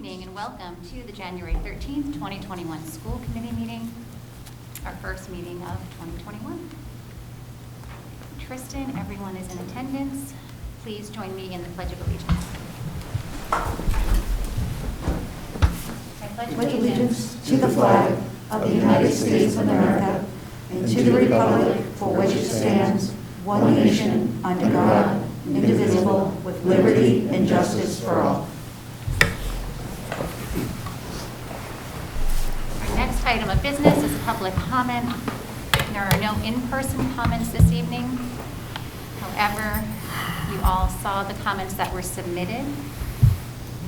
evening and welcome to the January 13th, 2021 School Committee meeting, our first meeting of 2021. Tristan, everyone is in attendance. Please join me in the Pledge of Allegiance. I pledge allegiance to the flag of the United States of America and to the republic for which it stands, one nation, under God, indivisible, with liberty and justice for all. Our next item of business is public comment. There are no in-person comments this evening. However, you all saw the comments that were submitted.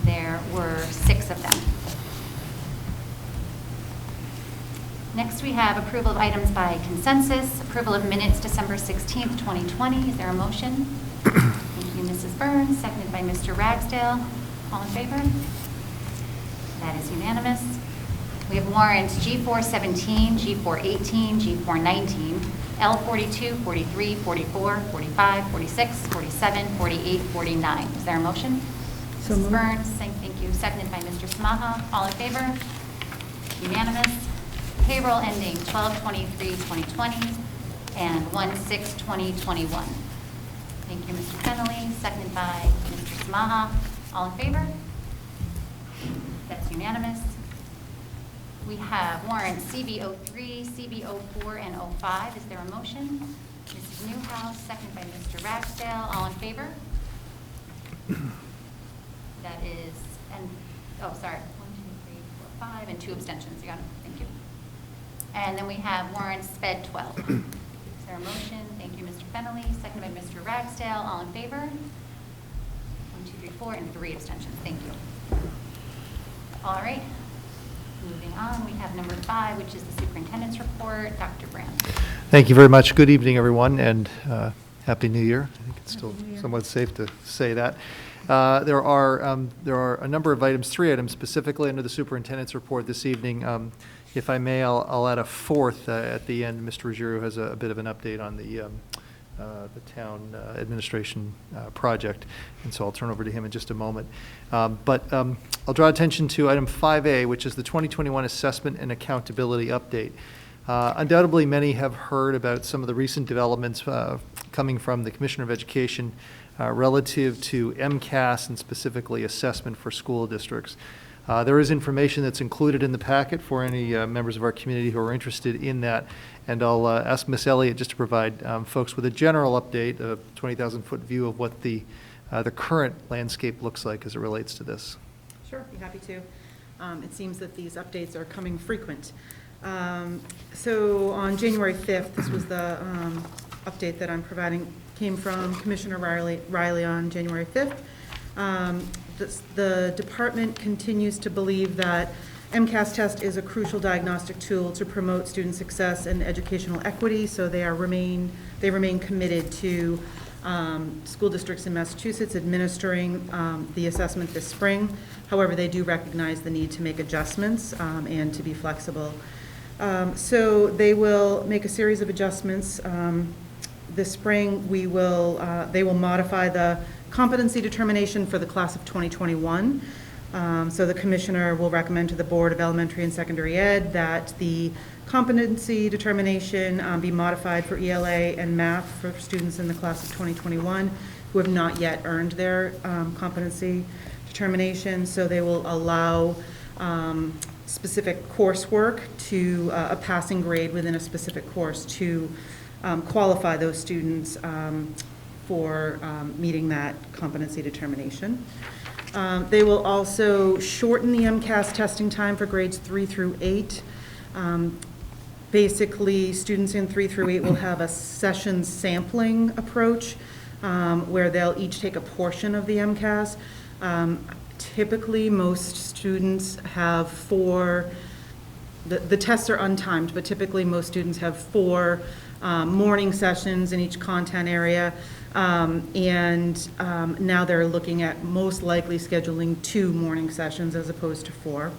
There were 6 of them. Next, we have approval of items by consensus. Approval of minutes December 16th, 2020. Is there a motion? Thank you, Mrs. Burns, seconded by Mr. Ragsdale. All in favor? That is unanimous. We have warrants G417, G418, G419, L42, 43, 44, 45, 46, 47, 48, 49. Is there a motion? So Mrs. Burns, thank you. Seconded by Mr. Smaha. All in favor? Unanimous. Payroll ending 12/23/2020 and 1/6/2021. Thank you, Mr. Fennelly. Seconded by Mr. Smaha. All in favor? That's unanimous. We have warrants CB03, CB04, and 05. Is there a motion? Mrs. Newhouse, seconded by Mr. Ragsdale. All in favor? That is, and, oh, sorry, 1, 2, 3, 4, 5, and 2 abstentions. You got it. Thank you. And then we have warrants SPED 12. Is there a motion? Thank you, Mr. Fennelly, seconded by Mr. Ragsdale. All in favor? 1, 2, 3, 4, and 3 abstentions. Thank you. All right. Moving on, we have number 5, which is the superintendent's report. Dr. Brandt. Thank you very much. Good evening, everyone, and Happy New Year. I think it's still somewhat safe to say that. There are a number of items, 3 items specifically under the superintendent's report this evening. If I may, I'll add a 4th at the end. Mr. Ruggiero has a bit of an update on the town administration project, and so I'll turn over to him in just a moment. But I'll draw attention to item 5A, which is the 2021 Assessment and Accountability Update. Undoubtedly, many have heard about some of the recent developments coming from the Commissioner of Education relative to MCAS and specifically assessment for school districts. There is information that's included in the packet for any members of our community who are interested in that, and I'll ask Ms. Elliott just to provide folks with a general update, a 20,000-foot view of what the current landscape looks like as it relates to this. Sure, be happy to. It seems that these updates are coming frequent. So on January 5th, this was the update that I'm providing, came from Commissioner Riley on January 5th. The department continues to believe that MCAS test is a crucial diagnostic tool to promote student success and educational equity, so they remain committed to school districts in Massachusetts administering the assessment this spring. However, they do recognize the need to make adjustments and to be flexible. So they will make a series of adjustments. This spring, they will modify the competency determination for the class of 2021. So the commissioner will recommend to the Board of Elementary and Secondary Ed that the competency determination be modified for ELA and math for students in the class of 2021 who have not yet earned their competency determination. So they will allow specific coursework to a passing grade within a specific course to qualify those students for meeting that competency determination. They will also shorten the MCAS testing time for grades 3 through 8. Basically, students in 3 through 8 will have a session sampling approach where they'll each take a portion of the MCAS. Typically, most students have 4, the tests are untimed, but typically most students have 4 morning sessions in each content area. Now they're looking at most likely scheduling 2 morning sessions as opposed to 4.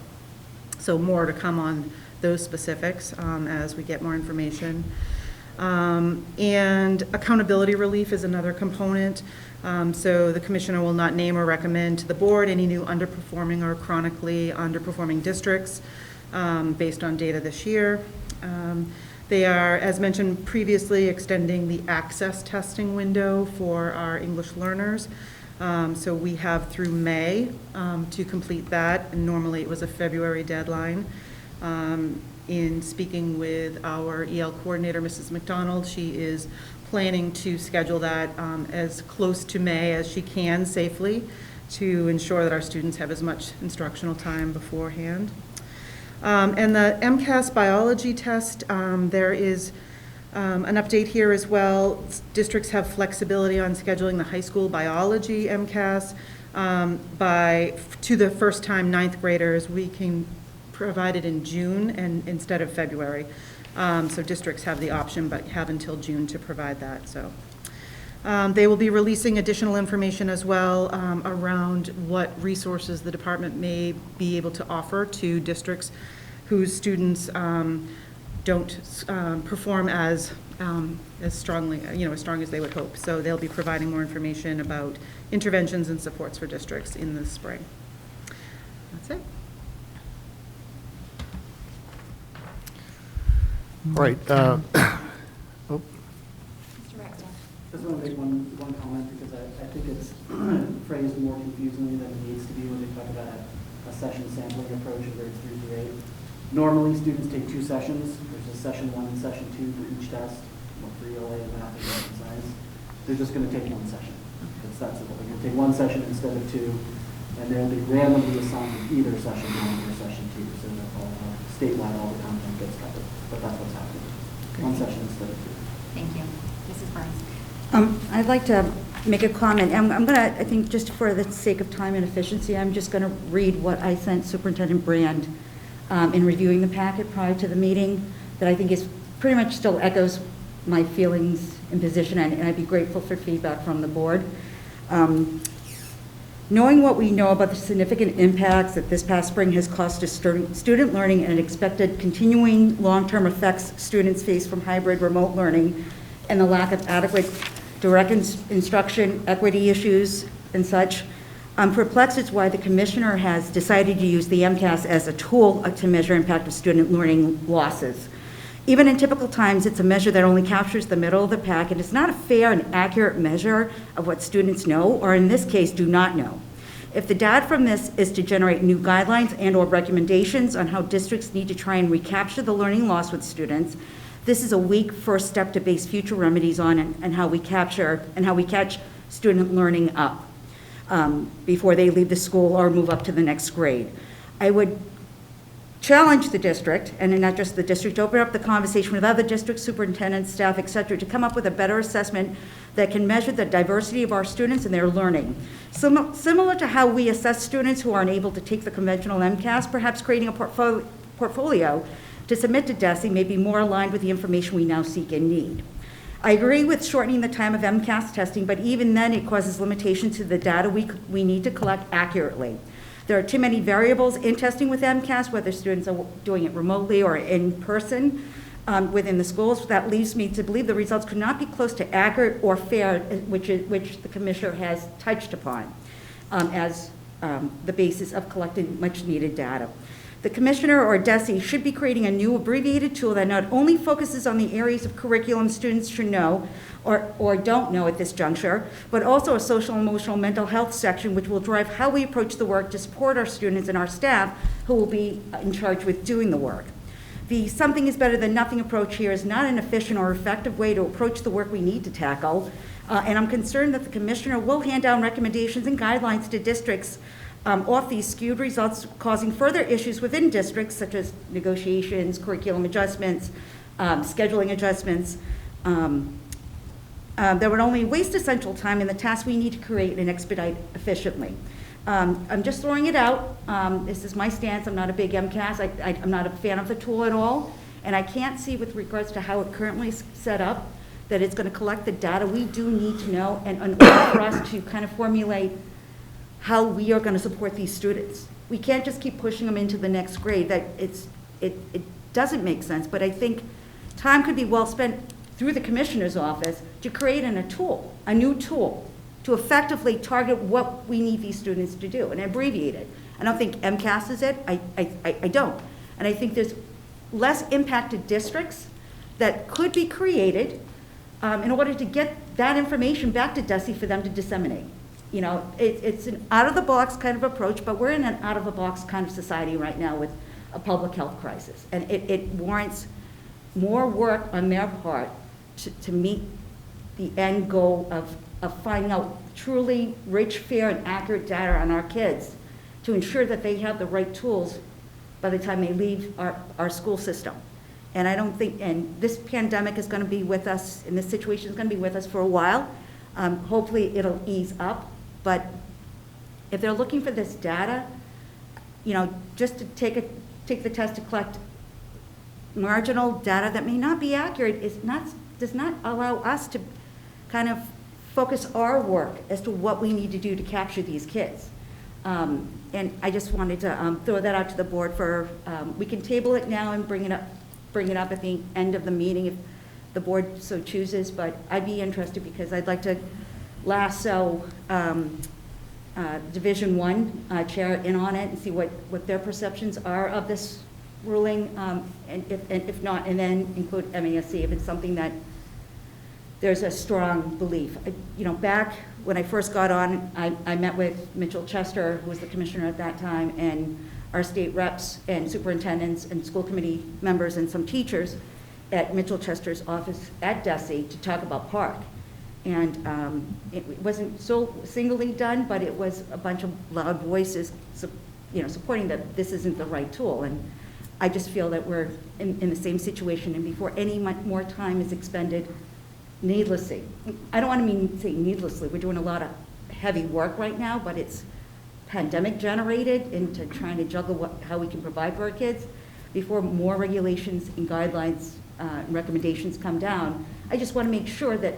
So more to come on those specifics as we get more information. And accountability relief is another component. So the commissioner will not name or recommend to the board any new underperforming or chronically underperforming districts based on data this year. They are, as mentioned previously, extending the access testing window for our English learners. So we have through May to complete that, and normally it was a February deadline. In speaking with our EL coordinator, Mrs. McDonald, she is planning to schedule that as close to May as she can safely to ensure that our students have as much instructional time beforehand. And the MCAS biology test, there is an update here as well. Districts have flexibility on scheduling the high school biology MCAS to the first-time ninth graders. We can provide it in June and instead of February. So districts have the option, but have until June to provide that. So they will be releasing additional information as well around what resources the department may be able to offer to districts whose students don't perform as strongly, as strong as they would hope. So they'll be providing more information about interventions and supports for districts in the spring. That's it. All right. Mr. Ragsdale. Just want to make one comment because I think it's phrased more confusingly than it needs to be when they talk about a session sampling approach, whether it's 3 through 8. Normally, students take 2 sessions. There's a session 1 and session 2 for each test, for ELA and math and science. They're just going to take 1 session. It's that simple. They're going to take 1 session instead of 2, and they'll be randomly assigned either session 1 or session 2. So statewide, all the content gets covered. But that's what's happening. 1 session instead of 2. Thank you. Mrs. Burns. I'd like to make a comment. I'm going to, I think just for the sake of time and efficiency, I'm just going to read what I sent Superintendent Brand in reviewing the packet prior to the meeting, that I think is pretty much still echoes my feelings and position, and I'd be grateful for feedback from the board. Knowing what we know about the significant impacts that this past spring has caused to student learning and expected continuing long-term effects students face from hybrid remote learning and the lack of adequate direct instruction, equity issues, and such, I'm perplexed as why the commissioner has decided to use the MCAS as a tool to measure impact of student learning losses. Even in typical times, it's a measure that only captures the middle of the pack, and it's not a fair and accurate measure of what students know, or in this case, do not know. If the data from this is to generate new guidelines and or recommendations on how districts need to try and recapture the learning loss with students, this is a weak first step to base future remedies on and how we catch student learning up before they leave the school or move up to the next grade. I would challenge the district, and not just the district, to open up the conversation with other district superintendents, staff, et cetera, to come up with a better assessment that can measure the diversity of our students and their learning. Similar to how we assess students who aren't able to take the conventional MCAS, perhaps creating a portfolio to submit to DESE may be more aligned with the information we now seek and need. I agree with shortening the time of MCAS testing, but even then it causes limitations to the data we need to collect accurately. There are too many variables in testing with MCAS, whether students are doing it remotely or in person within the schools. That leaves me to believe the results could not be close to accurate or fair, which the commissioner has touched upon as the basis of collecting much needed data. The commissioner or DESE should be creating a new abbreviated tool that not only focuses on the areas of curriculum students should know or don't know at this juncture, but also a social, emotional, mental health section which will drive how we approach the work to support our students and our staff who will be in charge with doing the work. The something is better than nothing approach here is not an efficient or effective way to approach the work we need to tackle, and I'm concerned that the commissioner will hand down recommendations and guidelines to districts off these skewed results, causing further issues within districts such as negotiations, curriculum adjustments, scheduling adjustments, that would only waste essential time in the tasks we need to create and expedite efficiently. I'm just throwing it out. This is my stance. I'm not a big MCAS. I'm not a fan of the tool at all. And I can't see with regards to how it currently is set up that it's going to collect the data we do need to know and in order for us to kind of formulate how we are going to support these students. We can't just keep pushing them into the next grade. It doesn't make sense, but I think time could be well spent through the commissioner's office to create a new tool to effectively target what we need these students to do and abbreviate it. I don't think MCAS is it. I don't. And I think there's less impacted districts that could be created in order to get that information back to DESE for them to disseminate. You know, it's an out-of-the-box kind of approach, but we're in an out-of-the-box kind of society right now with a public health crisis. And it warrants more work on their part to meet the end goal of finding out truly rich, fair, and accurate data on our kids to ensure that they have the right tools by the time they leave our school system. And I don't think, and this pandemic is going to be with us, and this situation is going to be with us for a while. Hopefully it'll ease up, but if they're looking for this data, you know, just to take the test to collect marginal data that may not be accurate does not allow us to kind of focus our work as to what we need to do to capture these kids. And I just wanted to throw that out to the board for, we can table it now and bring it up at the end of the meeting if the board so chooses, but I'd be interested because I'd like to lasso Division I chair in on it and see what their perceptions are of this ruling, and if not, and then include MASC if it's something that there's a strong belief. You know, back when I first got on, I met with Mitchell Chester, who was the commissioner at that time, and our state reps and superintendents and school committee members and some teachers at Mitchell Chester's office at DESE to talk about Park. And it wasn't so singly done, but it was a bunch of loud voices, supporting that this isn't the right tool. And I just feel that we're in the same situation, and before any more time is expended needlessly. I don't want to say needlessly. We're doing a lot of heavy work right now, but it's pandemic generated into trying to juggle how we can provide for our kids. Before more regulations and guidelines and recommendations come down, I just want to make sure that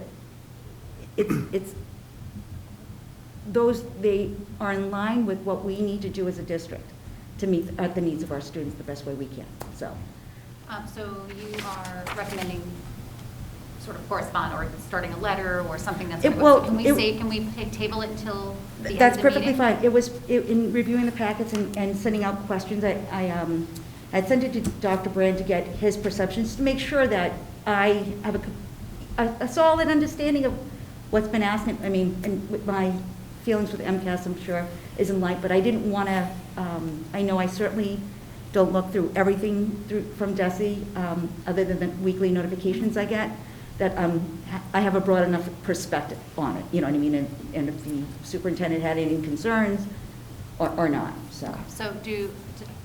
they are in line with what we need to do as a district to meet the needs of our students the best way we can. So you are recommending sort of correspond or starting a letter or something that's can we table it until the end that's of the perfectly meeting? fine. It was in reviewing the packets and sending out questions. I had sent it to Dr. Brand to get his perceptions to make sure that I have a solid understanding of what's been asked. I mean, and with my feelings with MCAS, I'm sure, is in light, but I didn't want to, I know I certainly don't look through everything from DESE, other than the weekly notifications I get, that I have a broad enough perspective on it, you know what I mean? And if the superintendent had any concerns or not, so. So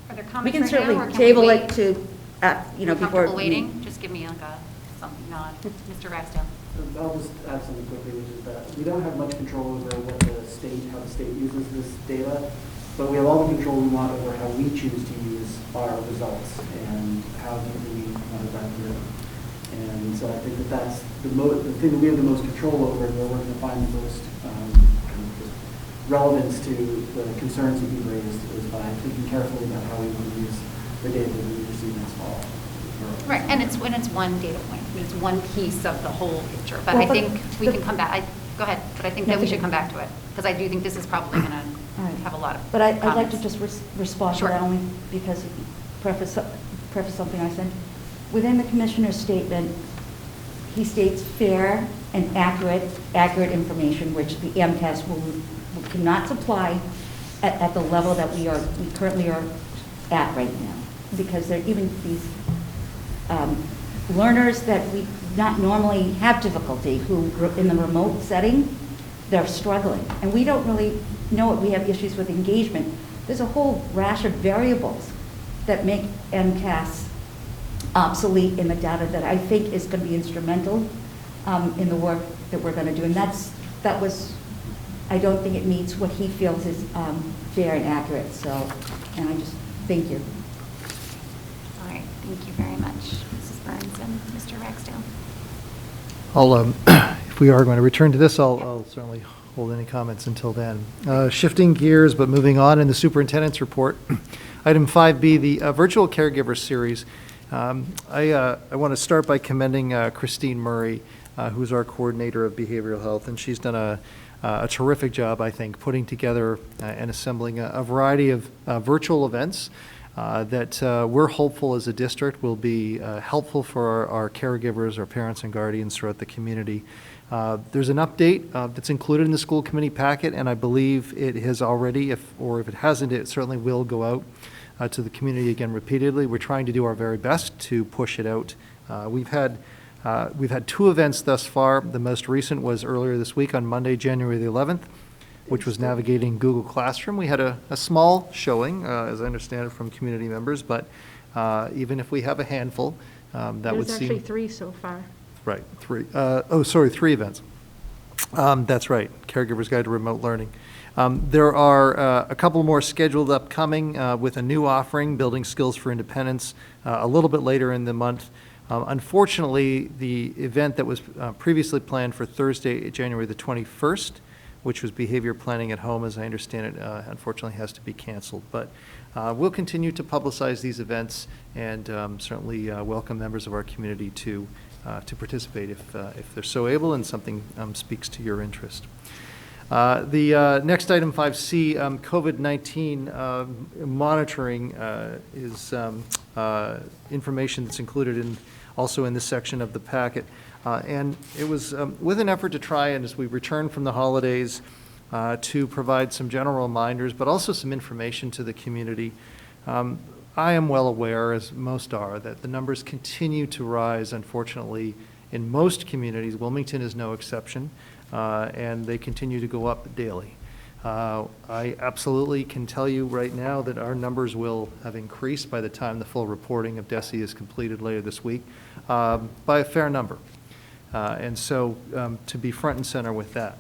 are there comments We can right now, certainly or can table we it to, before. Comfortable waiting? Just give me like something nod. Mr. Ragsdale. I'll just add something quickly, which is that we don't have much control over how the state uses this data, but we have all the control we want over how we choose to use our results and how we want to run through. And so I think that's the thing that we have the most control over, and we're working to find the most relevance to the concerns that you've raised is by thinking carefully about how we want to use the data that we receive this fall. Right, and it's one data point. I mean, it's one piece of the whole picture. But I think we can come back. Go ahead, but I think that we should come back to it because I do think this is probably going to have a lot of. But I'd like to just respond Sure. to that only because preface something I said. Within the commissioner's statement, he states fair and accurate information, which the MCAS cannot supply at the level that we currently are at right now, because there are even these learners that we not normally have difficulty, who in the remote setting, they're struggling. And we don't really know it. We have issues with engagement. There's a whole rash of variables that make MCAS obsolete in the data that I think is going to be instrumental in the work that we're going to do. And I don't think it meets what he feels is fair and accurate. So, and I just thank you. All right, thank you very much, Mrs. Burns and Mr. Ragsdale. If we are going to return to this, I'll certainly hold any comments until then. Shifting gears, but moving on in the superintendent's report. Item 5B, the virtual caregiver series. I want to start by commending Christine Murray, who's our coordinator of behavioral health, and she's done a terrific job, I think, putting together and assembling a variety of virtual events that we're hopeful as a district will be helpful for our caregivers, our parents and guardians throughout the community. There's an update that's included in the school committee packet, and I believe it has already, if it hasn't, it certainly will go out to the community again repeatedly. We're trying to do our very best to push it out. We've had 2 events thus far. The most recent was earlier this week on Monday, January the 11th, which was navigating Google Classroom. We had a small showing, as I understand it, from community members, but even if we have a handful, that would seem... There's actually 3 so far. Right, 3. 3 events. That's right, Caregiver's Guide to Remote Learning. There are a couple more scheduled upcoming with a new offering, Building Skills for Independence, a little bit later in the month. Unfortunately, the event that was previously planned for Thursday, January the 21st, which was Behavior Planning at Home, as I understand it, unfortunately has to be canceled. But we'll continue to publicize these events and certainly welcome members of our community to participate if they're so able and something speaks to your interest. The next item, 5C, COVID-19 monitoring is information that's included also in this section of the packet. And it was with an effort to try, and as we return from the holidays, to provide some general reminders, but also some information to the community. I am well aware, as most are, that the numbers continue to rise, unfortunately, in most communities. Wilmington is no exception, and they continue to go up daily. I absolutely can tell you right now that our numbers will have increased by the time the full reporting of DESE is completed later this week by a fair number. And so to be front and center with that,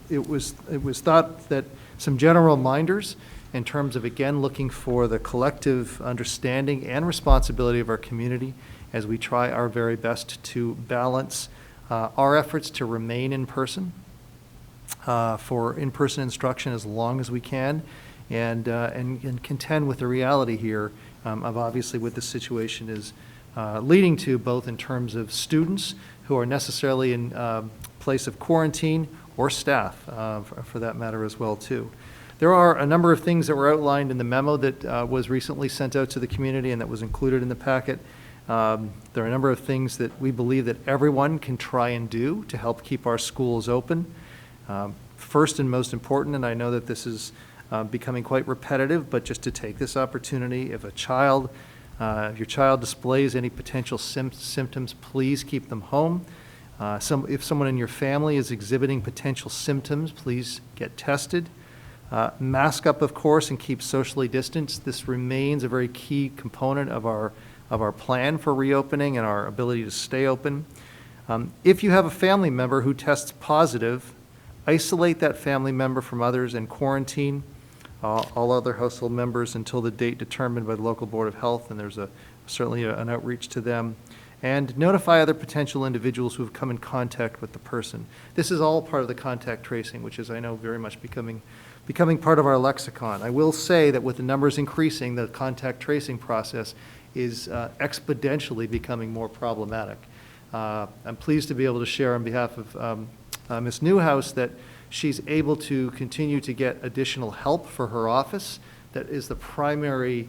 it was thought that some general reminders in terms of, again, looking for the collective understanding and responsibility of our community as we try our very best to balance our efforts to remain in person for in-person instruction as long as we can, and contend with the reality here of obviously what this situation is leading to, both in terms of students who are necessarily in place of quarantine, or staff for that matter as well too. There are a number of things that were outlined in the memo that was recently sent out to the community and that was included in the packet. There are a number of things that we believe that everyone can try and do to help keep our schools open. First and most important, and I know that this is becoming quite repetitive, but just to take this opportunity, if your child displays any potential symptoms, please keep them home. If someone in your family is exhibiting potential symptoms, please get tested. Mask up, of course, and keep socially distanced. This remains a very key component of our plan for reopening and our ability to stay open. If you have a family member who tests positive, isolate that family member from others and quarantine all other household members until the date determined by the local Board of Health, and there's certainly an outreach to them. And notify other potential individuals who have come in contact with the person. This is all part of the contact tracing, which is, I know, very much becoming part of our lexicon. I will say that with the numbers increasing, the contact tracing process is exponentially becoming more problematic. I'm pleased to be able to share on behalf of Ms. Newhouse that she's able to continue to get additional help for her office. That is the primary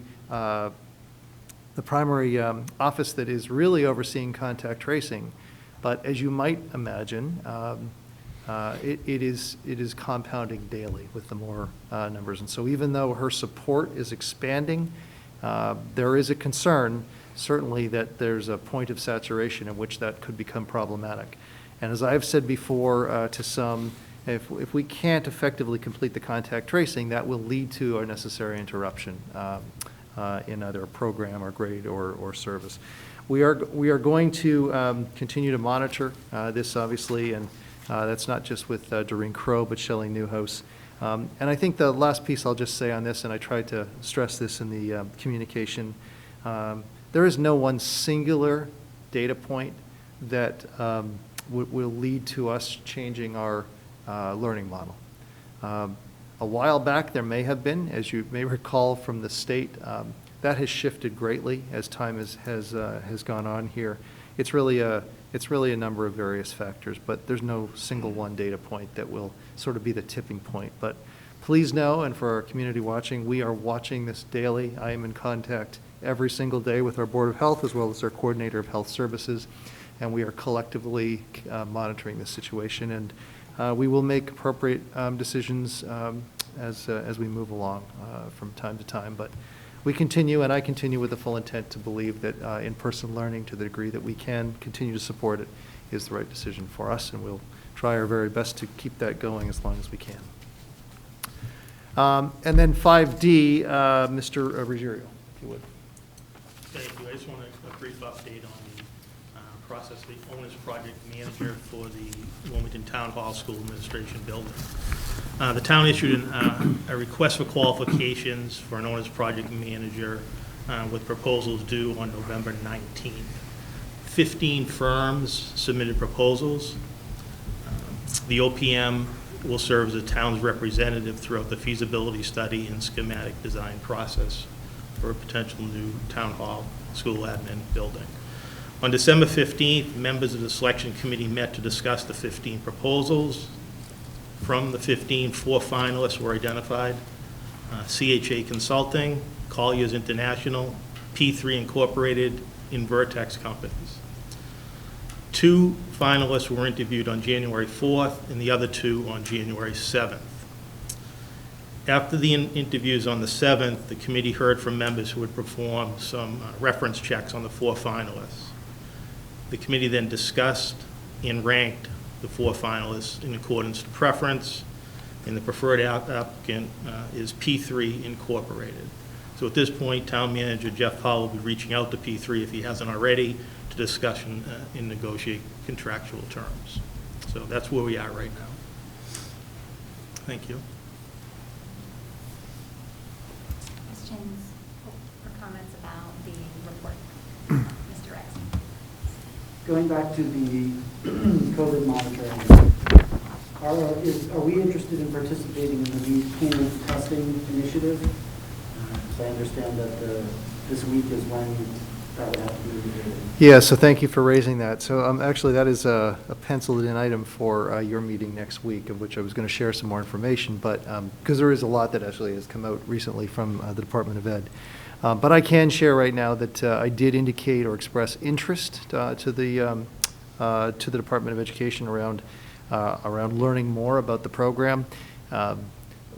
office that is really overseeing contact tracing. But as you might imagine, it is compounding daily with the more numbers. And so even though her support is expanding, there is a concern, certainly, that there's a point of saturation in which that could become problematic. And as I've said before to some, if we can't effectively complete the contact tracing, that will lead to a necessary interruption in either a program or grade or service. We are going to continue to monitor this, obviously, and that's not just with Doreen Crow, but Shelley Newhouse. And I think the last piece I'll just say on this, and I tried to stress this in the communication, there is no one singular data point that will lead to us changing our learning model. A while back, there may have been, as you may recall from the state, that has shifted greatly as time has gone on here. it's really a number of various factors, but there's no single one data point that will sort of be the tipping point. But please know, and for our community watching, we are watching this daily. I am in contact every single day with our Board of Health as well as our Coordinator of Health Services, and we are collectively monitoring this situation, and we will make appropriate decisions as we move along from time to time. But we continue, and I continue with the full intent to believe that in-person learning, to the degree that we can continue to support it, is the right decision for us, and we'll try our very best to keep that going as long as we can. And then 5D, Mr. Ruggiero, if you would. Thank you. I just want a brief update on the process of the owner's project manager for the Wilmington Town Hall School Administration building. The town issued a request for qualifications for an owner's project manager with proposals due on November 19th. 15 firms submitted proposals. The OPM will serve as the town's representative throughout the feasibility study and schematic design process for a potential new town hall school admin building. On December 15th, members of the selection committee met to discuss the 15 proposals. From the 15, 4 finalists were identified: CHA Consulting, Colliers International, P3 Incorporated, and Vertex Companies. 2 finalists were interviewed on January 4th, and the other 2 on January 7th. After the interviews on the 7th, the committee heard from members who had performed some reference checks on the 4 finalists. The committee then discussed and ranked the 4 finalists in accordance to preference, and the preferred applicant is P3 Incorporated. So at this point, Town Manager Jeff Powell will be reaching out to P3 if he hasn't already to discuss and negotiate contractual terms. So that's where we are right now. Thank you. Questions or comments about the report? Mr. Rex. Going back to the COVID monitoring, are we interested in participating in the Meet Payment Testing Initiative? So I understand that this week is when that would have to be reviewed. Yeah, so thank you for raising that. So actually, that is a penciled-in item for your meeting next week, of which I was going to share some more information, but because there is a lot that actually has come out recently from the Department of Ed. But I can share right now that I did indicate or express interest to the Department of Education around learning more about the program.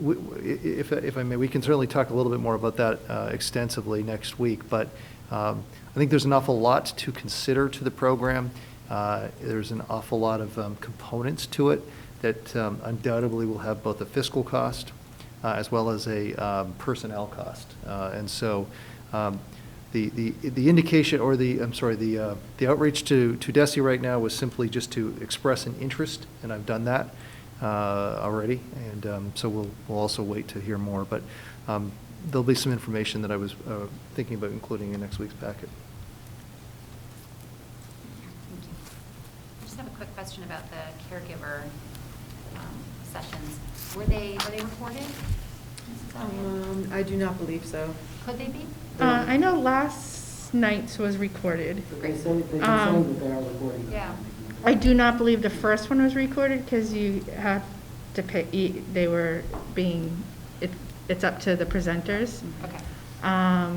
If I may, we can certainly talk a little bit more about that extensively next week, but I think there's an awful lot to consider to the program. There's an awful lot of components to it that undoubtedly will have both a fiscal cost as well as a personnel cost. And so the indication, or the outreach to DESE right now was simply just to express an interest, and I've done that already, and so we'll also wait to hear more. But there'll be some information that I was thinking about including in next week's packet. Thank you. I just have a quick question about the caregiver sessions. Were they recorded? Mrs. Elliott? I do not believe so. Could they be? I know last night's was recorded. They can say that they are recording them. Yeah. I do not believe the first one was recorded because you have to pay, it's up to the presenters. Okay.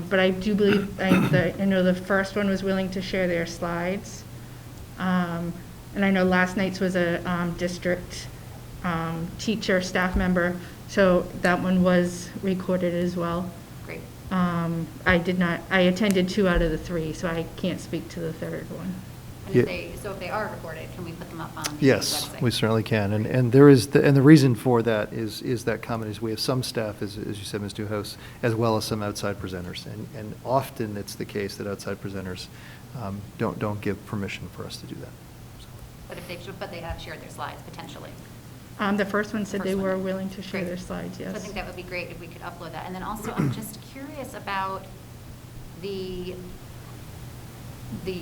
But I do believe, I know the first one was willing to share their slides. And I know last night's was a district teacher, staff member, so that one was recorded as well. Great. I attended 2 out of the 3, so I can't speak to the third one. And if they are recorded, can we put them up on the Yes, website? we certainly can, and there is, and the reason for that is that comment is we have some staff, as you said, Ms. Newhouse, as well as some outside presenters, and often it's the case that outside presenters don't give permission for us to do that. But they have shared their slides potentially. The first one said they First one. were willing to share Great. their slides, yes. So I think that would be great if we could upload that. And then also, I'm just curious about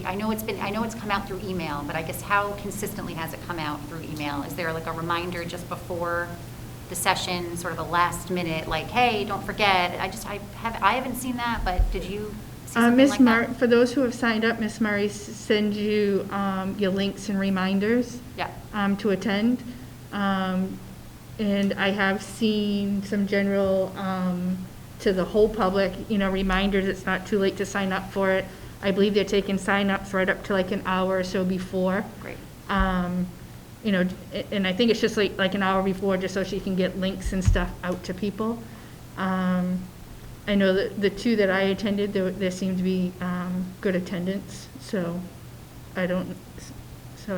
I know it's come out through email, but I guess how consistently has it come out through email? Is there like a reminder just before the session, sort of a last minute, like, hey, don't forget? I haven't seen that, but did you see something Miss like Murray, that? for those who have signed up, Miss Murray sends you your links and reminders Yeah. to attend. And I have seen some general, to the whole public, reminders, it's not too late to sign up for it. I believe they're taking sign-ups right up to like an hour or so before. Great. And I think it's just like an hour before, just so she can get links and stuff out to people. I know that the two that I attended, there seemed to be good attendance, so I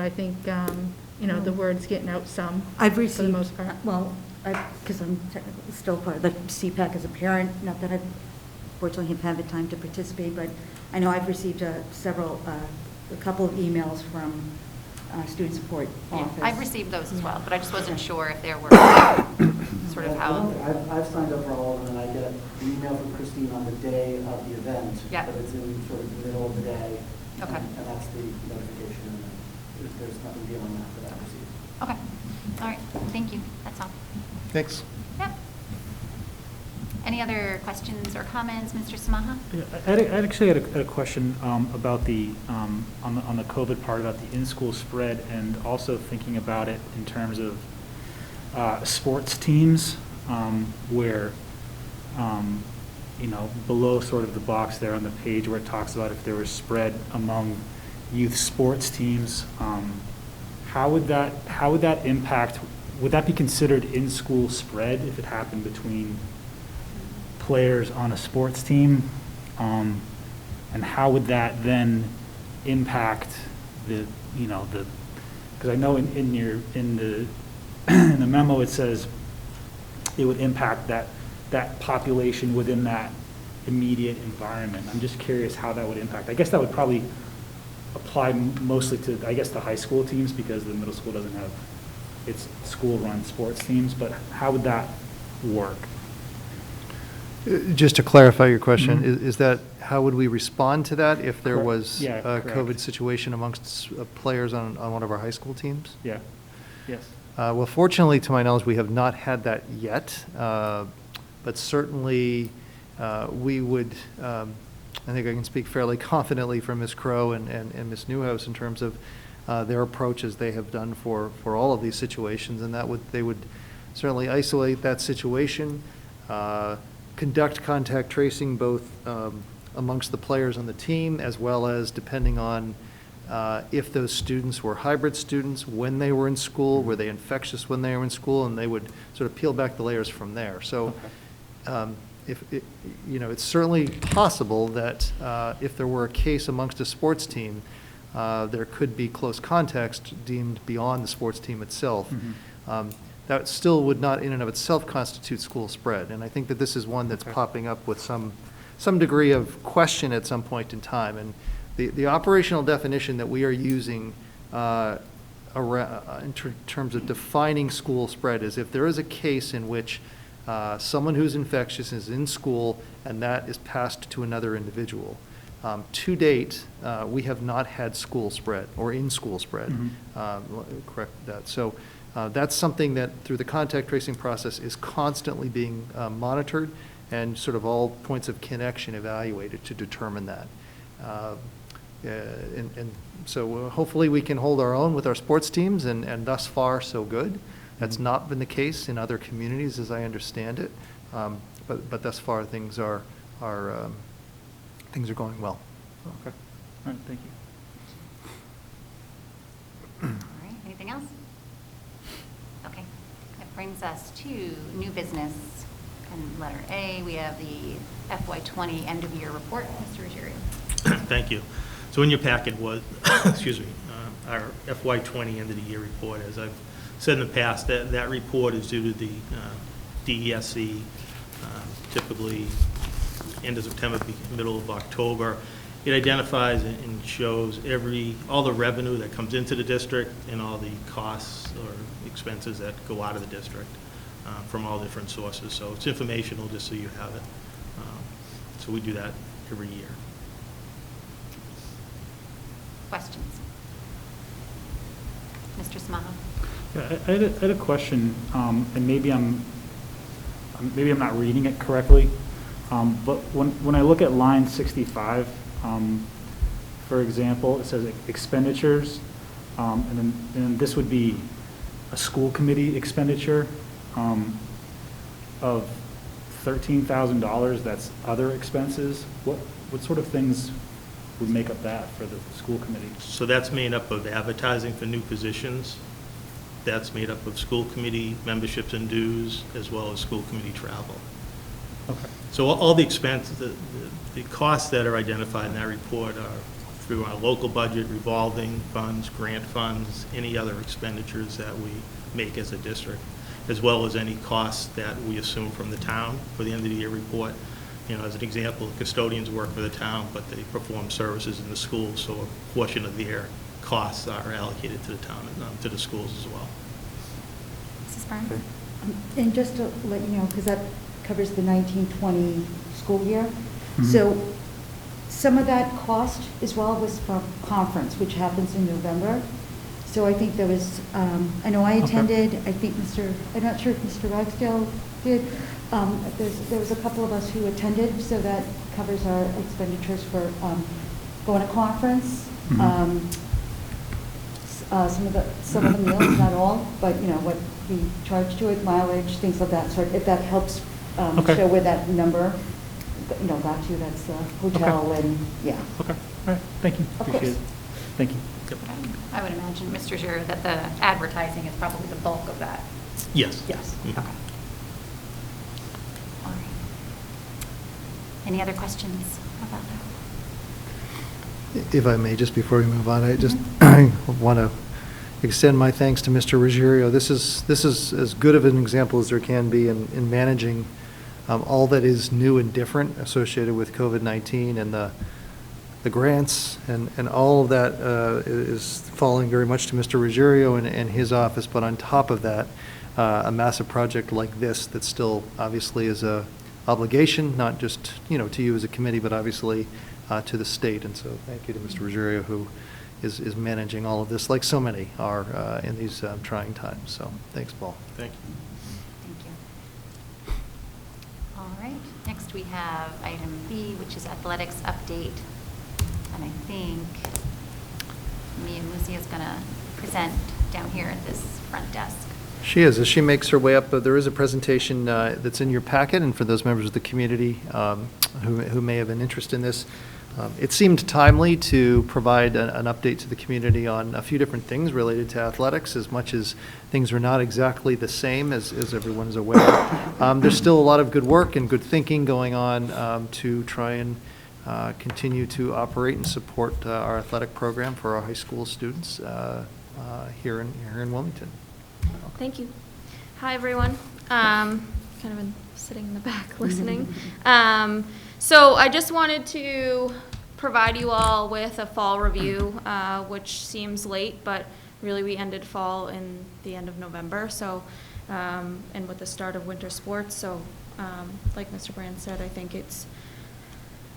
think, the word's getting out some, I've for the received, most part. well, because I'm technically still part of the CPAC as a parent, not that I've fortunately have had the time to participate, but I know I've received a couple of emails from student support Yeah, office. I've received those as well, but I just wasn't sure if there were sort of I how, don't think- I've signed up for all of them, and I get an email from Christine on the day of the event. Yeah. But it's in sort of the middle of the day. Okay. And that's the notification, and there's nothing beyond that that I've received. okay, all right, thank you, that's all. Thanks. Yeah. Any other questions or comments, Mr. Samaha? Yeah, I actually had a question about on the COVID part, about the in-school spread, and also thinking about it in terms of sports teams, where, below sort of the box there on the page where it talks about if there was spread among youth sports teams, how would that impact, would that be considered in-school spread if it happened between players on a sports team? And how would that then impact because I know in the in the memo it says it would impact that population within that immediate environment. I'm just curious how that would impact. I guess that would probably apply mostly to, I guess, the high school teams, because the middle school doesn't have its school-run sports teams, but how would that work? Just to clarify your question, Mhm. is that, how would we respond to that if there Correct. was Yeah, a correct. COVID situation amongst players on one of our high school teams? Yeah, yes. Well, fortunately, to my knowledge, we have not had that yet, but certainly we would, I think I can speak fairly confidently for Ms. Crow and Ms. Newhouse in terms of their approach as they have done for all of these situations, and they would certainly isolate that situation, conduct contact tracing both amongst the players on the team, as well as depending on if those students were hybrid students, when they were in school, were they infectious when they were in school, and they would sort of peel back the layers from there. So it's certainly possible that if there were a case amongst a sports team, there could be close context deemed beyond the sports team itself. Mm-hmm. That still would not in and of itself constitute school spread. And I think that this is one that's Okay. popping up with some degree of question at some point in time. And the operational definition that we are using in terms of defining school spread is if there is a case in which someone who's infectious is in school and that is passed to another individual. To date, we have not had school spread or in-school spread. Correct that. So that's something that through the contact tracing process is constantly being monitored and sort of all points of connection evaluated to determine that. And so hopefully we can hold our own with our sports teams, and thus far so good. That's not been the case in other communities as I understand it, but thus far things are going well. Okay. All right, thank you. All right, anything else? Okay, that brings us to new business. And letter A, we have the FY20 end-of-year report. Mr. Ruggiero. Thank you. So in your packet was, excuse me, our FY20 end-of-the-year report. As I've said in the past, that report is due to the DESC, typically end of September, middle of October. It identifies and shows all the revenue that comes into the district and all the costs or expenses that go out of the district from all different sources. So it's informational, just so you have it. So we do that every year. Questions? Mr. Samaha? Yeah, I had a question, and maybe I'm not reading it correctly, But when I look at line 65, for example, it says expenditures, and then this would be a school committee expenditure of $13,000. That's other expenses. What sort of things would make up that for the school committee? So that's made up of advertising for new positions. That's made up of school committee memberships and dues, as well as school committee travel. Okay. So all the expenses, the costs that are identified in that report are through our local budget, revolving funds, grant funds, any other expenditures that we make as a district, as well as any costs that we assume from the town for the end of the year report. You know, as an example, custodians work for the town, but they perform services in the schools, so a portion of their costs are allocated to the town and to the schools as well. Mrs. Byrne? And just to let you know, because that covers the 1920 school year, so some of that cost as well was for conference, which happens in November. So I think there was, I know I attended, I think I'm not sure if Mr. Ragsdale did. There was a couple of us who attended, so that covers our expenditures for going to conference. Some of the meals, not all, but you know what we charge to it, mileage, things of that sort. If that helps show where that number, you know, got to, that's the hotel and yeah. Okay. All right. Thank you. Of Appreciate course. it. Thank you. I would imagine, Mr. Giroux, that the advertising is probably the bulk of that. Yes. Yes. Mhm. Okay. All right. Any other questions about that? If I may, just before we move on, I want to extend my thanks to Mr. Ruggiero. This is as good of an example as there can be in managing all that is new and different associated with COVID-19 and the grants and all of that is falling very much to Mr. Ruggiero and his office. But on top of that, a massive project like this that still obviously is a obligation, not just to you as a committee, but obviously to the state. And so thank you to Mr. Ruggiero, who is managing all of this, like so many are in these trying times. So thanks, Paul. Thank you. Thank you. All right, next we have item B, which is athletics update. And I think Mia Musi is going to present down here at this front desk. She is. As she makes her way up, there is a presentation that's in your packet, and for those members of the community who may have an interest in this, it seemed timely to provide an update to the community on a few different things related to athletics, as much as things are not exactly the same as everyone is aware. There's still a lot of good work and good thinking going on to try and continue to operate and support our athletic program for our high school students here in Wilmington. Thank you. Hi, everyone. Kind of been sitting in the back listening. So I just wanted to provide you all with a fall review, which seems late, but really we ended fall in the end of November, so and with the start of winter sports. So like Mr. Brand said, I think it's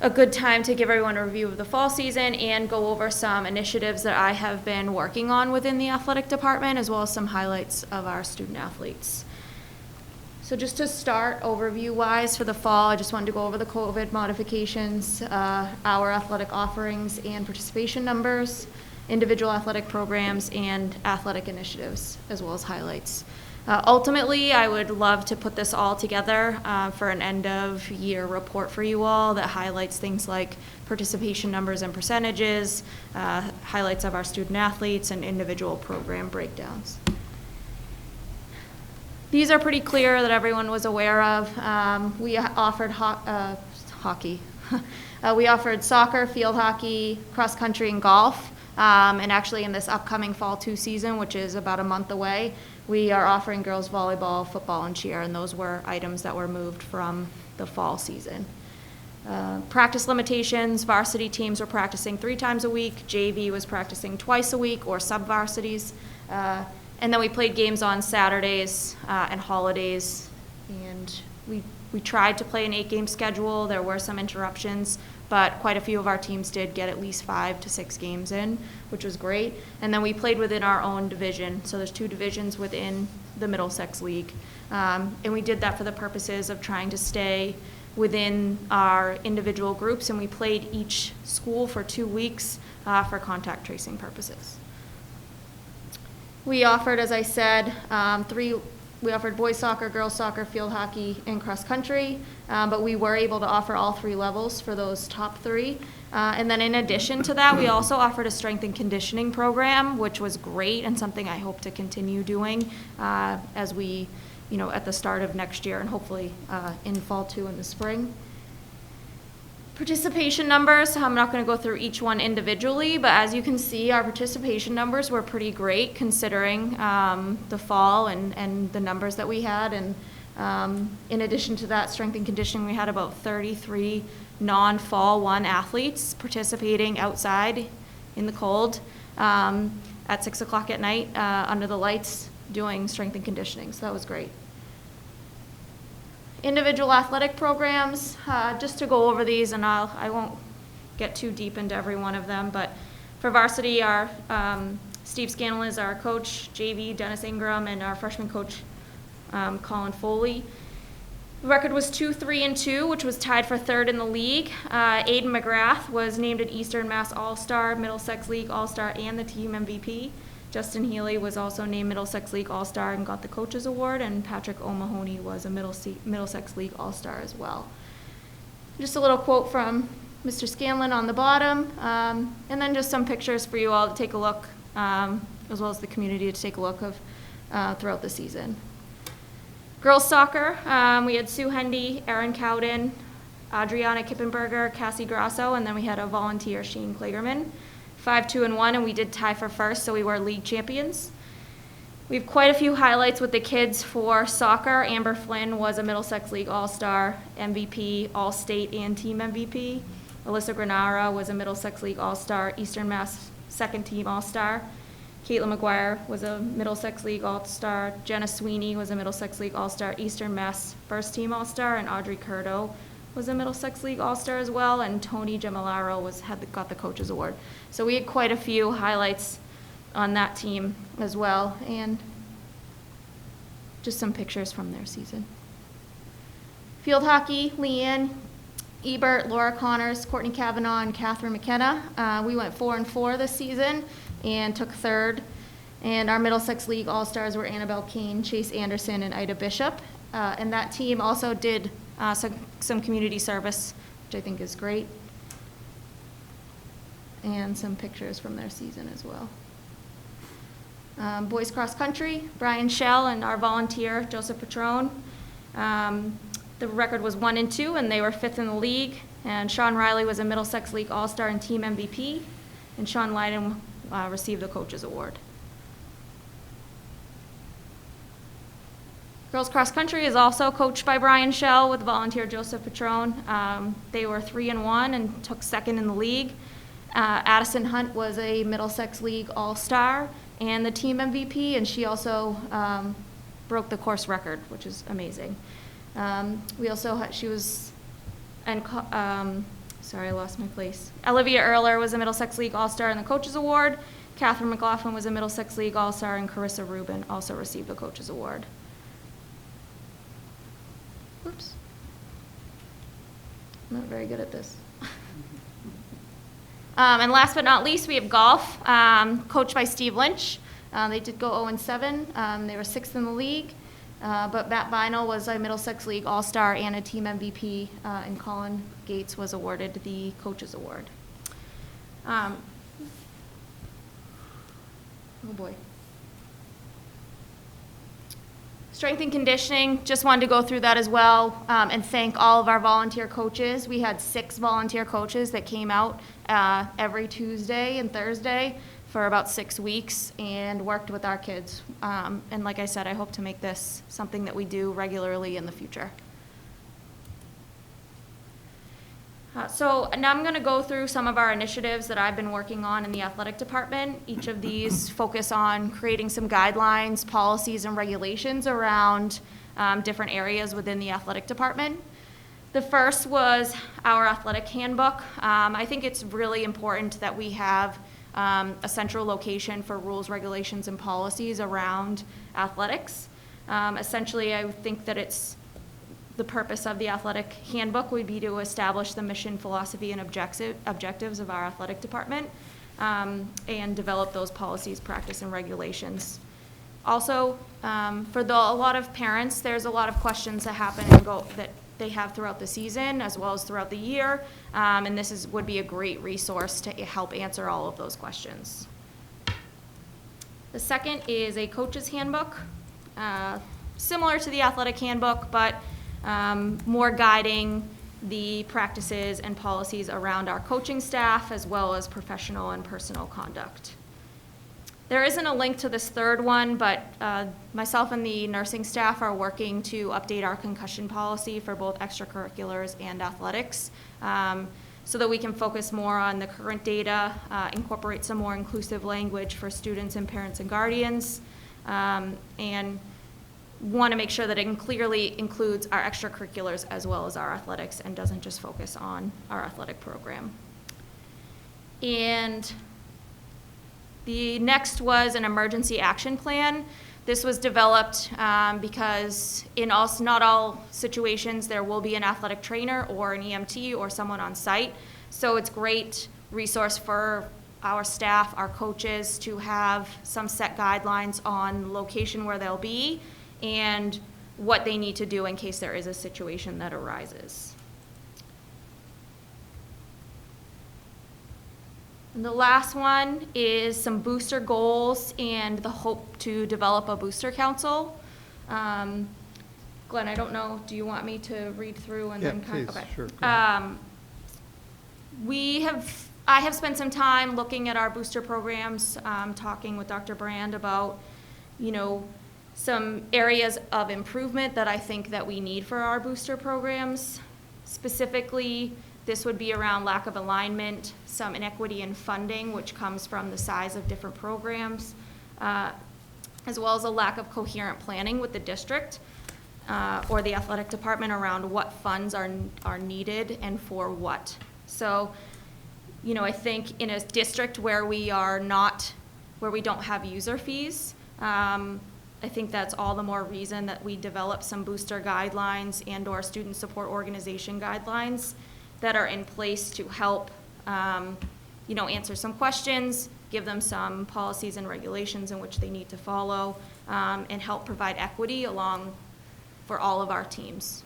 a good time to give everyone a review of the fall season and go over some initiatives that I have been working on within the athletic department, as well as some highlights of our student athletes. So just to start, overview-wise for the fall, I just wanted to go over the COVID modifications, our athletic offerings and participation numbers, individual athletic programs, and athletic initiatives, as well as highlights. Ultimately, I would love to put this all together for an end-of-year report for you all that highlights things like participation numbers and percentages, highlights of our student athletes, and individual program breakdowns. These are pretty clear that everyone was aware of. We offered hockey. We offered soccer, field hockey, cross country, and golf. And actually in this upcoming fall 2 season, which is about a month away, we are offering girls volleyball, football, and cheer, and those were items that were moved from the fall season. Practice limitations, varsity teams were practicing 3 times a week, JV was practicing twice a week, or sub-varsities. And then we played games on Saturdays and holidays, and we tried to play an 8-game schedule. There were some interruptions, but quite a few of our teams did get at least 5 to 6 games in, which was great. And then we played within our own division. So there's 2 divisions within the Middlesex League. And we did that for the purposes of trying to stay within our individual groups, and we played each school for 2 weeks for contact tracing purposes. We offered, as I said, we offered boys soccer, girls soccer, field hockey, and cross country, but we were able to offer all 3 levels for those top 3. And then in addition to that, we also offered a strength and conditioning program, which was great and something I hope to continue doing as we, at the start of next year and hopefully in fall too in the spring. Participation numbers, I'm not going to go through each one individually, but as you can see, our participation numbers were pretty great considering the fall and the numbers that we had. And in addition to that, strength and conditioning, we had about 33 non-fall 1 athletes participating outside in the cold at 6 o'clock at night under the lights doing strength and conditioning, so that was great. Individual athletic programs, just to go over these, and I won't get too deep into every one of them, but for varsity, our Steve Scanlon is our coach, JV Dennis Ingram, and our freshman coach Colin Foley. The record was 2-3-2, which was tied for 3rd in the league. Aiden McGrath was named an Eastern Mass All-Star, Middlesex League All-Star, and the team MVP. Justin Healy was also named Middlesex League All-Star and got the Coaches Award, and Patrick O'Mahony was a Middlesex League All-Star as well. Just a little quote from Mr. Scanlon on the bottom, and then just some pictures for you all to take a look, as well as the community to take a look of throughout the season. Girls soccer, we had Sue Hendy, Erin Cowden, Adriana Kippenberger, Cassie Grasso, and then we had a volunteer, Shane Klagerman. 5-2-1, and we did tie for 1st, so we were league champions. We have quite a few highlights with the kids for soccer. Amber Flynn was a Middlesex League All-Star, MVP, All-State, and Team MVP. Alyssa Granara was a Middlesex League All-Star, Eastern Mass 2nd Team All-Star. Caitlin McGuire was a Middlesex League All-Star. Jenna Sweeney was a Middlesex League All-Star, Eastern Mass 1st Team All-Star, and Audrey Curdo was a Middlesex League All-Star as well, and Tony Gemilaro got the Coaches Award. So we had quite a few highlights on that team as well, and just some pictures from their season. Field hockey, Leanne Ebert, Laura Connors, Courtney Kavanaugh, and Catherine McKenna. We went 4-4 this season and took 3rd. And our Middlesex League All-Stars were Annabelle Kane, Chase Anderson, and Ida Bishop. And that team also did some community service, which I think is great. And some pictures from their season as well. Boys cross country, Brian Schell and our volunteer, Joseph Petrone. The record was 1-2, and they were 5th in the league. And Sean Riley was a Middlesex League All-Star and Team MVP. And Sean Lyden received the Coaches Award. Girls cross country is also coached by Brian Schell with volunteer Joseph Petrone. They were 3-1 and took 2nd in the league. Addison Hunt was a Middlesex League All-Star and the team MVP, and she also broke the course record, which is amazing. We also had, sorry, I lost my place. Olivia Erler was a Middlesex League All-Star and the Coaches Award. Catherine McLaughlin was a Middlesex League All-Star, and Carissa Rubin also received the Coaches Award. Oops. I'm not very good at this. And last but not least, we have golf, coached by Steve Lynch. They did go 0-7. They were 6th in the league. But Matt Bynel was a Middlesex League All-Star and a team MVP, and Colin Gates was awarded the Coaches Award. Oh boy. Strength and conditioning, just wanted to go through that as well, and thank all of our volunteer coaches. We had 6 volunteer coaches that came out every Tuesday and Thursday for about 6 weeks and worked with our kids. And like I said, I hope to make this something that we do regularly in the future. So now I'm going to go through some of our initiatives that I've been working on in the athletic department. Each of these focus on creating some guidelines, policies, and regulations around different areas within the athletic department. The first was our athletic handbook. I think it's really important that we have a central location for rules, regulations, and policies around athletics. Essentially, I think that it's the purpose of the athletic handbook would be to establish the mission, philosophy, and objectives of our athletic department, and develop those policies, practice, and regulations. Also, for a lot of parents, there's a lot of questions that happen and go that they have throughout the season as well as throughout the year, and this would be a great resource to help answer all of those questions. The second is a coach's handbook, similar to the athletic handbook, but more guiding the practices and policies around our coaching staff as well as professional and personal conduct. There isn't a link to this third one, but myself and the nursing staff are working to update our concussion policy for both extracurriculars and athletics, so that we can focus more on the current data, incorporate some more inclusive language for students and parents and guardians, and want to make sure that it clearly includes our extracurriculars as well as our athletics and doesn't just focus on our athletic program. And the next was an emergency action plan. This was developed because not all situations there will be an athletic trainer or an EMT or someone on site. So it's a great resource for our staff, our coaches, to have some set guidelines on location where they'll be and what they need to do in case there is a situation that arises. And the last one is some booster goals and the hope to develop a booster council. Glenn, I don't know, do you want me to read through and then please, okay. sure. I have spent some time looking at our booster programs, talking with Dr. Brand about, some areas of improvement that I think that we need for our booster programs. Specifically, this would be around lack of alignment, some inequity in funding, which comes from the size of different programs, as well as a lack of coherent planning with the district or the athletic department around what funds are needed and for what. So, I think in a district where we don't have user fees, I think that's all the more reason that we develop some booster guidelines and/or student support organization guidelines that are in place to help, answer some questions, give them some policies and regulations in which they need to follow, and help provide equity along for all of our teams.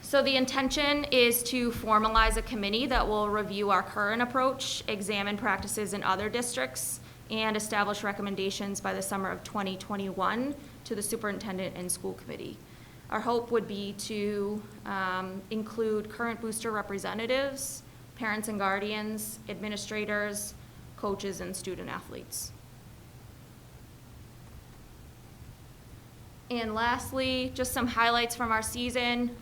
So the intention is to formalize a committee that will review our current approach, examine practices in other districts, and establish recommendations by the summer of 2021 to the superintendent and school committee. Our hope would be to include current booster representatives, parents and guardians, administrators, coaches, and student athletes. And lastly, just some highlights from our season.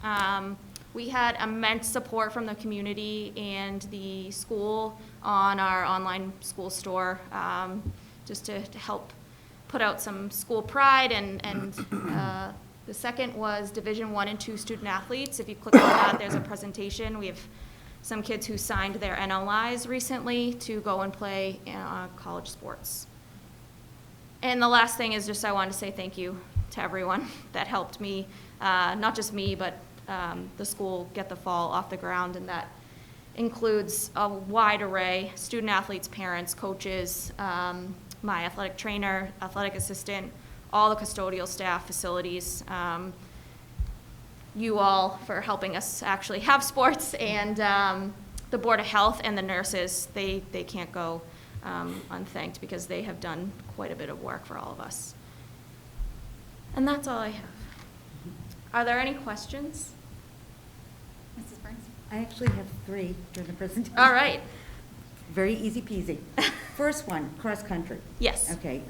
We had immense support from the community and the school on our online school store, just to help put out some school pride. And the second was Division I and II student athletes. If you click on that, there's a presentation. We have some kids who signed their NLIs recently to go and play college sports. And the last thing is just I wanted to say thank you to everyone that helped me, not just me, but the school get the fall off the ground, and that includes a wide array: student athletes, parents, coaches, my athletic trainer, athletic assistant, all the custodial staff, facilities, you all for helping us actually have sports, and the Board of Health and the nurses. They can't go unthanked because they have done quite a bit of work for all of us. And that's all I have. Are there any questions? Mrs. Burns? I actually have 3 during the presentation. All right. Very easy peasy. First one, cross country. Yes. Okay.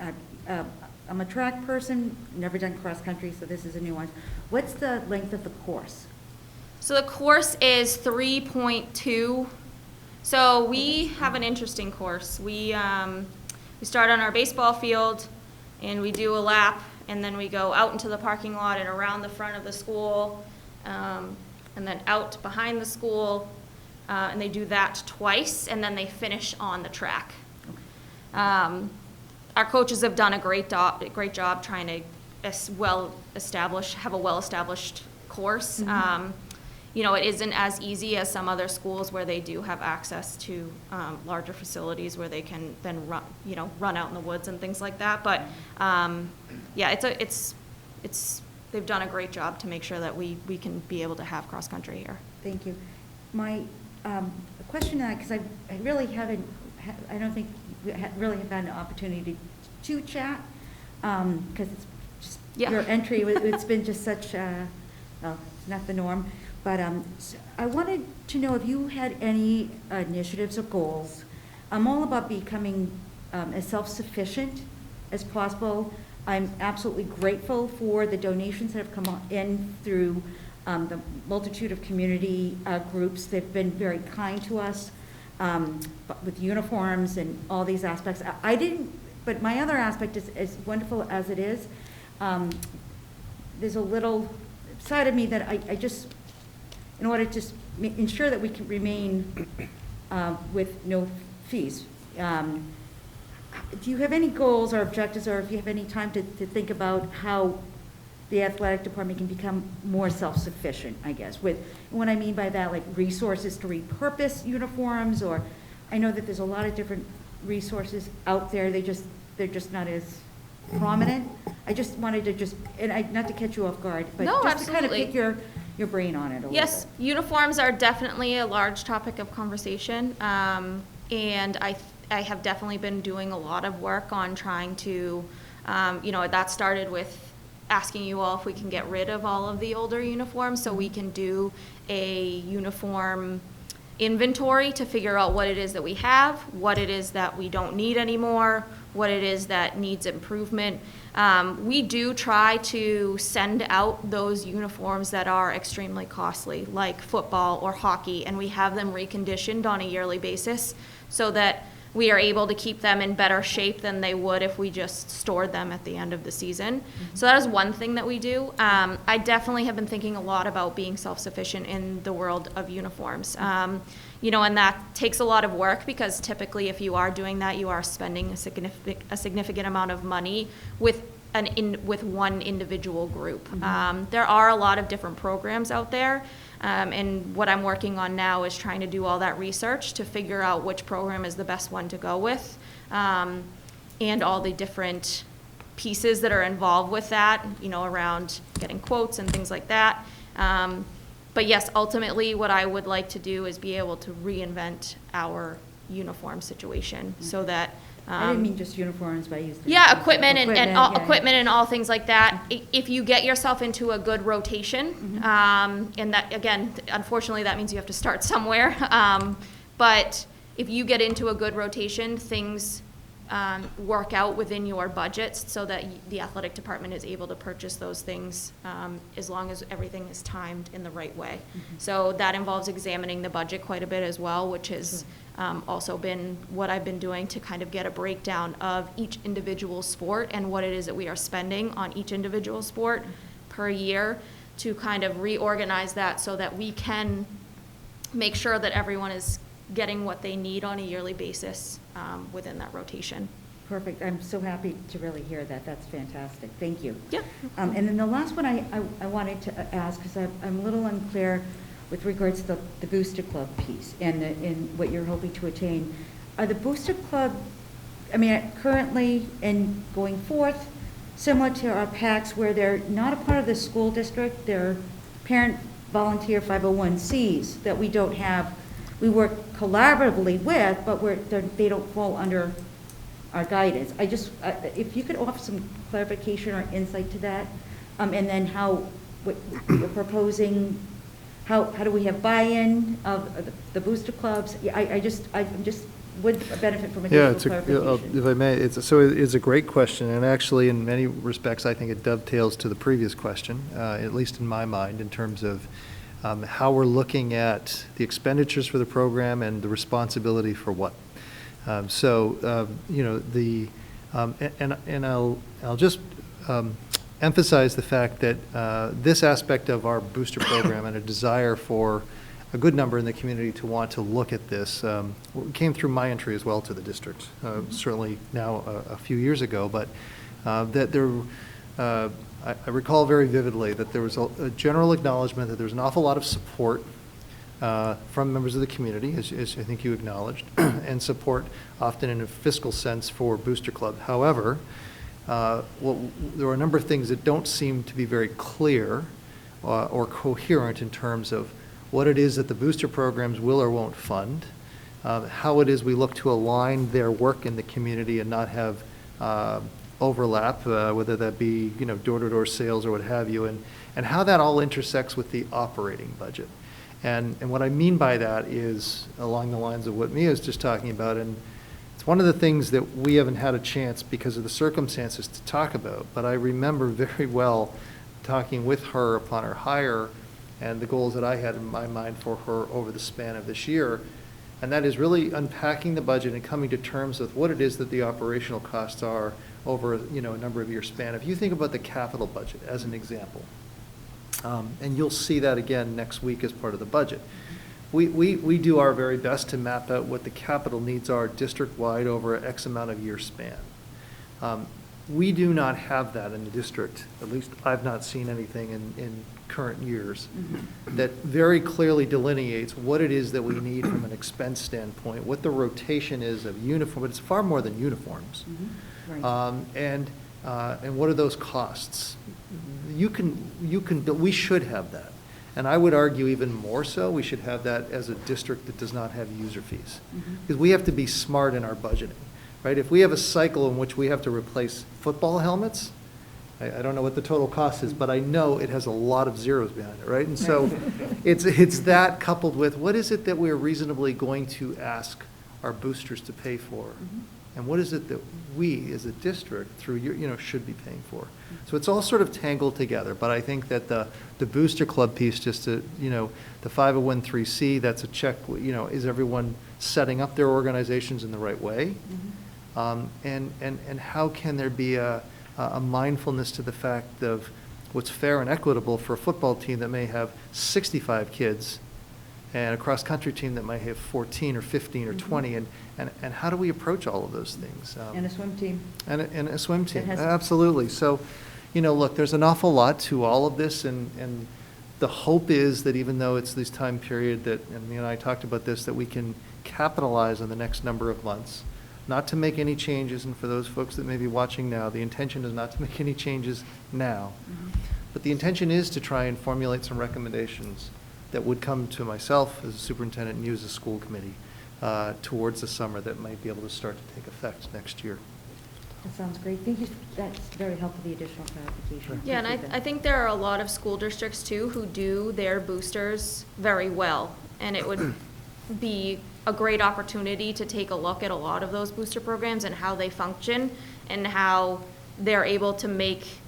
I'm a track person, never done cross country, so this is a new one. What's the length of the course? So the course is 3.2. So we have an interesting course. We start on our baseball field, and we do a lap, and then we go out into the parking lot and around the front of the school, and then out behind the school, and they do that twice, and then they finish on the track. Our coaches have done a great job trying to have a well-established course. You know, it isn't as easy as some other schools where they do have access to larger facilities where they can then run out in the woods and things like that. But yeah, they've done a great job to make sure that we can be able to have cross-country here. Thank you. My question on that, because I really haven't, I don't think we really have had an opportunity to chat, because it's just your entry, it's been just such, well, it's not the norm. But so I wanted to know if you had any initiatives or goals. I'm all about becoming as self-sufficient as possible. I'm absolutely grateful for the donations that have come in through the multitude of community groups. They've been very kind to us with uniforms and all these aspects. But my other aspect is as wonderful as it is. There's a little side of me that I just, in order to just ensure that we can remain with no fees. Do you have any goals or objectives, or if you have any time to think about how the athletic department can become more self-sufficient, I guess, with what I mean by that, like resources to repurpose uniforms, or I know that there's a lot of different resources out there, they're just not as prominent. I just wanted to not to catch you off guard, but No, just to kind of absolutely. pick your brain on it a little bit. Yes, uniforms are definitely a large topic of conversation, and I have definitely been doing a lot of work on trying to, that started with asking you all if we can get rid of all of the older uniforms so we can do a uniform inventory to figure out what it is that we have, what it is that we don't need anymore, what it is that needs improvement. We do try to send out those uniforms that are extremely costly, like football or hockey, and we have them reconditioned on a yearly basis so that we are able to keep them in better shape than they would if we just stored them at the end of the season. So that is one thing that we do. I definitely have been thinking a lot about being self-sufficient in the world of uniforms. And that takes a lot of work because typically if you are doing that, you are spending a significant amount of money with one individual group. There are a lot of different programs out there. And what I'm working on now is trying to do all that research to figure out which program is the best one to go with, and all the different pieces that are involved with that, around getting quotes and things like that. But yes, ultimately what I would like to do is be able to reinvent our uniform situation so that I didn't mean just uniforms, but I used equipment and all things like that. If you get yourself into a good rotation, and that, again, unfortunately, that means you have to start somewhere. But if you get into a good rotation, things work out within your budgets so that the athletic department is able to purchase those things as long as everything is timed in the right way. So that involves examining the budget quite a bit as well, which has also been what I've been doing to kind of get a breakdown of each individual sport and what it is that we are spending on each individual sport per year to kind of reorganize that so that we can make sure that everyone is getting what they need on a yearly basis within that rotation. Perfect. I'm so happy to really hear that. That's fantastic. Thank you. Yeah. And then the last one I wanted to ask, because I'm a little unclear with regards to the Booster Club piece and what you're hoping to attain. Are the Booster Club, currently and going forth, similar to our PACs where they're not a part of the school district, they're parent volunteer 501Cs that we don't have, we work collaboratively with, but they don't fall under our guidance. If you could offer some clarification or insight to that, and then what you're proposing, how do we have buy-in of the booster clubs? I just would benefit from additional clarification. If I may, it's a great question, and actually in many respects I think it dovetails to the previous question, at least in my mind, in terms of how we're looking at the expenditures for the program and the responsibility for what. I'll just emphasize the fact that this aspect of our booster program and a desire for a good number in the community to want to look at this came through my entry as well to the district, certainly now a few years ago, but that there I recall very vividly that there was a general acknowledgement that there was an awful lot of support from members of the community, as I think you acknowledged, and support often in a fiscal sense for Booster Club. However, there were a number of things that don't seem to be very clear or coherent in terms of what it is that the booster programs will or won't fund, how it is we look to align their work in the community and not have overlap, whether that be, door-to-door sales or what have you, and how that all intersects with the operating budget. And what I mean by that is along the lines of what Mia was just talking about, and it's one of the things that we haven't had a chance because of the circumstances to talk about, but I remember very well talking with her upon her hire and the goals that I had in my mind for her over the span of this year, and that is really unpacking the budget and coming to terms with what it is that the operational costs are over, a number of year span. If you think about the capital budget as an example, and you'll see that again next week as part of the budget. We do our very best to map out what the capital needs are district-wide over X amount of year span. We do not have that in the district, at least I've not seen anything in current years, that very clearly delineates what it is that we need from an expense standpoint, what the rotation is of uniform, but it's far more than uniforms. Right. And what are those costs? We should have that. And I would argue even more so, we should have that as a district that does not have user fees. Because we have to be smart in our budgeting, right? If we have a cycle in which we have to replace football helmets, I don't know what the total cost is, but I know it has a lot of zeros behind it, right? And so it's that coupled with what is it that we're reasonably going to ask our boosters to pay for? And what is it that we, as a district, through should be paying for? So it's all sort of tangled together. But I think that the Booster Club piece, just to, the 501(c)(3), that's a check. Is everyone setting up their organizations in the right way? And how can there be a mindfulness to the fact of what's fair and equitable for a football team that may have 65 kids, and a cross-country team that might have 14 or 15 or 20, and how do we approach all of those things? And a swim team. And a swim team, has- absolutely. So, look, there's an awful lot to all of this, and the hope is that even though it's this time period that, and me and I talked about this, that we can capitalize on the next number of months, not to make any changes, and for those folks that may be watching now, the intention is not to make any changes now. But the intention is to try and formulate some recommendations that would come to myself as a superintendent and you as a school committee towards the summer that might be able to start to take effect next year. That sounds great. Thank you. That's very helpful, the additional clarification. Yeah, and Appreciate I that. think there are a lot of school districts too who do their boosters very well. And it would be a great opportunity to take a look at a lot of those booster programs and how they function and how they're able to make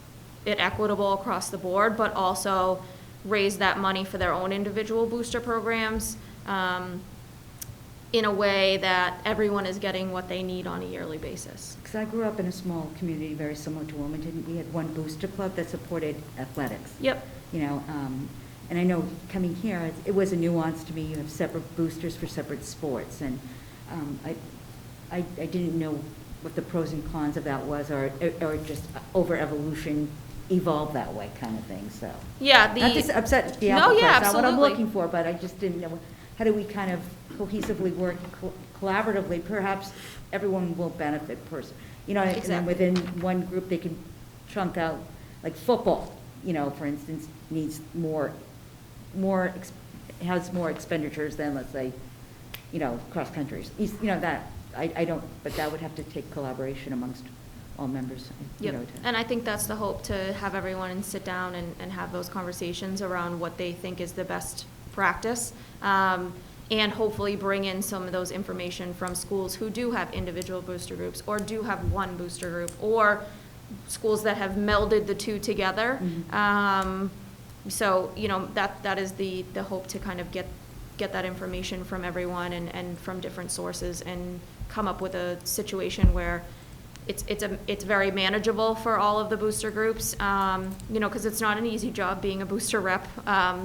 it equitable across the board, but also raise that money for their own individual booster programs in a way that everyone is getting what they need on a yearly basis. Because I grew up in a small community very similar to Wilmington. We had one booster club that supported athletics. Yep. And I know coming here, it was a nuance to me. You have separate boosters for separate sports. And I didn't know what the pros and cons of that was, or just over evolution evolved that way kind of thing, so. Yeah, Not to upset the No, apple yeah, cart, that's not what I'm absolutely. looking for, but I just didn't know, how do we kind of cohesively work collaboratively? Perhaps everyone will benefit and then Exactly. within one group, they can chunk out, like football, for instance, needs has more expenditures than, let's say, cross countries. I don't, but that would have to take collaboration amongst all members. Yep, and I think that's the hope, to have everyone sit down and have those conversations around what they think is the best practice. And hopefully bring in some of those information from schools who do have individual booster groups, or do have one booster group, or schools that have melded the two together. So, that is the hope, to kind of get that information from everyone and from different sources, and come up with a situation where it's very manageable for all of the booster groups, because it's not an easy job being a booster rep.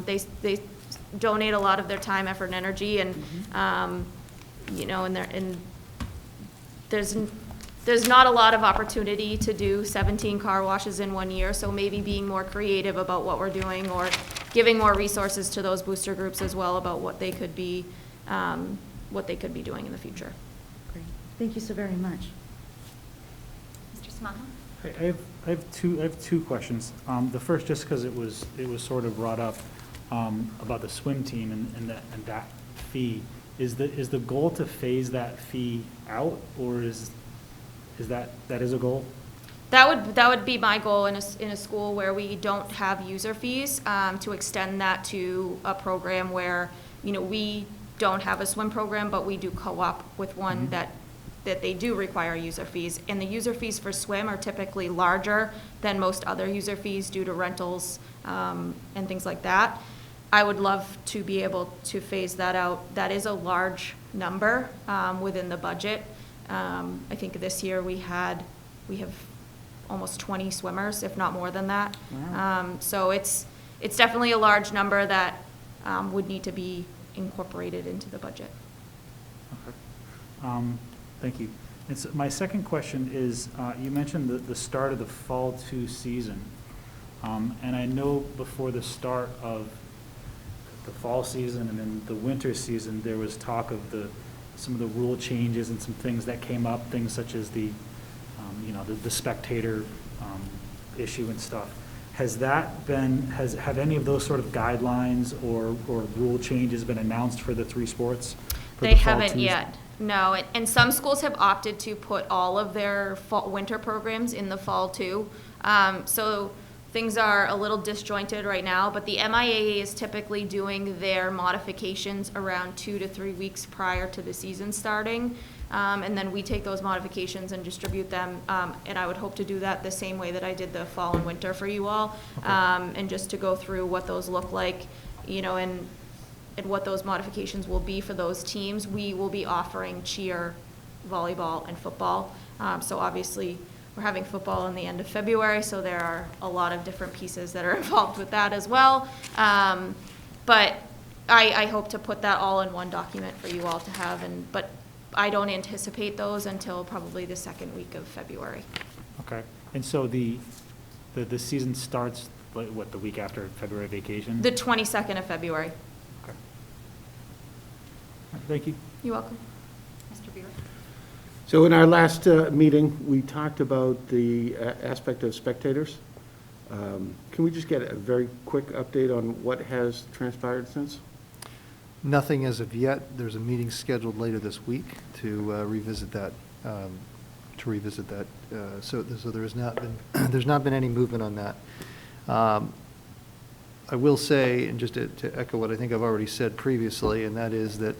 They donate a lot of their time, effort, and energy, and and there's there's not a lot of opportunity to do 17 car washes in 1 year, so maybe being more creative about what we're doing, or giving more resources to those booster groups as well about what they could be doing in the future. Great. Thank you so very much. Mr. Samaha? I have two questions. The first, just because it was sort of brought up about the swim team and that fee. Is the goal to phase that fee out, or is that is a goal? That would be my goal in a school where we don't have user fees, to extend that to a program where, we don't have a swim program, but we do co-op with one that they do require user fees. And the user fees for swim are typically larger than most other user fees due to rentals and things like that. I would love to be able to phase that out. That is a large number within the budget. I think this year we have almost 20 swimmers, if not more than that. Wow. So it's definitely a large number that would need to be incorporated into the budget. Okay. Thank you. And so my second question is, you mentioned the start of the Fall 2 season. And I know before the start of the fall season and then the winter season, there was talk of some of the rule changes and some things that came up, things such as the spectator issue and stuff. Have any of those sort of guidelines or rule changes been announced for the three sports? They haven't yet, no. And some schools have opted to put all of their winter programs in the fall too. So things are a little disjointed right now, but the MIAA is typically doing their modifications around 2 to 3 weeks prior to the season starting. And then we take those modifications and distribute them. And I would hope to do that the same way that I did the fall and winter for you all. Okay. And just to go through what those look like, and what those modifications will be for those teams. We will be offering cheer, volleyball, and football. So obviously, we're having football in the end of February, so there are a lot of different pieces that are involved with that as well. But I hope to put that all in one document for you all to have, but I don't anticipate those until probably the second week of February. Okay. And so the season starts, what, the week after February vacation? The 22nd of February. Okay. All right, thank you. You're welcome. Mr. Beer? So in our last meeting, we talked about the aspect of spectators. Can we just get a very quick update on what has transpired since? Nothing as of yet. There's a meeting scheduled later this week to revisit that. So there's not been any movement on that. I will say, and just to echo what I think I've already said previously, and that is that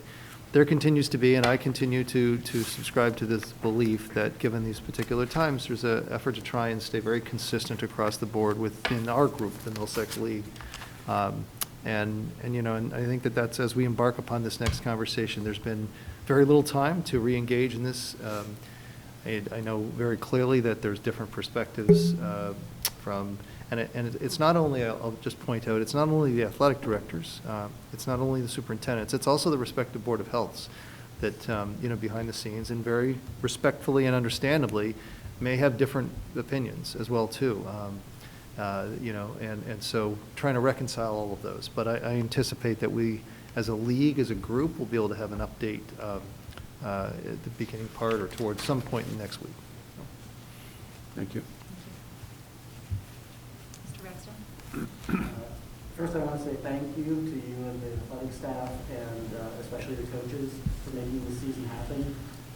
there continues to be, and I continue to subscribe to this belief that given these particular times, there's an effort to try and stay very consistent across the board within our group, the Middlesex League. And I think that's, as we embark upon this next conversation, there's been very little time to re-engage in this. I know very clearly that there's different perspectives and it's not only, I'll just point out, it's not only the athletic directors, it's not only the superintendents, it's also the respective Board of Healths that, behind the scenes and very respectfully and understandably may have different opinions as well too. And so trying to reconcile all of those. But I anticipate that we, as a league, as a group, will be able to have an update at the beginning part or towards some point in next week. Thank you. Mr. Redstone? First, I want to say thank you to you and the athletic staff, and especially the coaches, for making this season happen.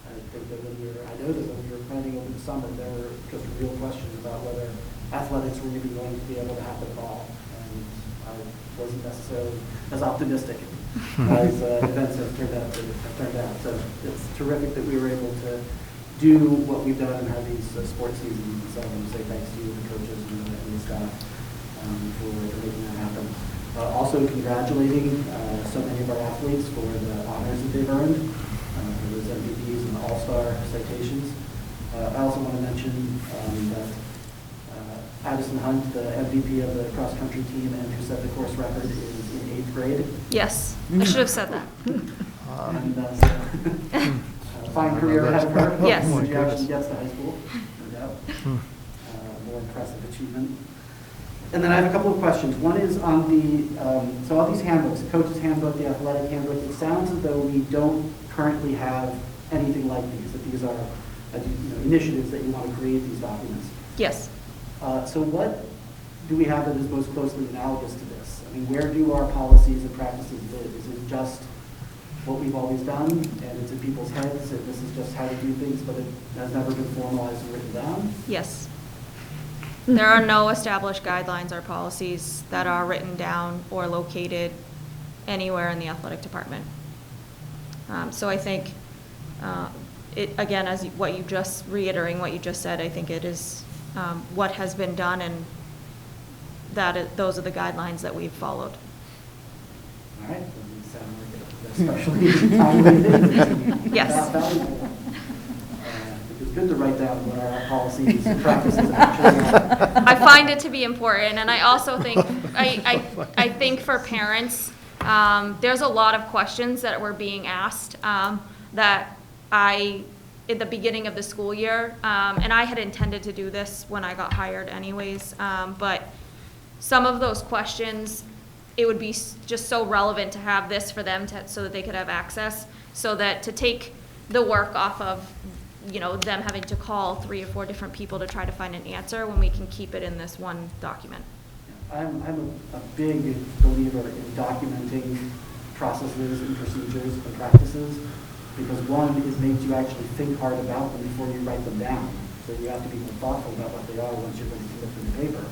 I think that I know that when we were planning over the summer, there were just real questions about whether athletics were even going to be able to happen at all, and I wasn't necessarily as optimistic as events have turned out. So it's terrific that we were able to do what we've done and have these sports seasons. So I want to say thanks to you, the coaches, and the staff for making that happen. Also congratulating so many of our athletes for the honors that they've earned, for those MVPs and all-star citations. I also want to mention that Addison Hunt, the MVP of the cross-country team and who set the course record, is in 8th grade. Yes, I should have said that. And fine career ahead of her. Yes. Oh, my When she goodness. actually gets to high school, no doubt. More impressive achievement. And then I have a couple of questions. One is on the, so all these handbooks, the coach's handbook, the athletic handbook, it sounds as though we don't currently have anything like these, that these are initiatives that you want to create these documents. Yes. So what do we have that is most closely analogous to this? I mean, where do our policies and practices live? Is it just what we've always done, and it's in people's heads, and this is just how to do things, but it has never been formalized and written down? Yes. There are no established guidelines or policies that are written down or located anywhere in the athletic department. So I think, again, what you just reiterating what you just said, I think it is what has been done, and those are the guidelines that we've followed. All right, doesn't sound like it, especially timely. Yes. Valuable. It's good to write down what our policies and practices actually are. I find it to be important, and I also think, I think for parents, there's a lot of questions that were being asked that at the beginning of the school year, and I had intended to do this when I got hired anyways, but some of those questions, it would be just so relevant to have this for them so that they could have access, so that to take the work off of them having to call 3 or 4 different people to try to find an answer when we can keep it in this one document. I'm a big believer in documenting processes and procedures and practices, because one, it makes you actually think hard about them before you write them down. So you have to be more thoughtful about what they are once you're going to commit to the paper.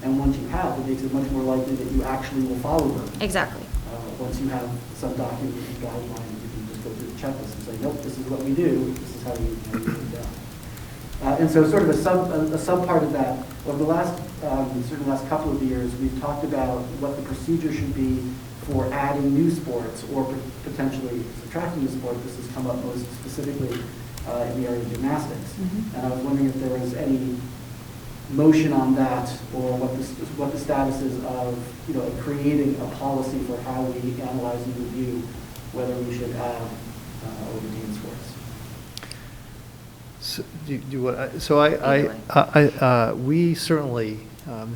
And once you have, it makes it much more likely that you actually will follow them. Exactly. Once you have some document and guidelines, you can just go through the checklist and say, nope, this is what we do, this is how you put it down. And so sort of a sub part of that, over the last, certainly last couple of years, we've talked about what the procedure should be for adding new sports or potentially subtracting new sport. This has come up most specifically in the area of gymnastics. Mm-hmm. And I was wondering if there was any motion on that, or what the status is of creating a policy for how we analyze and review whether we should add OBD in sports. So, we certainly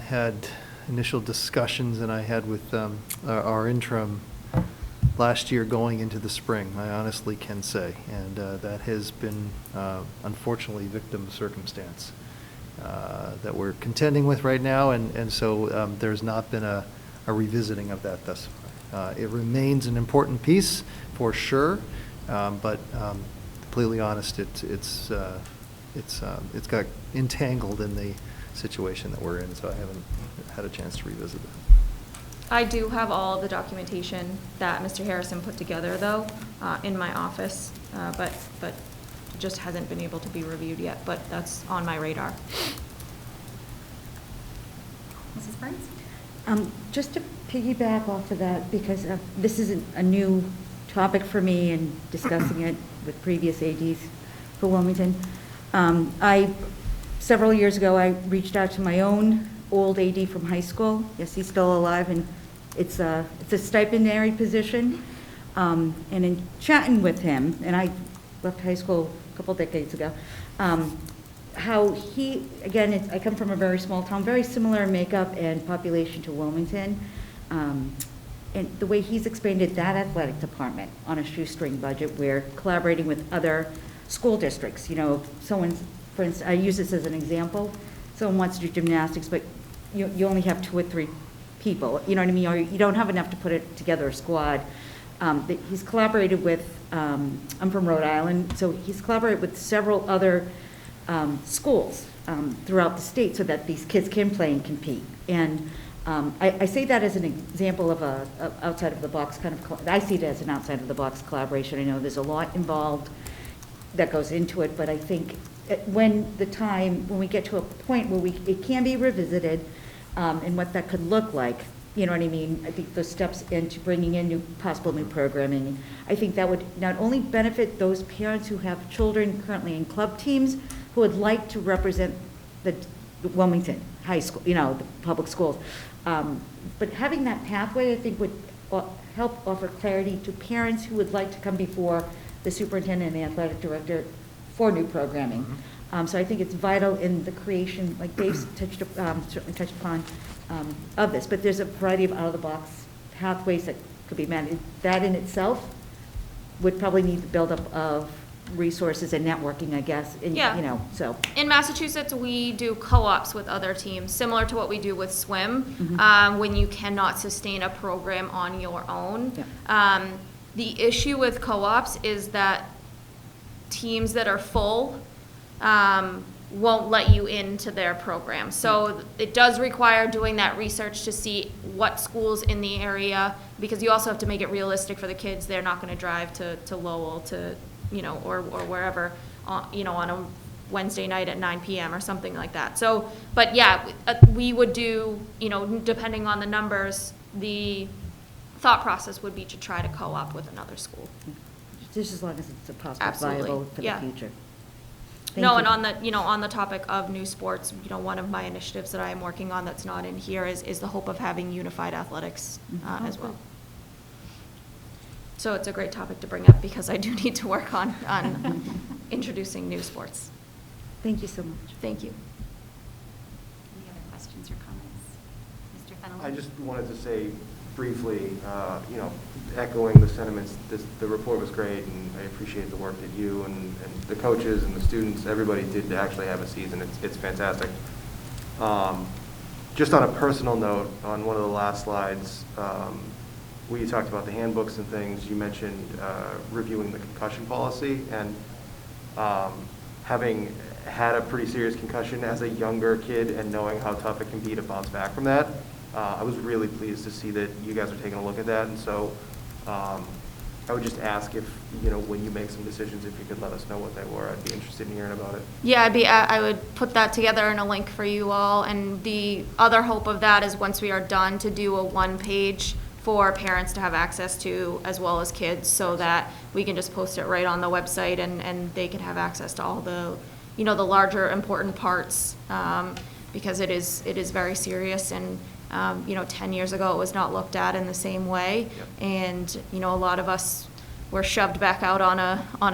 had initial discussions, and I had with our interim last year going into the spring, I honestly can say, and that has been unfortunately victim of circumstance that we're contending with right now, and so there's not been a revisiting of that thus far. It remains an important piece for sure, but completely honest, it's got entangled in the situation that we're in, so I haven't had a chance to revisit it. I do have all of the documentation that Mr. Harrison put together, though, in my office, but just hasn't been able to be reviewed yet, but that's on my radar. Mrs. Burns? Just to piggyback off of that, because this isn't a new topic for me in discussing it with previous ADs for Wilmington. Several years ago, I reached out to my own old AD from high school. Yes, he's still alive, and it's a stipendary position. And in chatting with him, and I left high school a couple decades ago, how he, again, I come from a very small town, very similar in makeup and population to Wilmington. And the way he's expanded that athletic department on a shoestring budget, we're collaborating with other school districts. Someone's, for instance, I use this as an example. Someone wants to do gymnastics, but you only have 2 or 3 people, you know what I mean? Or you don't have enough to put it together a squad. He's collaborated with, I'm from Rhode Island, so he's collaborated with several other schools throughout the state so that these kids can play and compete. And I say that as an example of a outside of the box kind of, I see it as an outside of the box collaboration. I know there's a lot involved that goes into it, but I think when we get to a point where it can be revisited and what that could look like, you know what I mean? I think those steps into bringing in possible new programming, I think that would not only benefit those parents who have children currently in club teams who would like to represent the Wilmington high school, the public schools, but having that pathway, I think, would help offer clarity to parents who would like to come before the superintendent and the athletic director for new programming. So I think it's vital in the creation, like Dave's certainly touched upon, of this, but there's a variety of out-of-the-box pathways that could be managed. That in itself would probably need the buildup of resources and networking, I guess, Yeah. you know, so. In Massachusetts, we do co-ops with other teams, similar to what we do with swim, when you cannot sustain a program on your own. Yeah. The issue with co-ops is that teams that are full won't let you into their program. So it does require doing that research to see what schools in the area, because you also have to make it realistic for the kids. They're not going to drive to Lowell to, you know, or wherever, you know, on a Wednesday night at 9 p.m. or something like that. So, but yeah, we would do, you know, depending on the numbers, the thought process would be to try to co-op with another school. Just as long as it's a possible Absolutely, viable for the yeah. future. No, Thank and you. on the, you know, on the topic of new sports, you know, one of my initiatives that I am working on that's not in here is the hope of having unified athletics as well. So it's a great topic to bring up because I do need to work on introducing new sports. Thank you so much. Thank you. Any other questions or comments? Mr. Fenelon? I just wanted to say briefly, you know, echoing the sentiments, the report was great, and I appreciate the work that you and the coaches and the students, everybody did to actually have a season. It's fantastic. Just on a personal note, on one of the last slides, where you talked about the handbooks and things, you mentioned reviewing the concussion policy, and having had a pretty serious concussion as a younger kid and knowing how tough it can be to bounce back from that, I was really pleased to see that you guys are taking a look at that. And so I would just ask if, you know, when you make some decisions, if you could let us know what they were. I'd be interested in hearing about it. Yeah, I would put that together in a link for you all. And the other hope of that is once we are done to do a one-page for parents to have access to, as well as kids, so that we can just post it right on the website and they can have access to all the, you know, the larger important parts, because it is very serious. And you know, 10 years ago, it was not looked at in the same way. Yep. And, you know, a lot of us were shoved back out on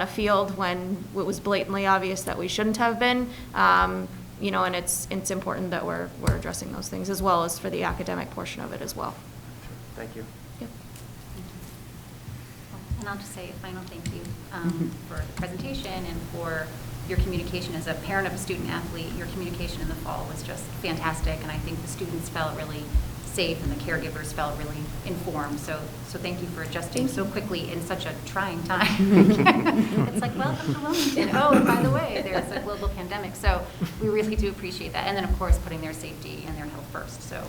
a field when it was blatantly obvious that we shouldn't have been. You know, and it's important that we're addressing those things, as well as for the academic portion of it as well. Thank you. Yep. And I'll just say a final thank you for the presentation and for your communication. As a parent of a student athlete, your communication in the fall was just fantastic, and I think the students felt really safe and the caregivers felt really informed. So thank you for adjusting so quickly in such a trying time. It's like, welcome to Wilmington. Oh, and by the way, there's a global pandemic. So we really do appreciate that. And then, of course, putting their safety and their health first. So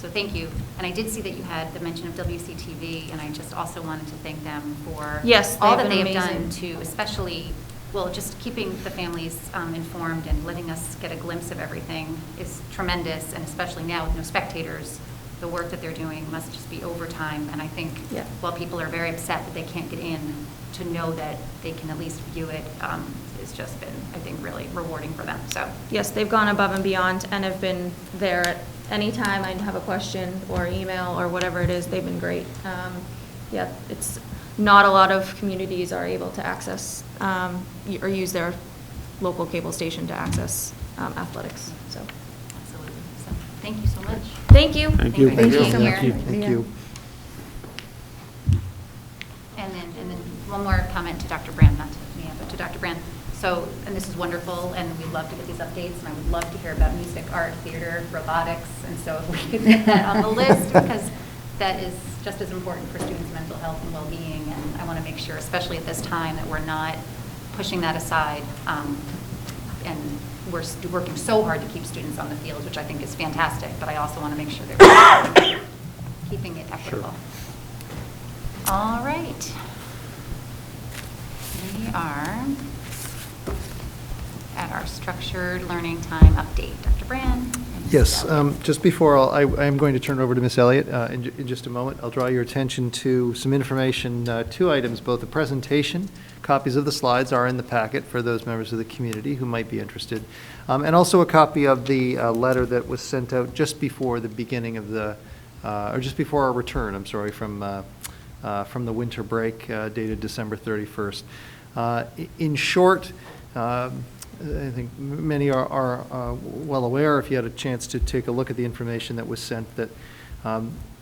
thank you. And I did see that you had the mention of WCTV, and I just also wanted to thank them for Yes, all they've that they been have done amazing. to especially, well, just keeping the families informed and letting us get a glimpse of everything is tremendous. And especially now with no spectators, the work that they're doing must just be overtime. And I think Yeah. while people are very upset that they can't get in, to know that they can at least view it has just been, I think, really rewarding for them. So Yes, they've gone above and beyond and have been there at any time I have a question or email or whatever it is. They've been great. Yeah, it's not a lot of communities are able to access or use their local cable station to access athletics. So absolutely. So thank you so much. thank you. Thank you. for Thank you being so here. much. Thank Yeah. you. And then one more comment to Dr. Brand, not to me, but to Dr. Brand. So, and this is wonderful, and we'd love to get these updates, and I would love to hear about music, art, theater, robotics, and so if we could get that on the list, because that is just as important for students' mental health and well-being, and I want to make sure, especially at this time, that we're not pushing that aside, and we're working so hard to keep students on the field, which I think is fantastic, but I also want to make sure that we're keeping it equitable. All right. We are at our structured learning time update. Dr. Brand? and Ms. Yes, Elliott. just before I am going to turn it over to Ms. Elliott in just a moment. I'll draw your attention to some information, two items, both a presentation, copies of the slides are in the packet for those members of the community who might be interested, and also a copy of the letter that was sent out just before the beginning of the, or just before our return, I'm sorry, from from the winter break dated December 31st. In short, I think many are well aware, if you had a chance to take a look at the information that was sent, that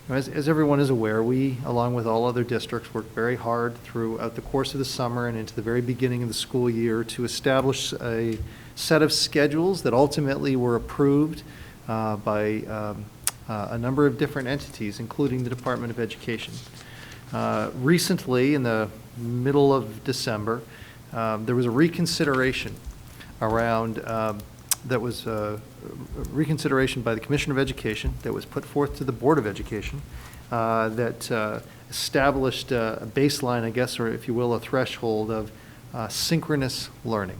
as everyone is aware, we, along with all other districts, worked very hard throughout the course of the summer and into the very beginning of the school year to establish a set of schedules that ultimately were approved by a number of different entities, including the Department of Education. Recently, in the middle of December, there was a reconsideration around, that was reconsideration by the Commissioner of Education that was put forth to the Board of Education that established a baseline, I guess, or if you will, a threshold of synchronous learning.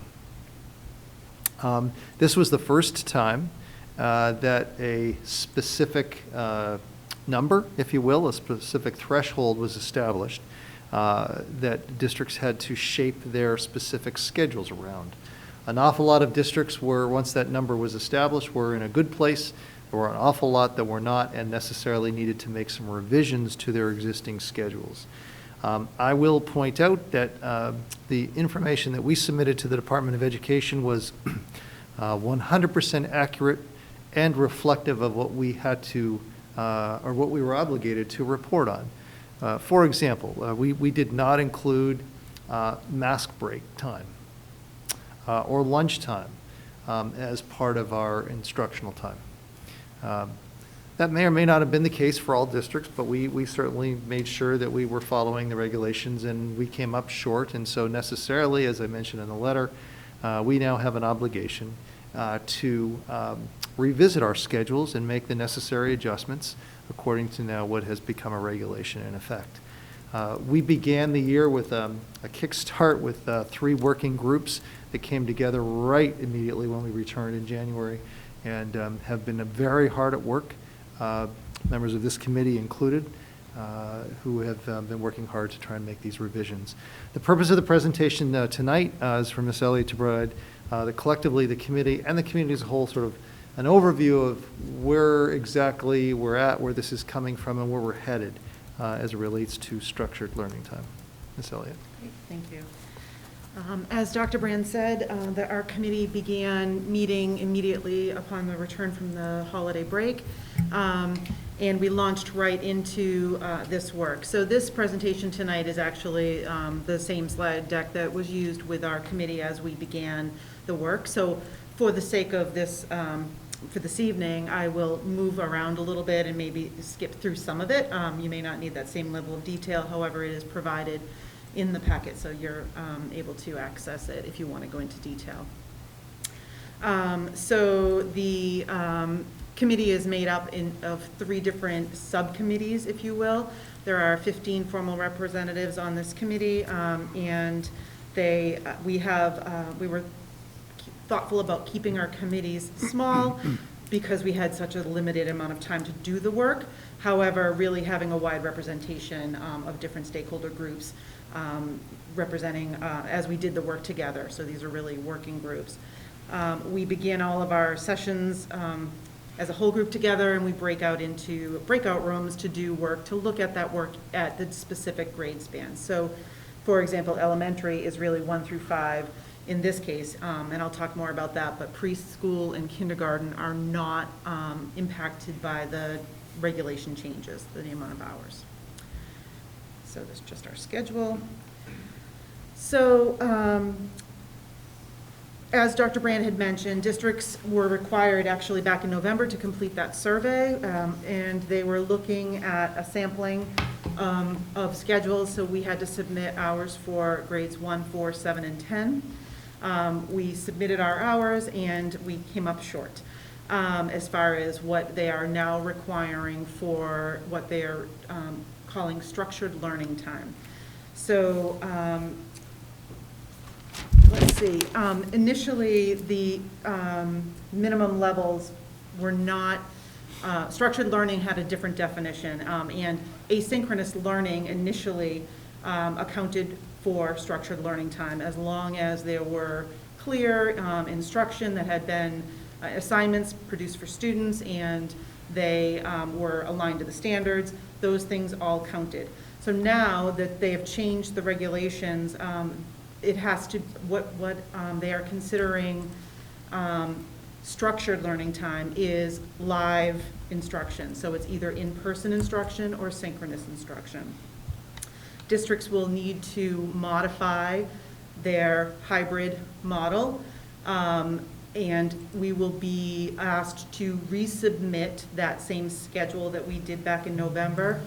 This was the first time that a specific number, if you will, a specific threshold was established that districts had to shape their specific schedules around. An awful lot of districts were, once that number was established, were in a good place. There were an awful lot that were not and necessarily needed to make some revisions to their existing schedules. I will point out that the information that we submitted to the Department of Education was 100% accurate and reflective of what we had to, or what we were obligated to report on. For example, we did not include mask break time or lunchtime as part of our instructional time. That may or may not have been the case for all districts, but we certainly made sure that we were following the regulations, and we came up short. And so necessarily, as I mentioned in the letter, we now have an obligation to revisit our schedules and make the necessary adjustments according to now what has become a regulation in effect. We began the year with a kickstart with 3 working groups that came together right immediately when we returned in January, and have been very hard at work, members of this committee included, who have been working hard to try and make these revisions. The purpose of the presentation tonight is for Ms. Elliott to provide collectively the committee and the community as a whole sort of an overview of where exactly we're at, where this is coming from, and where we're headed as it relates to structured learning time. Ms. Elliott. Great, thank you. As Dr. Brand said, our committee began meeting immediately upon the return from the holiday break, and we launched right into this work. So this presentation tonight is actually the same slide deck that was used with our committee as we began the work. So for the sake of this, for this evening, I will move around a little bit and maybe skip through some of it. You may not need that same level of detail, however, it is provided in the packet, so you're able to access it if you want to go into detail. So the committee is made up of 3 different subcommittees, if you will. There are 15 formal representatives on this committee, and we were thoughtful about keeping our committees small because we had such a limited amount of time to do the work. However, really having a wide representation of different stakeholder groups representing as we did the work together. So these are really working groups. We begin all of our sessions as a whole group together, and we break out into breakout rooms to do work, to look at that work at the specific grade span. So, for example, elementary is really 1 through 5 in this case, and I'll talk more about that, but preschool and kindergarten are not impacted by the regulation changes, the amount of hours. So that's just our schedule. So as Dr. Brand had mentioned, districts were required actually back in November to complete that survey, and they were looking at a sampling of schedules, so we had to submit hours for grades 1, 4, 7, and 10. We submitted our hours and we came up short as far as what they are now requiring for what they are calling structured learning time. So let's see, initially the minimum levels were not, structured learning had a different definition, and asynchronous learning initially accounted for structured learning time as long as there were clear instruction that had been assignments produced for students and they were aligned to the standards. Those things all counted. So now that they have changed the regulations, it has to, they are considering structured learning time is live instruction. So it's either in-person instruction or synchronous instruction. Districts will need to modify their hybrid model, and we will be asked to resubmit that same schedule that we did back in November,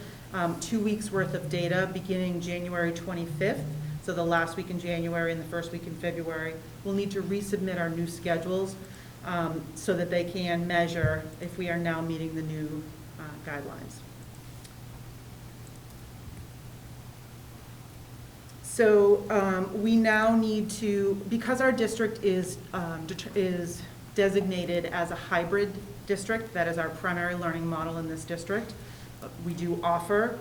2 weeks worth of data beginning January 25th, so the last week in January and the first week in February. We'll need to resubmit our new schedules so that they can measure if we are now meeting the new guidelines. So we now need to, because our district is designated as a hybrid district, that is our primary learning model in this district. We do offer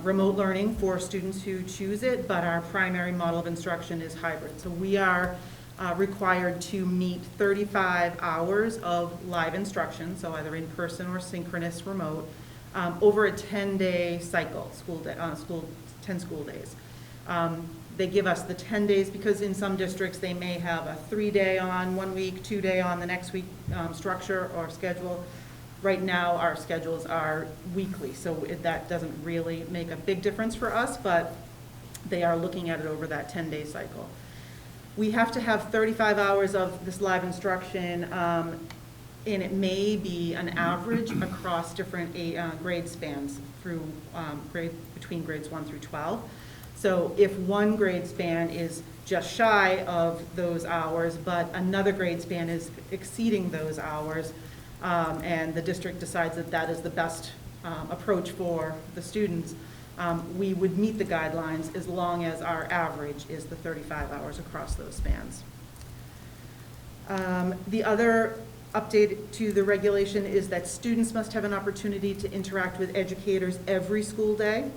remote learning for students who choose it, but our primary model of instruction is hybrid. So we are required to meet 35 hours of live instruction, so either in person or synchronous remote, over a 10-day cycle, 10 school days. They give us the 10 days because in some districts they may have a 3-day on 1 week, 2-day on the next week structure or schedule. Right now our schedules are weekly, so that doesn't really make a big difference for us, but they are looking at it over that 10-day cycle. We have to have 35 hours of this live instruction, and it may be an average across different grade spans through between grades 1 through 12. So if one grade span is just shy of those hours, but another grade span is exceeding those hours, and the district decides that that is the best approach for the students, we would meet the guidelines as long as our average is the 35 hours across those spans. The other update to the regulation is that students must have an opportunity to interact with educators every school day.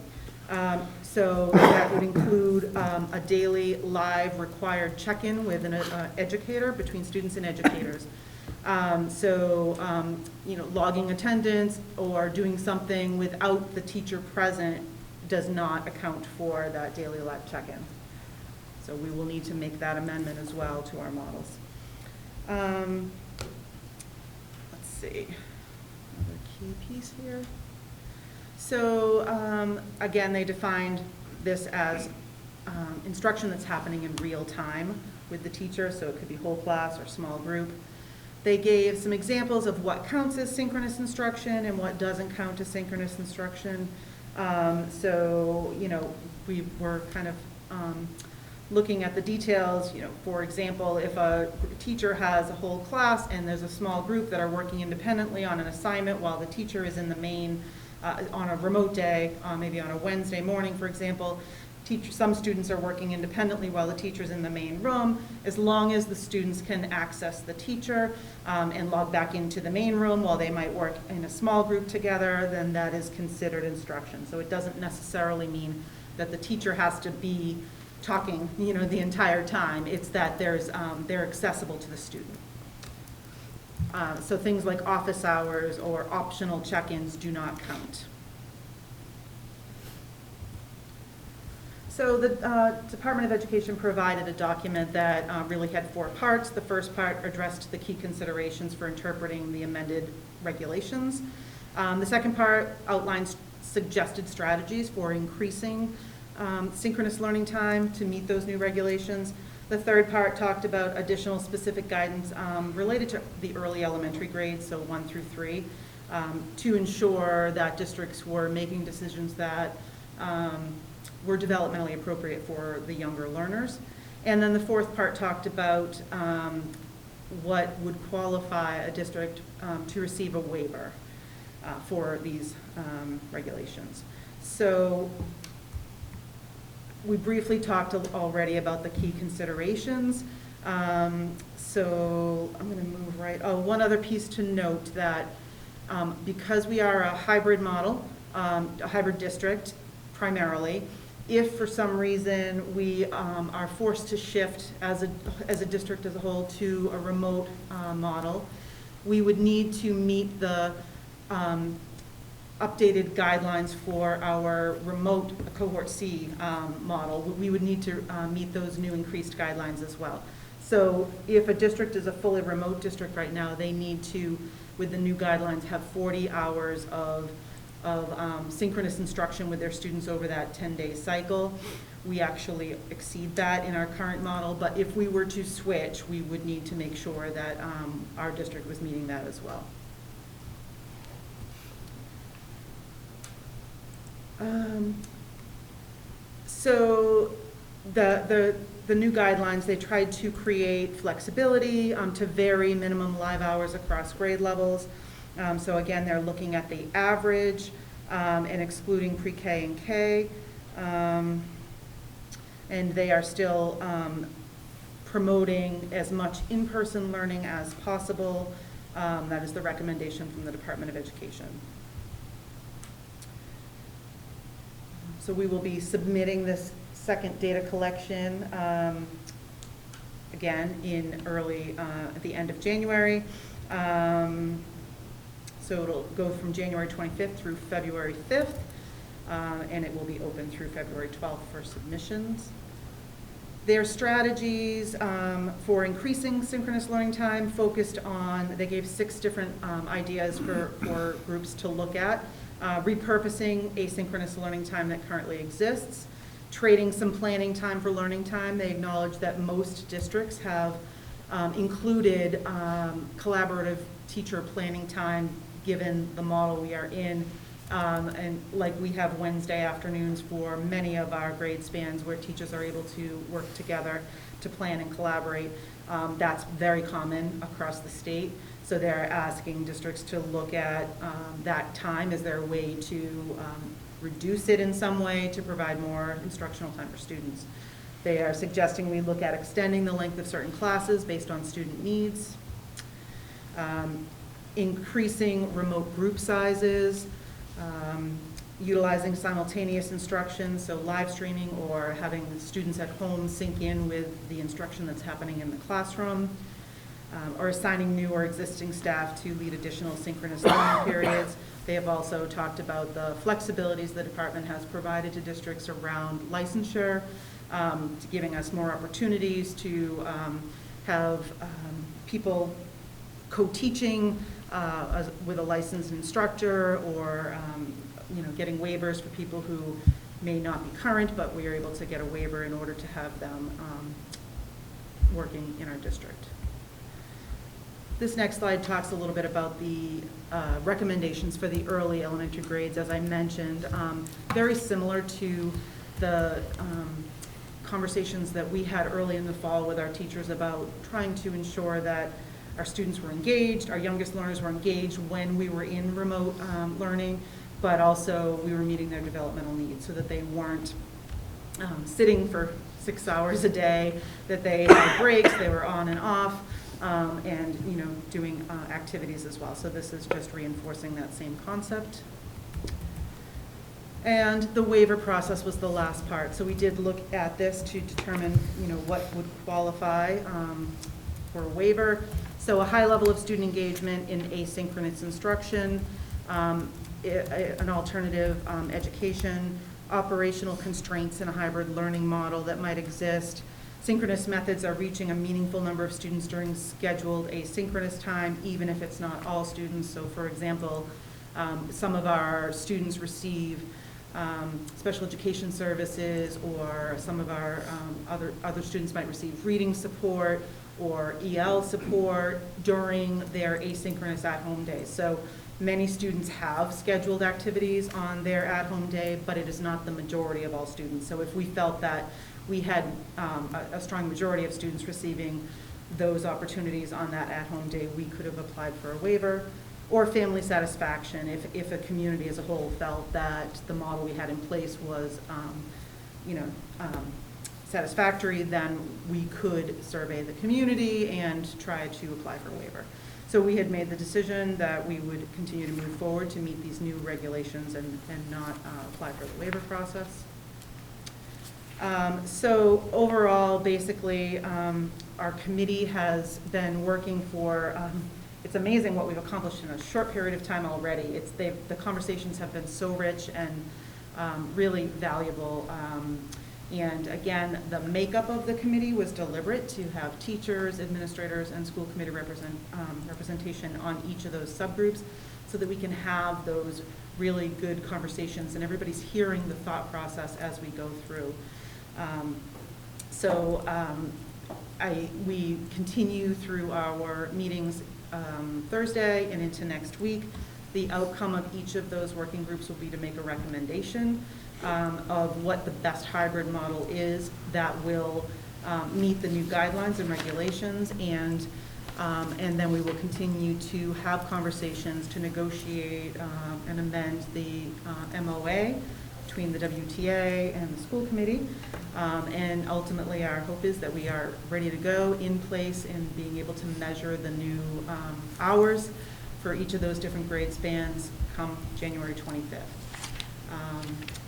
So that would include a daily live required check-in with an educator between students and educators. You know, logging attendance or doing something without the teacher present does not account for that daily live check-in. So we will need to make that amendment as well to our models. Let's see, another key piece here. So again, they defined this as instruction that's happening in real time with the teacher, so it could be whole class or small group. They gave some examples of what counts as synchronous instruction and what doesn't count as synchronous instruction. You know, we were kind of looking at the details. You know, for example, if a teacher has a whole class and there's a small group that are working independently on an assignment while the teacher is in the main, on a remote day, maybe on a Wednesday morning, for example, some students are working independently while the teacher's in the main room. As long as the students can access the teacher and log back into the main room while they might work in a small group together, then that is considered instruction. So it doesn't necessarily mean that the teacher has to be talking, you know, the entire time. It's that they're accessible to the student. So things like office hours or optional check-ins do not count. So the Department of Education provided a document that really had 4 parts. The first part addressed the key considerations for interpreting the amended regulations. The second part outlines suggested strategies for increasing synchronous learning time to meet those new regulations. The third part talked about additional specific guidance related to the early elementary grades, so 1 through 3, to ensure that districts were making decisions that were developmentally appropriate for the younger learners. And then the fourth part talked about what would qualify a district to receive a waiver for these regulations. So we briefly talked already about the key considerations. So I'm going to move right. Oh, one other piece to note that because we are a hybrid model, a hybrid district primarily, if for some reason we are forced to shift as a district as a whole to a remote model, we would need to meet the updated guidelines for our remote Cohort C model. We would need to meet those new increased guidelines as well. So if a district is a fully remote district right now, they need to, with the new guidelines, have 40 hours of synchronous instruction with their students over that 10-day cycle. We actually exceed that in our current model, but if we were to switch, we would need to make sure that our district was meeting that as well. So the new guidelines, they tried to create flexibility to vary minimum live hours across grade levels. So again, they're looking at the average and excluding pre-K and K. And they are still promoting as much in-person learning as possible. That is the recommendation from the Department of Education. So we will be submitting this second data collection again in early, at the end of January. So it'll go from January 25th through February 5th, and it will be open through February 12th for submissions. Their strategies for increasing synchronous learning time focused on, they gave 6 different ideas for groups to look at. Repurposing asynchronous learning time that currently exists, trading some planning time for learning time. They acknowledge that most districts have included collaborative teacher planning time given the model we are in. And like we have Wednesday afternoons for many of our grade spans where teachers are able to work together to plan and collaborate. That's very common across the state. So they're asking districts to look at that time. Is there a way to reduce it in some way to provide more instructional time for students? They are suggesting we look at extending the length of certain classes based on student needs, increasing remote group sizes, utilizing simultaneous instruction, so live streaming or having the students at home sync in with the instruction that's happening in the classroom, or assigning new or existing staff to lead additional synchronous learning periods. They have also talked about the flexibilities the department has provided to districts around licensure, giving us more opportunities to have people co-teaching with a licensed instructor, or getting waivers for people who may not be current, but we are able to get a waiver in order to have them working in our district. This next slide talks a little bit about the recommendations for the early elementary grades. As I mentioned, very similar to the conversations that we had early in the fall with our teachers about trying to ensure that our students were engaged, our youngest learners were engaged when we were in remote learning, but also we were meeting their developmental needs so that they weren't sitting for 6 hours a day, that they had breaks, they were on and off, and doing activities as well. So this is just reinforcing that same concept. And the waiver process was the last part. So we did look at this to determine what would qualify for a waiver. So a high level of student engagement in asynchronous instruction, an alternative education, operational constraints in a hybrid learning model that might exist. Synchronous methods are reaching a meaningful number of students during scheduled asynchronous time, even if it's not all students. So for example, some of our students receive special education services, or some of our other students might receive reading support or EL support during their asynchronous at-home days. So many students have scheduled activities on their at-home day, but it is not the majority of all students. So if we felt that we had a strong majority of students receiving those opportunities on that at-home day, we could have applied for a waiver. Or family satisfaction, if a community as a whole felt that the model we had in place was satisfactory, then we could survey the community and try to apply for a waiver. So we had made the decision that we would continue to move forward to meet these new regulations and not apply for the waiver process. So overall, basically, our committee has been working for, it's amazing what we've accomplished in a short period of time already. The conversations have been so rich and really valuable. And again, the makeup of the committee was deliberate to have teachers, administrators, and school committee representation on each of those subgroups so that we can have those really good conversations and everybody's hearing the thought process as we go through. We continue through our meetings Thursday and into next week. The outcome of each of those working groups will be to make a recommendation of what the best hybrid model is that will meet the new guidelines and regulations, and then we will continue to have conversations to negotiate and amend the MOA between the WTA and the school committee. And ultimately, our hope is that we are ready to go in place and being able to measure the new hours for each of those different grade spans come January 25th.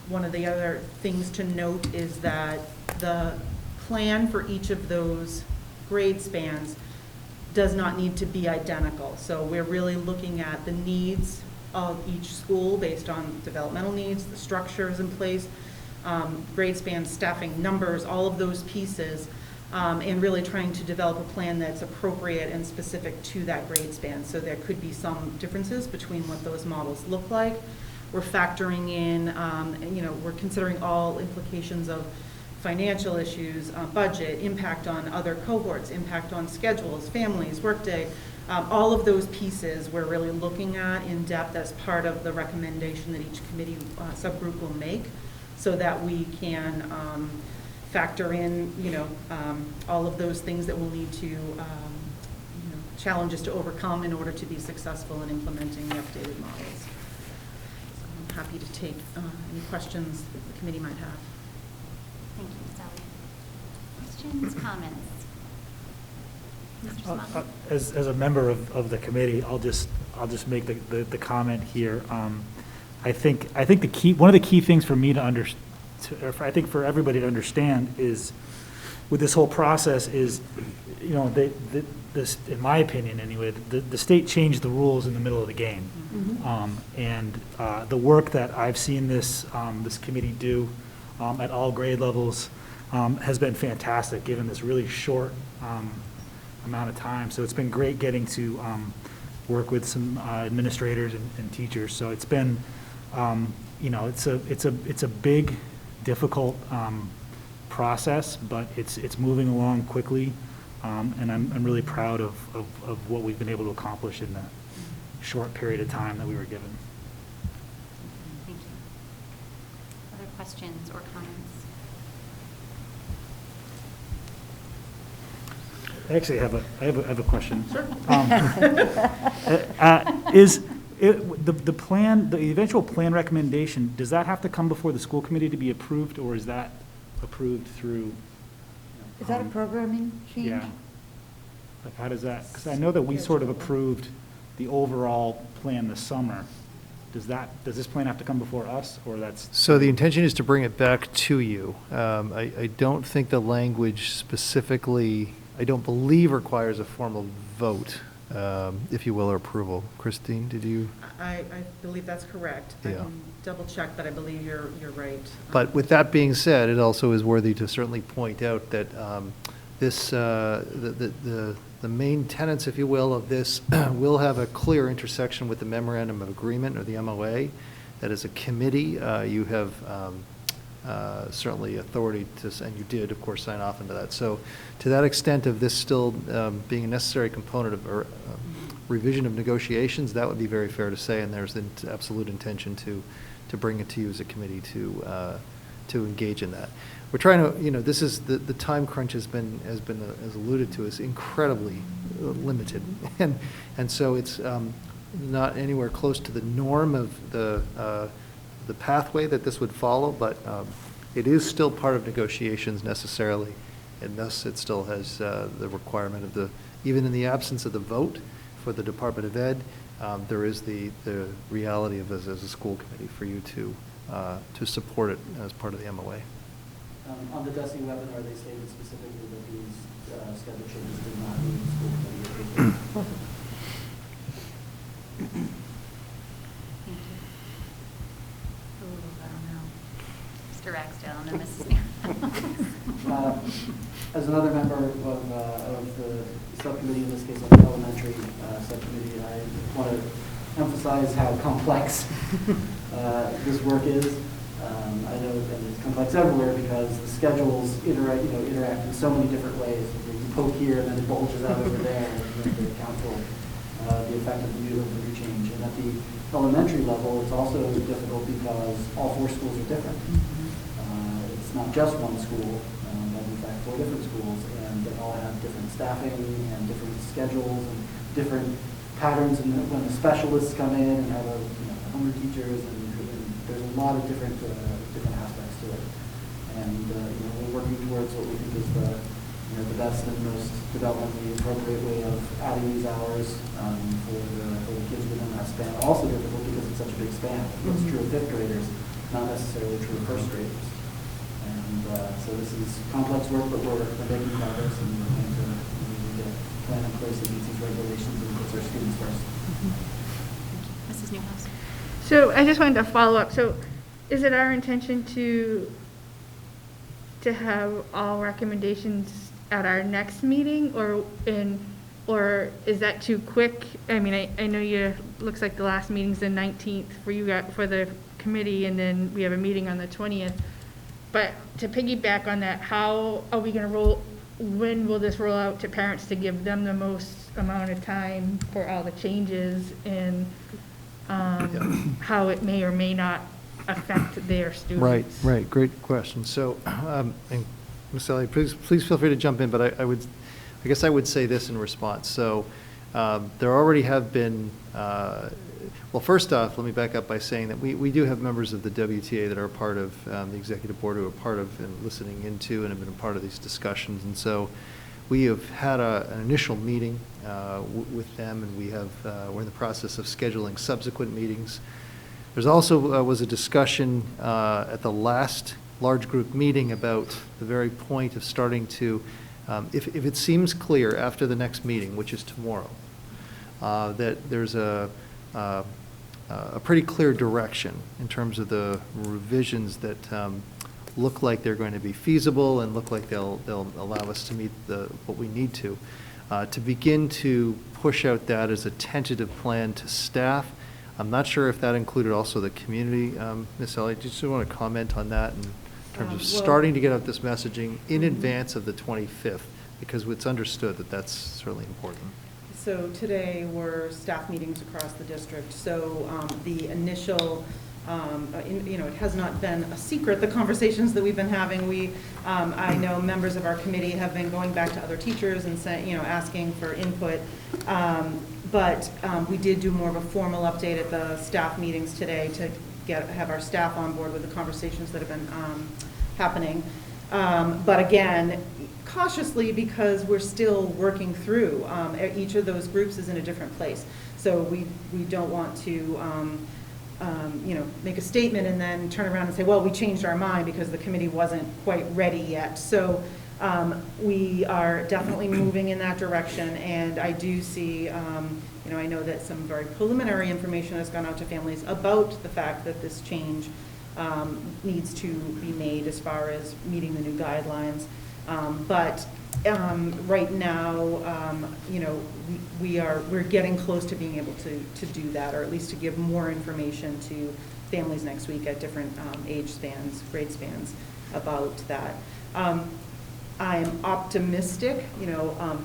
One of the other things to note is that the plan for each of those grade spans does not need to be identical. So we're really looking at the needs of each school based on developmental needs, the structures in place, grade span staffing numbers, all of those pieces, and really trying to develop a plan that's appropriate and specific to that grade span. So there could be some differences between what those models look like. We're factoring in, we're considering all implications of financial issues, budget, impact on other cohorts, impact on schedules, families, workday, all of those pieces we're really looking at in depth as part of the recommendation that each committee subgroup will make, so that we can factor in, all of those things that we'll need to, challenges to overcome in order to be successful in implementing the updated models. So I'm happy to take any questions that the committee might have. Thank you, Ms. Elliott. Questions, comments? Mr. Smock? As a member of the committee, I'll just make the comment here. I think one of the key things for me to understand, I think for everybody to understand, is with this whole process is, this, in my opinion anyway, the state changed the rules in the middle of the game. And the work that I've seen this committee do at all grade levels has been fantastic, given this really short amount of time. So it's been great getting to work with some administrators and teachers. So it's been, it's a big, difficult process, but it's moving along quickly, and I'm really proud of what we've been able to accomplish in that short period of time that we were given. Thank you. Other questions or comments? Actually, I have a question. Sure. Is the plan, the eventual plan recommendation, does that have to come before the school committee to be approved, or is that approved through? Is that a programming change? Yeah. Like, how does that, because I know that we sort of approved the overall plan this summer. Does this plan have to come before us, or that's? So the intention is to bring it back to you. I don't think the language specifically, I don't believe requires a formal vote, if you will, or approval. Christine, did you? I believe that's correct. I Yeah. can double check, but I believe you're right. But with that being said, it also is worthy to certainly point out that the main tenets, if you will, of this will have a clear intersection with the Memorandum of Agreement, or the MOA. That is a committee. You have certainly authority to, and you did, of course, sign off into that. So to that extent of this still being a necessary component of revision of negotiations, that would be very fair to say, and there's an absolute intention to bring it to you as a committee to engage in that. We're trying to, this is, the time crunch has been as alluded to, is incredibly limited. And so it's not anywhere close to the norm of the pathway that this would follow, but it is still part of negotiations necessarily, and thus it still has the requirement of even in the absence of the vote for the Department of Ed, there is the reality of as a school committee for you to support it as part of the MOA. On the DESE webinar, they stated specifically that these schedule changes do not need school committee approval. As another member of the subcommittee, in this case of the elementary subcommittee, I want to emphasize how complex this work is. I know that it's complex everywhere because the schedules interact in so many different ways. You poke here and then it bulges out over there, and you have to account for the effect of the new change. And at the elementary level, it's also difficult because all 4 schools are different. It's not just one school, but in fact 4 different schools, and they all have different staffing and different schedules and different patterns. And when the specialists come in and have homeroom teachers, and there's a lot of different aspects to it. And we're working towards what we think is the best and most developmentally appropriate way of adding these hours for the kids within that span. Also difficult because it's such a big span. It's true of 5th graders, not necessarily true of 1st graders. And so this is complex work, but we're making progress, and we're going to get a plan in place that meets these regulations and puts our students first. Mrs. Newhouse. So I just wanted to follow up. So is it our intention to have all recommendations at our next meeting, or is that too quick? I mean, I know looks like the last meeting's the 19th for you for the committee, and then we have a meeting on the 20th. But to piggyback on that, how are we going to when will this roll out to parents to give them the most amount of time for all the changes, and how it may or may not affect their students? Right. Great question. So, and Ms. Sally, please feel free to jump in, but I guess I would say this in response. So, there already have been, well, first off, let me back up by saying that we do have members of the WTA that are part of the executive board who are part of and listening into and have been a part of these discussions. And so we have had an initial meeting with them, and we're in the process of scheduling subsequent meetings. There's also was a discussion at the last large group meeting about the very point of starting to, if it seems clear after the next meeting, which is tomorrow, that there's a pretty clear direction in terms of the revisions that look like they're going to be feasible and look like they'll allow us to meet what we need to begin to push out that as a tentative plan to staff. I'm not sure if that included also the community. Ms. Elliott, do you just want to comment on that in terms of starting to get out this messaging in advance of the 25th? Because it's understood that that's certainly important. So today were staff meetings across the district. So the initial, it has not been a secret, the conversations that we've been having. I know members of our committee have been going back to other teachers and saying, asking for input. But we did do more of a formal update at the staff meetings today to have our staff on board with the conversations that have been happening. But again, cautiously, because we're still working through. Each of those groups is in a different place. So we don't want to make a statement and then turn around and say, well, we changed our mind because the committee wasn't quite ready yet. So we are definitely moving in that direction, and I do see, I know that some very preliminary information has gone out to families about the fact that this change needs to be made as far as meeting the new guidelines. But right now, we're getting close to being able to do that, or at least to give more information to families next week at different age spans, grade spans, about that. I'm optimistic,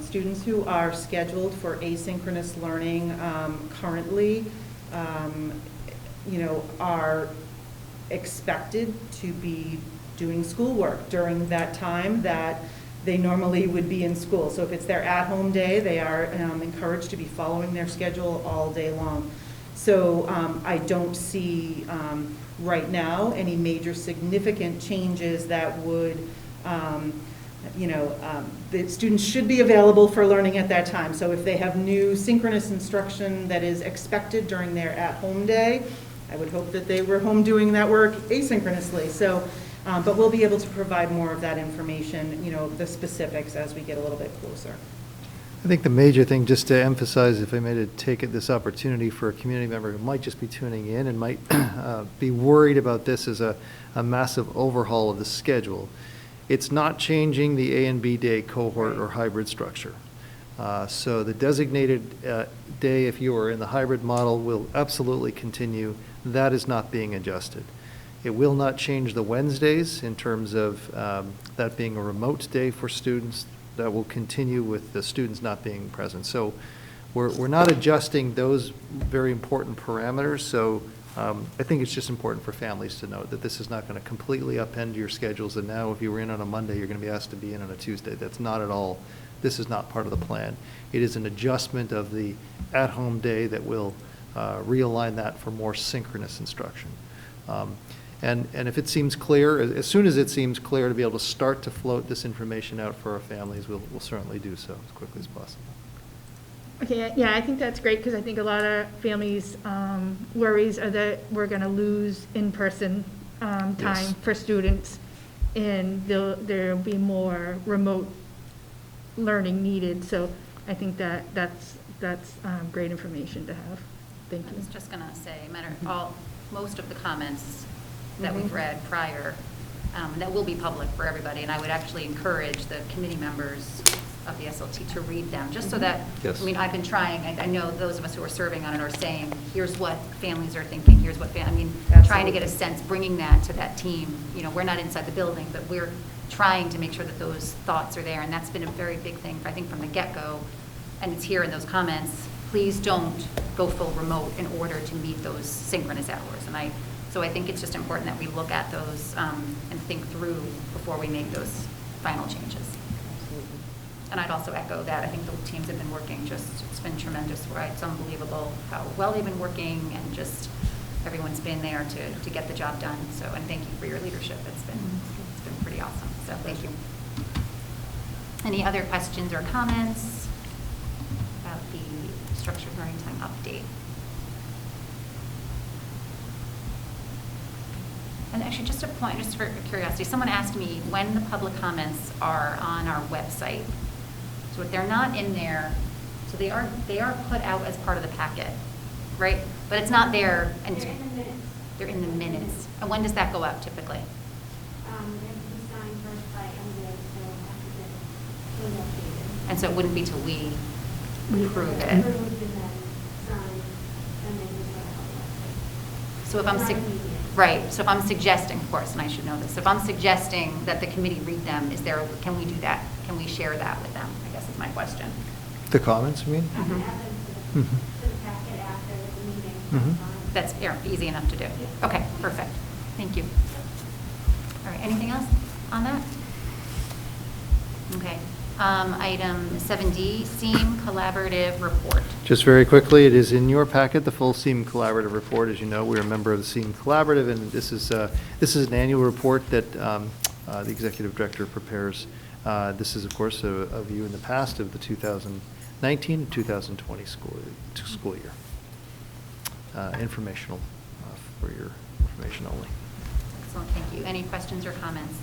students who are scheduled for asynchronous learning currently, are expected to be doing schoolwork during that time that they normally would be in school. So if it's their at-home day, they are encouraged to be following their schedule all day long. So I don't see right now any major significant changes that would the students should be available for learning at that time. So if they have new synchronous instruction that is expected during their at-home day, I would hope that they were home doing that work asynchronously. So, but we'll be able to provide more of that information, the specifics as we get a little bit closer. I think the major thing, just to emphasize, if I may, to take this opportunity for a community member who might just be tuning in and might be worried about this as a massive overhaul of the schedule, It's not changing the A and B day cohort or hybrid structure. So the designated day, if you are in the hybrid model, will absolutely continue. That is not being adjusted. It will not change the Wednesdays in terms of that being a remote day for students. That will continue with the students not being present. So we're not adjusting those very important parameters. So I think it's just important for families to note that this is not going to completely upend your schedules. And now if you were in on a Monday, you're going to be asked to be in on a Tuesday. That's not at all. This is not part of the plan. It is an adjustment of the at-home day that will realign that for more synchronous instruction. And if it seems clear, as soon as it seems clear to be able to start to float this information out for our families, we'll certainly do so as quickly as possible. Okay, yeah, I think that's great, because I think a lot of families' worries are that we're going to lose in-person time Yes. for students, and there'll be more remote learning needed. So I think that's great information to have. Thank I you. was just going to say, most of the comments that we've read prior, that will be public for everybody, and I would actually encourage the committee members of the SLT to read them, just so that, Yes. I mean, I've been trying, I know those of us who are serving on it are saying, here's what families are thinking, here's what, trying to get a sense, bringing that to that team. You know, we're not inside the building, but we're trying to make sure that those thoughts are there, and that's been a very big thing, I think, from the get-go, and it's here in those comments. Please don't go full remote in order to meet those synchronous hours. So I think it's just important that we look at those and think through before we make those final changes. And I'd also echo that. I think the teams have been working it's been tremendous, right? It's unbelievable how well they've been working, and just everyone's been there to get the job done. So, and thank you for your leadership. It's been pretty awesome. So thank you. Any other questions or comments about the structured learning time update? And actually, just a point, just for curiosity, someone asked me when the public comments are on our website. So if they're not in there, so they are put out as part of the packet, right? But it's not there. And they're in the minutes. They're in the minutes. And when does that go out typically? They have to be signed first by MJ, so after the updated. And so it wouldn't be till we approve it. Approved and then signed, and then we put it on the website. So if I'm Not immediate. right, so if I'm suggesting, of course, and I should know this, if I'm suggesting that the committee read them, can we do that? Can we share that with them? I guess is my question. The comments, you mean? I can add them to the packet after the meeting. Mhm. That's easy enough to do. Okay, perfect. Thank you. All right, anything else on that? Okay. Item 7D, SEAM Collaborative Report. Just very quickly, it is in your packet, the full SEAM Collaborative Report. As you know, we're a member of the SEAM Collaborative, and this is an annual report that the Executive Director prepares. This is, of course, a view in the past of the 2019 to 2020 school year. Informational, for your information only. Excellent, thank you. Any questions or comments?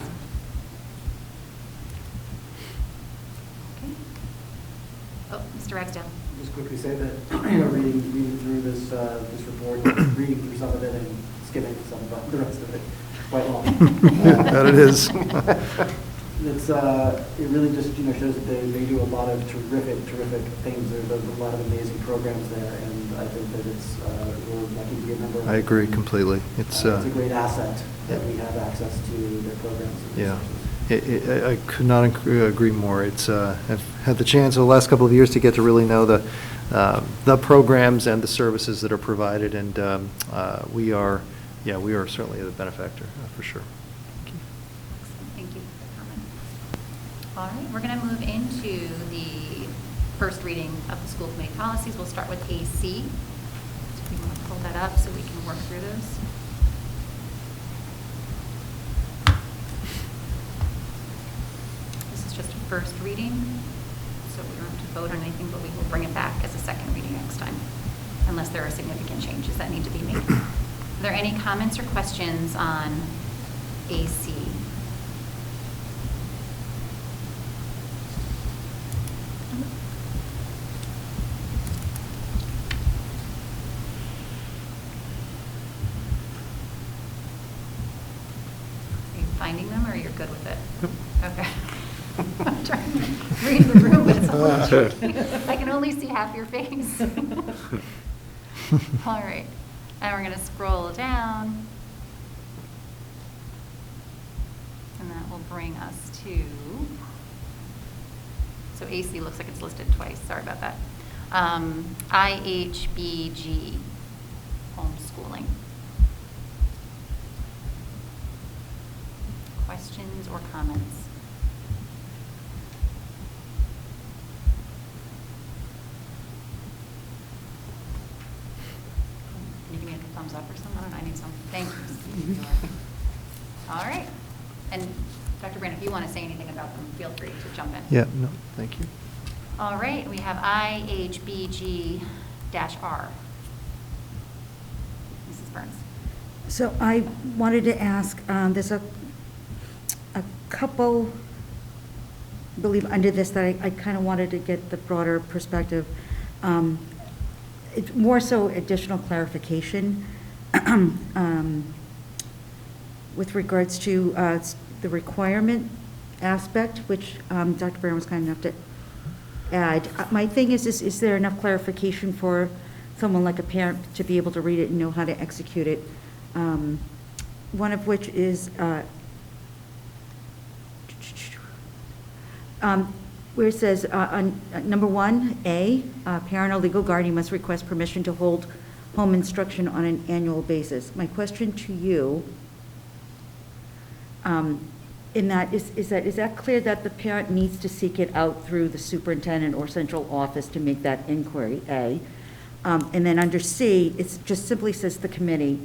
Okay. Oh, Mr. Ragsdale. Just quickly say that, reading through this report, reading through some of it and skimming some of the rest of it, quite long. That it is. It really just, shows that they do a lot of terrific things. There's a lot of amazing programs there, and I think that we're lucky to be a member of it. I agree completely. It's a great asset that we have access to their programs. And yeah. resources. I could not agree more. I've had the chance over the last couple of years to get to really know the programs and the services that are provided, and we are certainly the benefactor for sure. Thank you for the comment. All right, we're going to move into the first reading of the school committee policies. We'll start with AC. So if you want to pull that up so we can work through those. This is just a first reading, so we don't have to vote on anything, but we will bring it back as a second reading next time, unless there are significant changes that need to be made. Are there any comments or questions on AC? Are you finding them, or you're good with it? Yep. I'm trying to read the room, but it's a little tricky. I can only see half your face. All right, and we're gonna scroll down. And that will bring us to, so AC looks like it's listed twice, sorry about that. IHBG, homeschooling. Questions or comments? Can you give me a thumbs up or something? I need some. Thank you. All right. And Dr. Brand, if you want to say anything about them, feel free to jump in. Yeah, no, thank you. All right, we have IHBG-R. Mrs. Burns. So I wanted to ask, there's a couple, I believe, under this that I kind of wanted to get the broader perspective. It's more so additional clarification with regards to the requirement aspect, which Dr. Brown was kind enough to add. My thing is there enough clarification for someone like a parent to be able to read it and know how to execute it? One of which is where it says, on number 1A, parent or legal guardian must request permission to hold home instruction on an annual basis. My question to you, in that, is that clear that the parent needs to seek it out through the superintendent or central office to make that inquiry, A? And then under C, it just simply says the committee.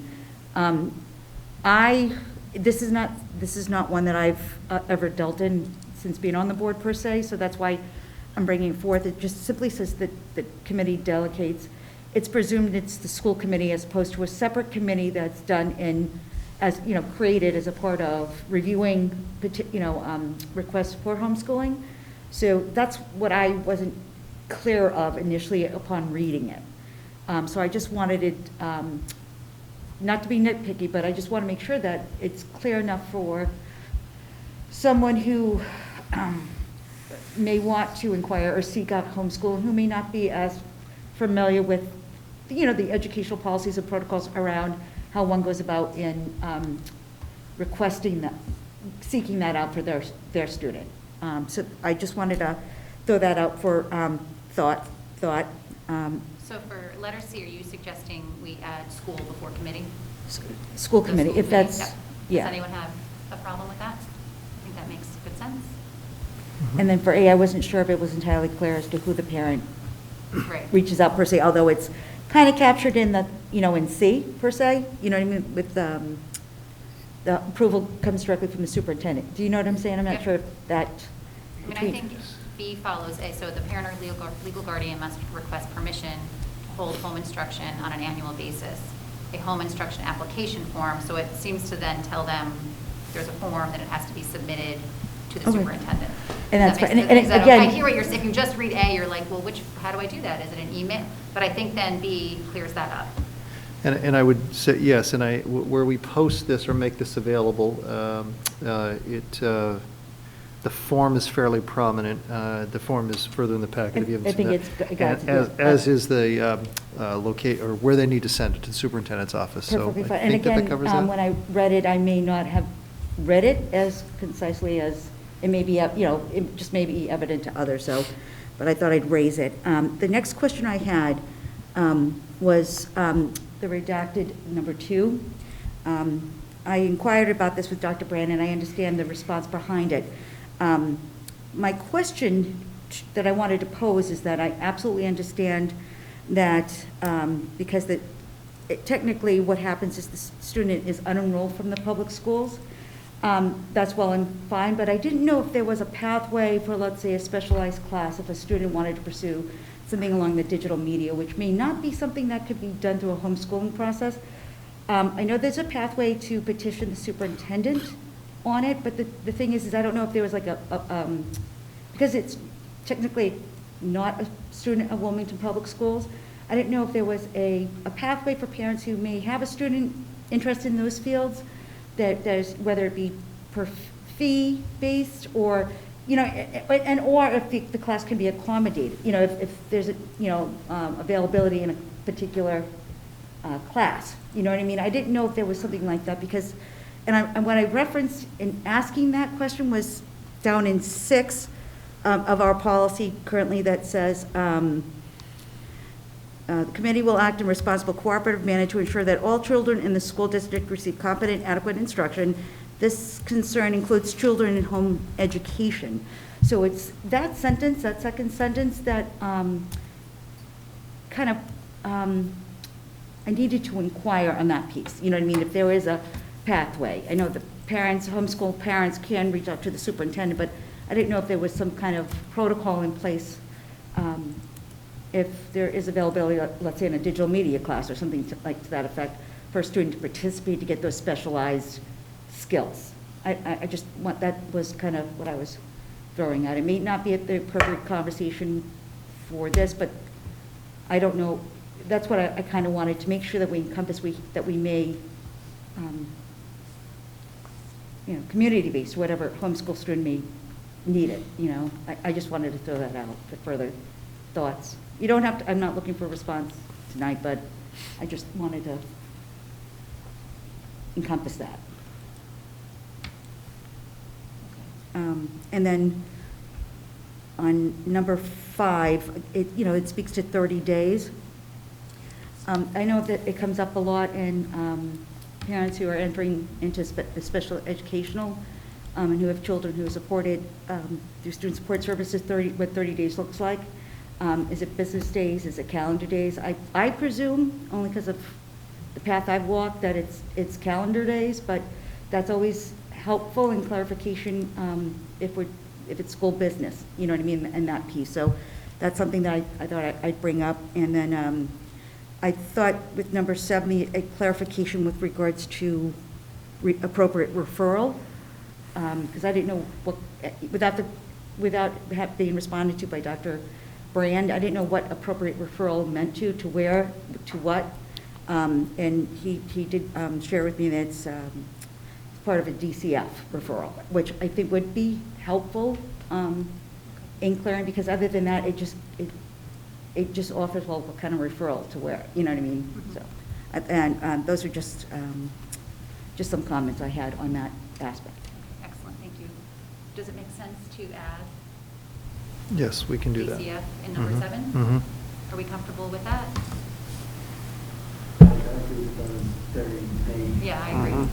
This is not one that I've ever dealt in since being on the board per se, so that's why I'm bringing it forth. It just simply says that the committee delegates. It's presumed it's the school committee as opposed to a separate committee that's done created as a part of reviewing, requests for homeschooling. So that's what I wasn't clear of initially upon reading it. So I just wanted it, not to be nitpicky, but I just want to make sure that it's clear enough for someone who may want to inquire or seek out homeschooling, who may not be as familiar with, the educational policies and protocols around how one goes about in requesting that, seeking that out for their student. So I just wanted to throw that out for thought. So for letter C, are you suggesting we add school before committee? School committee, if that's, Yep. yeah. Does anyone have a problem with that? I think that makes good sense. And then for A, I wasn't sure if it was entirely clear as to who the parent Right. reaches out per se, although it's kind of captured in the, in C per se, you know what I mean, with the approval comes directly from the superintendent. Do you know what I'm saying? I'm not Yep. sure if that. I think B follows A, so the parent or legal guardian must request permission to hold home instruction on an annual basis. A home instruction application form, so it seems to then tell them there's a form that it has to be submitted to the Okay. superintendent. And that's That fine. makes- And is that again- okay? I hear what you're saying. If you just read A, you're like, well, how do I do that? Is it an email? But I think then B clears that up. And I would say, yes, and where we post this or make this available, the form is fairly prominent. The form is further in the packet if you haven't I seen think that. it's got- And yeah. as is the locate, or where they need to send it, to the superintendent's office. So Perfectly I fine. And think that again, covers that. when I read it, I may not have read it as concisely as it may be, it just may be evident to others, so, but I thought I'd raise it. The next question I had was the redacted number 2. I inquired about this with Dr. Brandon, and I understand the response behind it. My question that I wanted to pose is that I absolutely understand that because technically what happens is the student is unenrolled from the public schools. That's well and fine, but I didn't know if there was a pathway for, let's say, a specialized class if a student wanted to pursue something along the digital media, which may not be something that could be done through a homeschooling process. I know there's a pathway to petition the superintendent on it, but the thing is I don't know if there was like because it's technically not a student of Wilmington Public Schools, I didn't know if there was a pathway for parents who may have a student interested in those fields, that there's, whether it be per fee-based or you know, and or if the class can be accommodated, you know, if there's, availability in a particular class, you know what I mean? I didn't know if there was something like that because, and what I referenced in asking that question was down in 6 of our policy currently that says, the committee will act in a responsible cooperative manner to ensure that all children in the school district receive competent, adequate instruction. This concern includes children in home education. So it's that sentence, that second sentence that kind of, I needed to inquire on that piece. You know what I mean? If there is a pathway. I know the parents, homeschool parents can reach out to the superintendent, but I didn't know if there was some kind of protocol in place if there is availability, let's say in a digital media class or something to that effect, for a student to participate to get those specialized skills. I just want, that was kind of what I was throwing out. It may not be at the appropriate conversation for this, but I don't know. That's what I kind of wanted to make sure that we encompass, that we may, community-based, whatever homeschool student may need it, I just wanted to throw that out for further thoughts. You don't have to, I'm not looking for a response tonight, but I just wanted to encompass that. And then on number 5, it speaks to 30 days. I know that it comes up a lot in parents who are entering into the special educational and who have children who are supported through student support services, what 30 days looks like. Is it business days? Is it calendar days? I presume, only because of the path I've walked, that it's calendar days, but that's always helpful in clarification if it's school business, you know what I mean, and that piece. So that's something that I thought I'd bring up. And then I thought with number 7, a clarification with regards to appropriate referral, because I didn't know what, without being responded to by Dr. Brand, I didn't know what appropriate referral meant to where, to what. And he did share with me that it's part of a DCF referral, which I think would be helpful in clearing, because other than that, it just offers, well, what kind of referral to where, you know what I mean? Mm-hmm. So, and those are just some comments I had on that aspect. Excellent, thank you. Does it make sense to add Yes, we can do that. DCF in number 7? Mm-hmm. Are we comfortable with that? I agree with those 30-day. Yeah, I agree.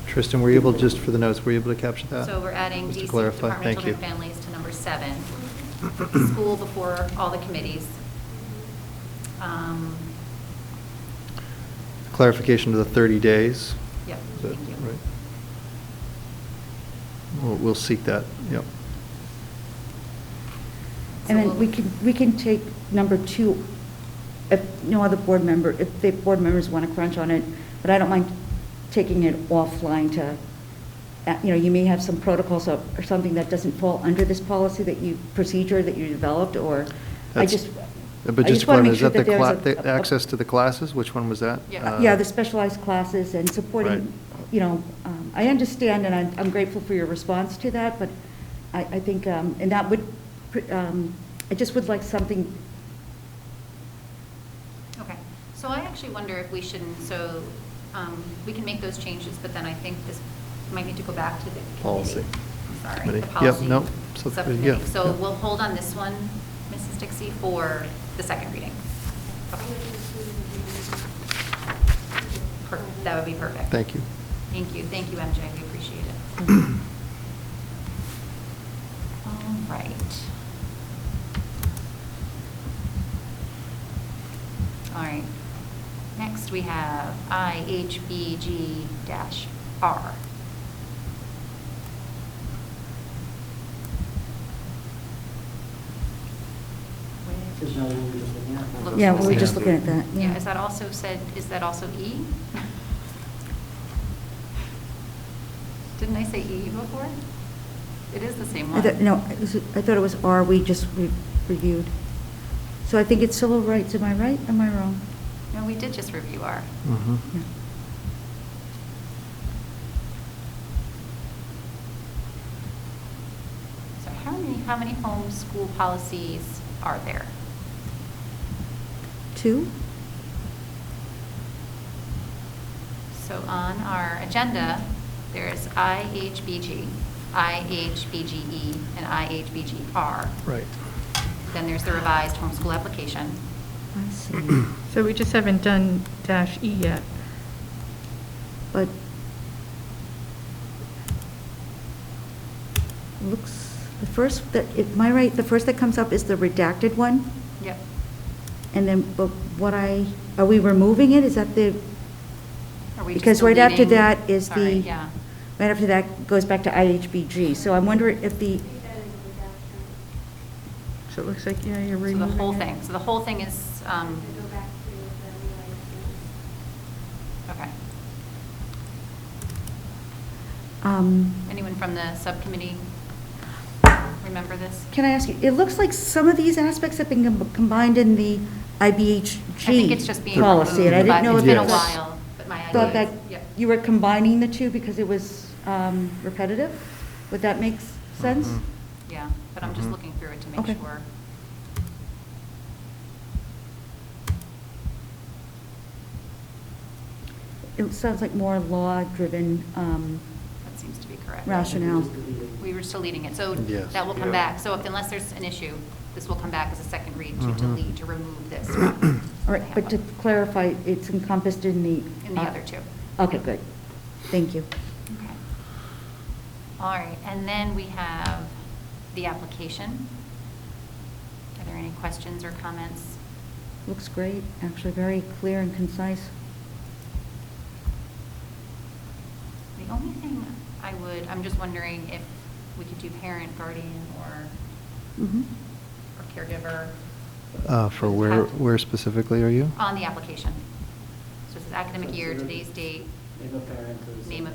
Tristan, were you able, just for the notes, were you able to capture that? So we're adding Just to DC, clarify. Department of Thank Children you. and Families, to number 7. School before all the committees. Clarification to the 30 days. Yep, Is that thank you. right? We'll seek that, yep. And So then we can take number 2, if no other board member, if the board members want to crunch on it, but I don't mind taking it offline to, you may have some protocols or something that doesn't fall under this policy procedure that you developed, or I just. But I just wanna one, make is sure that there's the access to the classes? Which one was that? Yeah. Yeah, the specialized classes and supporting, Right. I understand, and I'm grateful for your response to that, but I think, and that would, I just would like something. Okay, so I actually wonder if we shouldn't, we can make those changes, but then I think this might need to go back to the committee. Policy. Sorry, Committee. the Yep, policy. no, subcommittee, Subcommittee. yeah, So yeah. we'll hold on this one, Mrs. Dixie, for the second reading. Okay. That would be perfect. Thank you. Thank you, MJ, we appreciate it. All right. All right, next we have IHBG-R. Is that what we were just looking at? Looks Yeah, the we were same. just looking at that. Yeah, is that also E? Didn't I say E before? It is the same one. No, I thought it was R we just reviewed. So I think it's civil rights, am I right? Am I wrong? No, we did just review R. Mhm. Yeah. how many homeschool policies are there? 2? So on our agenda, there's IHBG, IHBGE, and IHBGR. Right. Then there's the revised homeschool application. I see. So we just haven't done dash E yet. But looks, the first, that, am I right, the first that comes up is the redacted one? Yep. And then, but are we removing it? Is that the, Are we just because right after deleting- that is the, Sorry, yeah. right after that goes back to IHBG. So I'm wondering if the, I think that is a reduction. So it looks like, yeah, you're So the removing whole it. thing, so the whole thing is, To go back to the realized okay. um, Anyone from the subcommittee remember this? can I ask you, it looks like some of these aspects have been combined in the IBHG I think it's just being policy, and I removed, didn't know but if it's been a that's- while, but my thought idea that is, yep. you were combining the two because it was repetitive? Would that make sense? Mhm. Yeah, but I'm just Mhm. looking through it to make Okay. sure. It sounds like more law-driven, That seems to be correct. rationale. Just deleting. We were just deleting it, so Yes. that will come Yeah. back. So unless there's an issue, this will come back as a second read to Mhm. delete, to remove this from All right, but to handbook. clarify, it's encompassed in the... In the other two. Okay, good. Thank you. Okay. All right, and then we have the application. Are there any questions or comments? Looks great, actually very clear and concise. The only thing I'm just wondering if we could do parent, guardian, or Mhm. caregiver For where specifically are you? on the application. So it says academic year, today's date. Name of parent is Name of-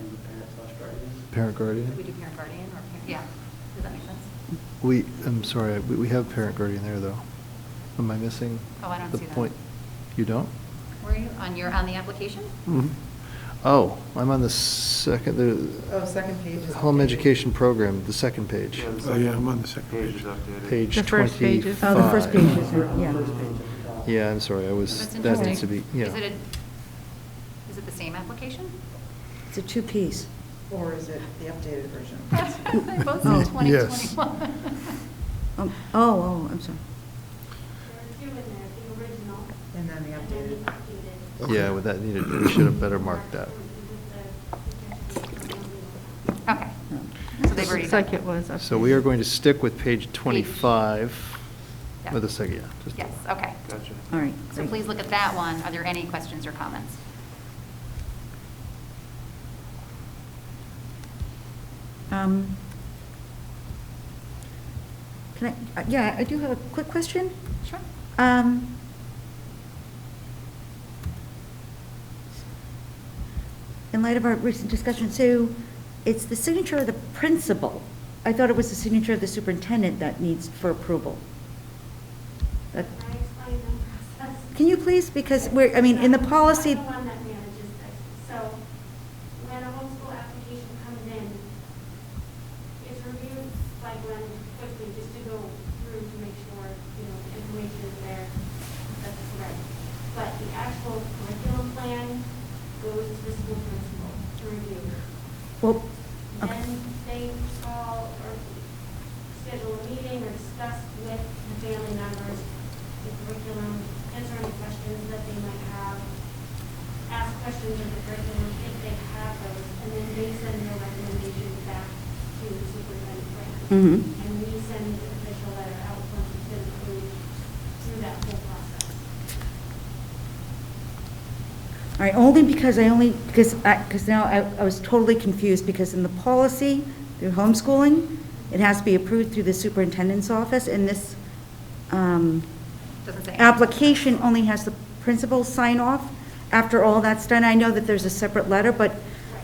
parent/guardian. Parent Do we guardian? do parent, guardian, or, yeah, does that make sense? I'm sorry, we have parent guardian there, though. Am I missing Oh, I don't the see that. point? You don't? Where are you, on the application? Oh, I'm on the second, Oh, second page is the home updated. education program, the second page. Yeah, the Oh, yeah, second I'm on the second Page page. is updated. Page The first page is- 25. Oh, the first page is, We're on yeah. the first page at the top. Yeah, I'm sorry, That's that interesting. needs to be, yeah. Is it the same application? It's a two-piece. Or is it the updated version? They both Oh. say 2021. I'm sorry. There are two in there, the original. And then the And then the updated. updated. Yeah, with that needed, we should have better marked that. Okay. So they've already Looks done like that. it was updated. So we are going to stick with page 25 Yeah. with the second, yeah. just- Yes, okay. Gotcha. All right. So great. please look at that one. Are there any questions or comments? Um, Can yeah, I do have a quick question. Sure. In light of our recent discussion, so it's the signature of the principal. I thought it was the signature of the superintendent that needs for approval. That- Can I explain the process? Can you please, because we're, I mean, in the policy, I'm the one that manages this. So when a homeschool application comes in, it's reviewed by Glenn quickly, just to go through to make sure, the information is there, that's correct. But the actual curriculum plan goes to the school principal to review. well, okay. Then they call or schedule a meeting or discuss with the family members the curriculum, answer any questions that they might have, ask questions of the curriculum if they have those, and then they send their recommendations back to the superintendent plan. Mhm. And we send the official letter out once it's been approved through that whole process. All right, only because because now I was totally confused, because in the policy, through homeschooling, it has to be approved through the superintendent's office, and this Doesn't say. application only has the principal sign off after all that's done. I know that there's a separate letter, but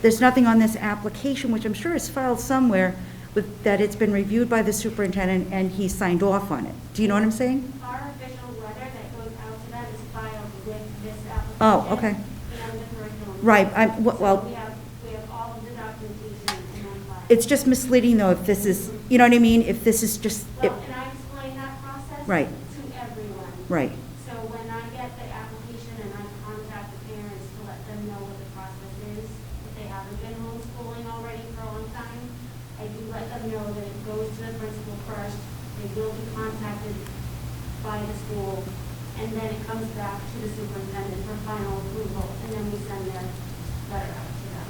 there's nothing on this application, which I'm sure is filed somewhere, with, that it's been reviewed by the superintendent and he signed off on it. Do you know what I'm saying? Our official letter that goes out to them is filed with this application. Oh, okay. And the curriculum. Right, So well, we have all of the documentation in one file. it's just misleading, though, if this is you know what I mean? If this is just, Well, and I explain that process Right. to everyone. right, So when I get the application and I contact the parents to let them know what the process is, if they haven't been homeschooling already for a long time, I do let them know that it goes to the principal first, they will be contacted by the school, and then it comes back to the superintendent for final approval, and then we send their letter out to them.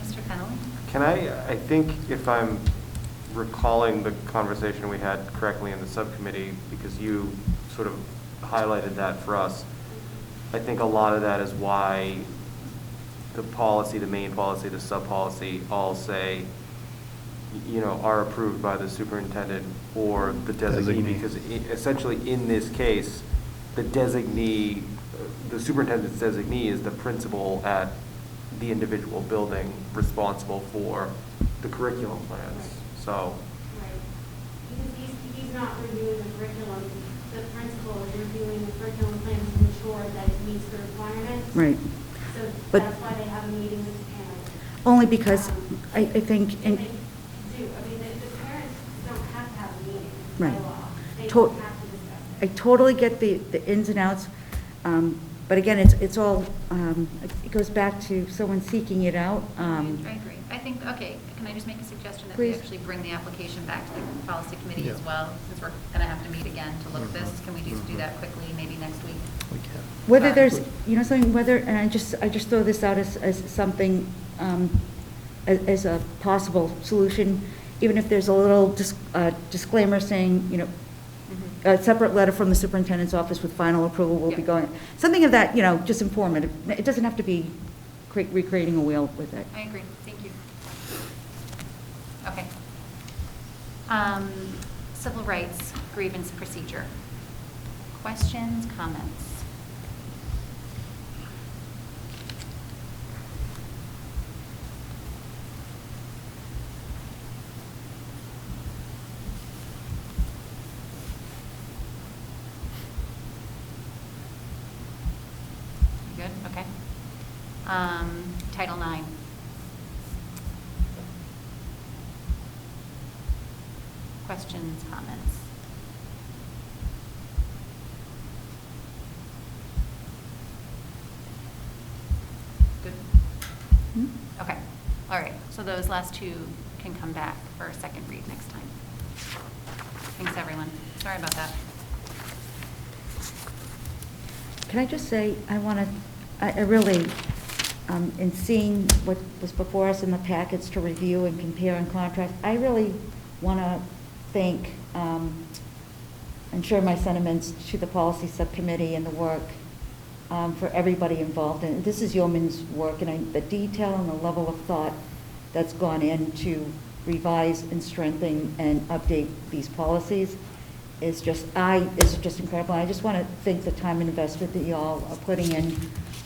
Mr. Fennelly? Can I think if I'm recalling the conversation we had correctly in the subcommittee, because you sort of highlighted that for us, I think a lot of that is why the policy, the main policy, the sub-policy all say, you know, are approved by the superintendent or the designee, because essentially in this case, the designee, the superintendent's designee is the principal at the individual building responsible for the curriculum plans, so. Right. Because he's not reviewing the curriculum, the principal is reviewing the curriculum plans to ensure that it meets the requirements. right. So But- that's why they have a meeting with the parents. Only because I think, They do, I mean, the parents don't have to have a meeting by Right. law. They To- don't have to discuss I it. totally get the ins and outs, but again, it's all, it goes back to someone seeking it out. I agree. I think, okay, can I just make a suggestion that we Please. actually bring the application back to the policy committee as Yeah. well? Since we're going to have to meet again to look at this, can we do that quickly, maybe next week? We can. Whether there's, you know, something, whether, and I just throw this out as something, as a possible solution, even if there's a little disclaimer saying, you know, a separate letter from the superintendent's office with final approval will be Yeah. going, something of that, you know, just informative. It doesn't have to be recreating a wheel with it. I agree, thank you. Okay. Civil rights grievance procedure. Questions, comments? You good? Okay. Title IX. Questions, comments? Good? Hmm? Okay, all right, so those last two can come back for a second read next time. Thanks, everyone. Sorry about that. Can I just say, I really, in seeing what was before us in the packets to review and compare and contrast, I really want to thank, and share my sentiments to the policy subcommittee and the work for everybody involved. And this is yeoman's work, and the detail and the level of thought that's gone in to revise and strengthen and update these policies is just incredible. I just want to thank the time and investment that you all are putting in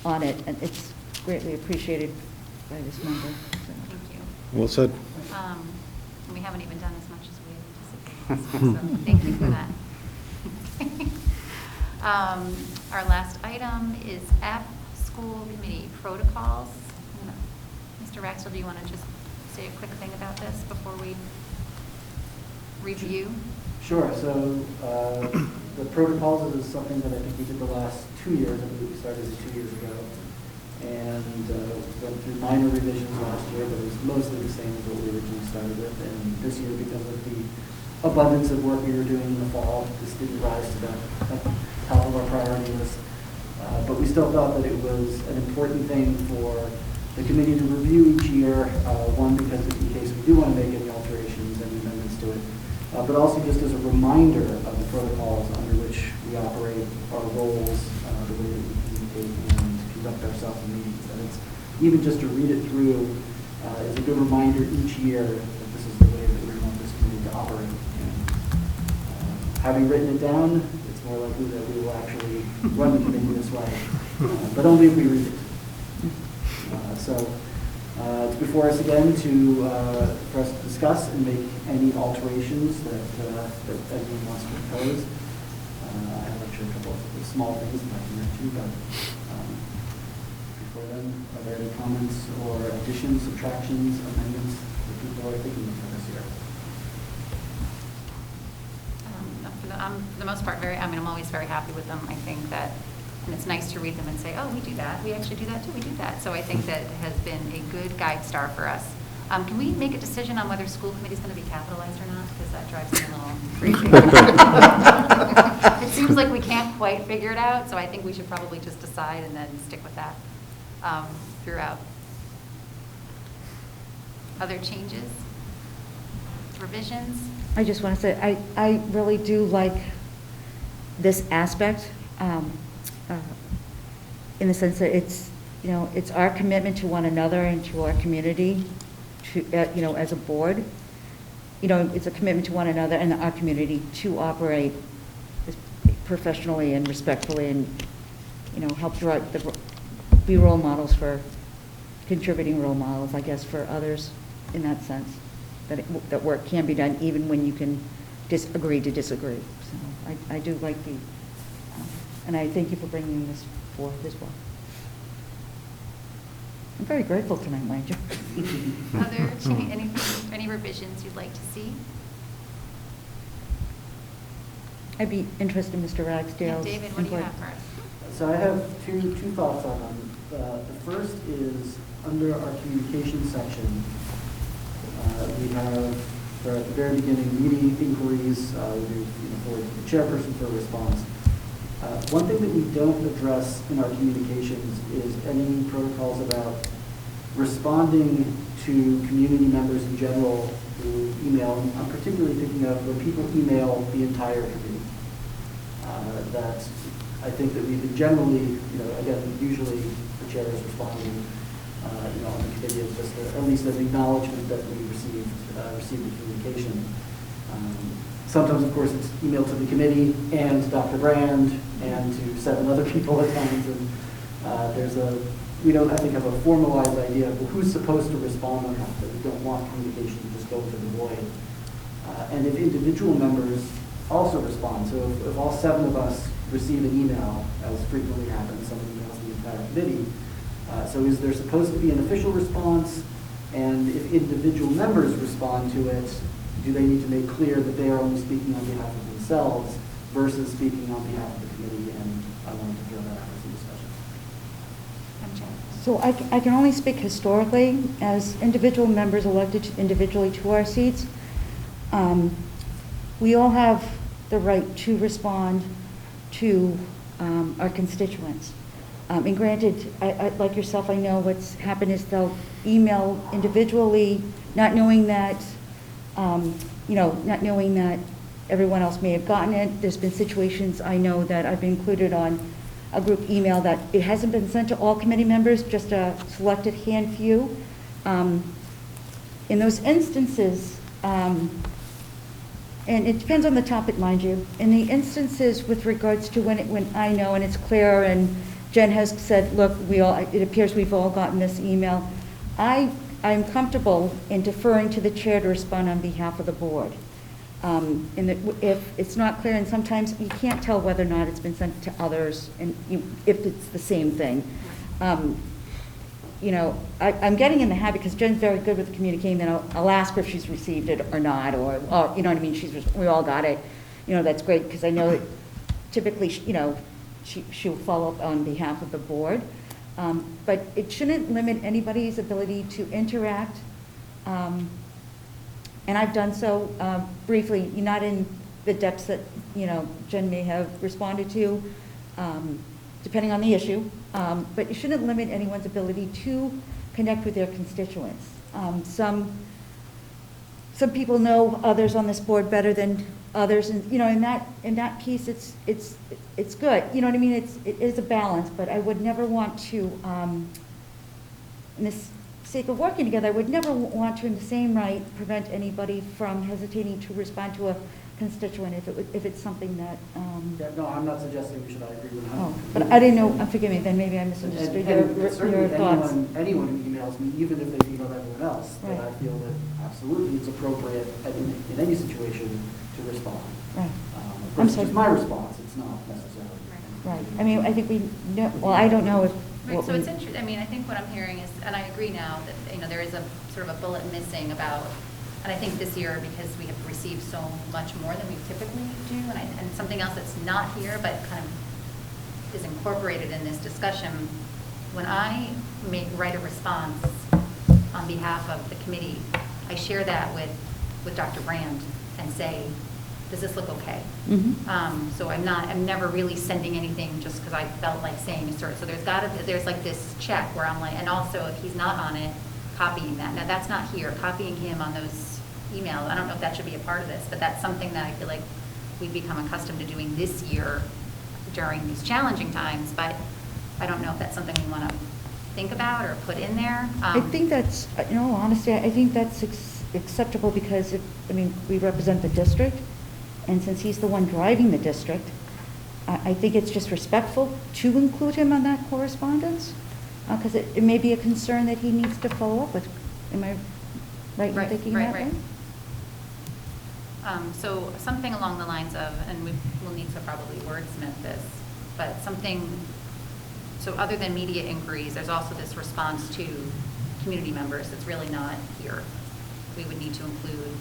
on it, and it's greatly appreciated by this member. So. Thank you. Well said. We haven't even done as much as we anticipated, so thank you for that. Our last item is F, school committee protocols. Mr. Raxel, do you want to just say a quick thing about this before we review? Sure, so the protocols is something that I think we did the last 2 years. I believe we started it 2 years ago. And went through minor revisions last year, but it was mostly the same as what we originally started with. And this year, because of the abundance of work we were doing in the fall, this didn't rise to the top of our priority list. But we still thought that it was an important thing for the committee to review each year, one, because in case we do want to make any alterations and amendments to it, but also just as a reminder of the protocols under which we operate, our roles, the way that we communicate and conduct ourselves in meetings. And it's, even just to read it through is a good reminder each year that this is the way that we want this committee to operate. And having written it down, it's more likely that we will actually run the committee this way, but only if we read it. So it's before us again for us to discuss and make any alterations that anyone wants to propose. I have actually a couple of small things that I can mention, but before then, are there any comments or additions, subtractions, amendments that people are thinking of for this year? most part, I'm always very happy with them. I think that, and it's nice to read them and say, oh, we do that, we actually do that too, we do that. So I think that has been a good guide star for us. Can we make a decision on whether school committee is going to be capitalized or not? Because that drives me a little crazy. It seems like we can't quite figure it out, so I think we should probably just decide and then stick with that throughout. Other changes? Revisions? I just want to say, I really do like this aspect, in the sense that it's, it's our commitment to one another and to our community, to, as a board. It's a commitment to one another and our community to operate professionally and respectfully and, help be role models for, contributing role models, I guess, for others in that sense, that work can be done even when you can agree to disagree. So I do like and I thank you for bringing this forth as well. I'm very grateful tonight, mind you. Any revisions you'd like to see? I'd be interested in Mr. Ragsdale's David, what do you input. have for us? So I have two thoughts on them. The first is under our communication section. We have, for at the very beginning, meeting inquiries, we forward to the chairperson for a response. One thing that we don't address in our communications is any protocols about responding to community members in general who email. I'm particularly thinking of when people email the entire committee. That I think that we've been generally, again, usually the chair is responding, on the committee as just at least an acknowledgement that we received the communication. Sometimes, of course, it's emailed to the committee and Dr. Brand and to 7 other people at times. And we don't, I think, have a formalized idea of who's supposed to respond on that, but we don't want communication to just go to the void. And if individual members also respond, so if all 7 of us receive an email, as frequently happens, someone emails the entire committee, so is there supposed to be an official response? And if individual members respond to it, do they need to make clear that they are only speaking on behalf of themselves versus speaking on behalf of the committee? And I wanted to throw that out as a discussion. So I can only speak historically as individual members elected individually to our seats. We all have the right to respond to our constituents. And granted, I, like yourself, I know what's happened is they'll email individually, not knowing that, not knowing that everyone else may have gotten it. There's been situations I know that I've been included on a group email that it hasn't been sent to all committee members, just a selected few. In those instances, and it depends on the topic, mind you, in the instances with regards to when I know and it's clear and Jen has said, look, it appears we've all gotten this email, I'm comfortable in deferring to the chair to respond on behalf of the board. If it's not clear, and sometimes you can't tell whether or not it's been sent to others, and if it's the same thing. I'm getting in the habit, because Jen's very good with communicating, that I'll ask her if she's received it or not, or you know what I mean, we all got it. That's great, because I know that typically, she'll follow up on behalf of the board. But it shouldn't limit anybody's ability to interact. And I've done so briefly, not in the depths that, Jen may have responded to, depending on the issue. But it shouldn't limit anyone's ability to connect with their constituents. Some people know others on this board better than others, and in that piece, it's good. You know what I mean? It is a balance, but I would never want to, in the sake of working together, I would never want to, in the same right, prevent anybody from hesitating to respond to a constituent if it's something that. Yeah, no, I'm not suggesting we should all agree with that. Oh, but I didn't know. Forgive me. Then maybe I misunderstood your thoughts. Anyone who emails me, even if they've emailed everyone else, Right. that I feel that absolutely it's appropriate in any situation to respond. Right. Of course, it's just my response. It's not necessarily. Right. I mean, I think we know. Well, I don't know if. Right, so it's interesting. I mean, I think what I'm hearing is, and I agree now that there is a sort of a bullet missing about And I think this year, because we have received so much more than we typically do, and something else that's not here, but kind of is incorporated in this discussion, when I write a response on behalf of the committee, I share that with Dr. Brand and say, does this look okay? So I'm never really sending anything just because I felt like saying a certain, so there's like this check where I'm like, and also if he's not on it, copying that. Now that's not here, copying him on those emails. I don't know if that should be a part of this, but that's something that I feel like we've become accustomed to doing this year during these challenging times, but I don't know if that's something we want to think about or put in there. I think that's, in all honesty, I think that's acceptable because, we represent the district, and since he's the one driving the district, I think it's just respectful to include him on that correspondence, because it may be a concern that he needs to follow up with. Am I right in thinking that way? So something along the lines of, and we'll need to probably wordsmith this, but something, so other than media inquiries, there's also this response to community members that's really not here. We would need to include,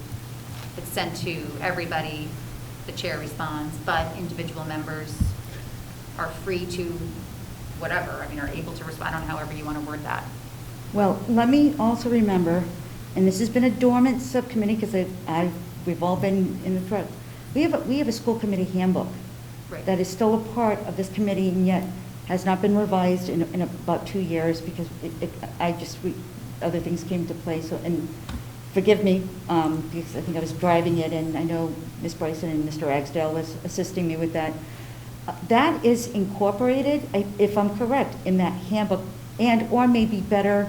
it's sent to everybody, the chair responds, but individual members are free to whatever, are able to respond, I don't know, however you want to word that. Well, let me also remember, and this has been a dormant subcommittee because we've all been in the front. We have a school committee handbook that is still a part of this committee and yet has not been revised in about 2 years because other things came to play. So, and forgive me, because I think I was driving it, and I know Ms. Bryson and Mr. Ragsdale was assisting me with that. That is incorporated, if I'm correct, in that handbook, and or maybe better,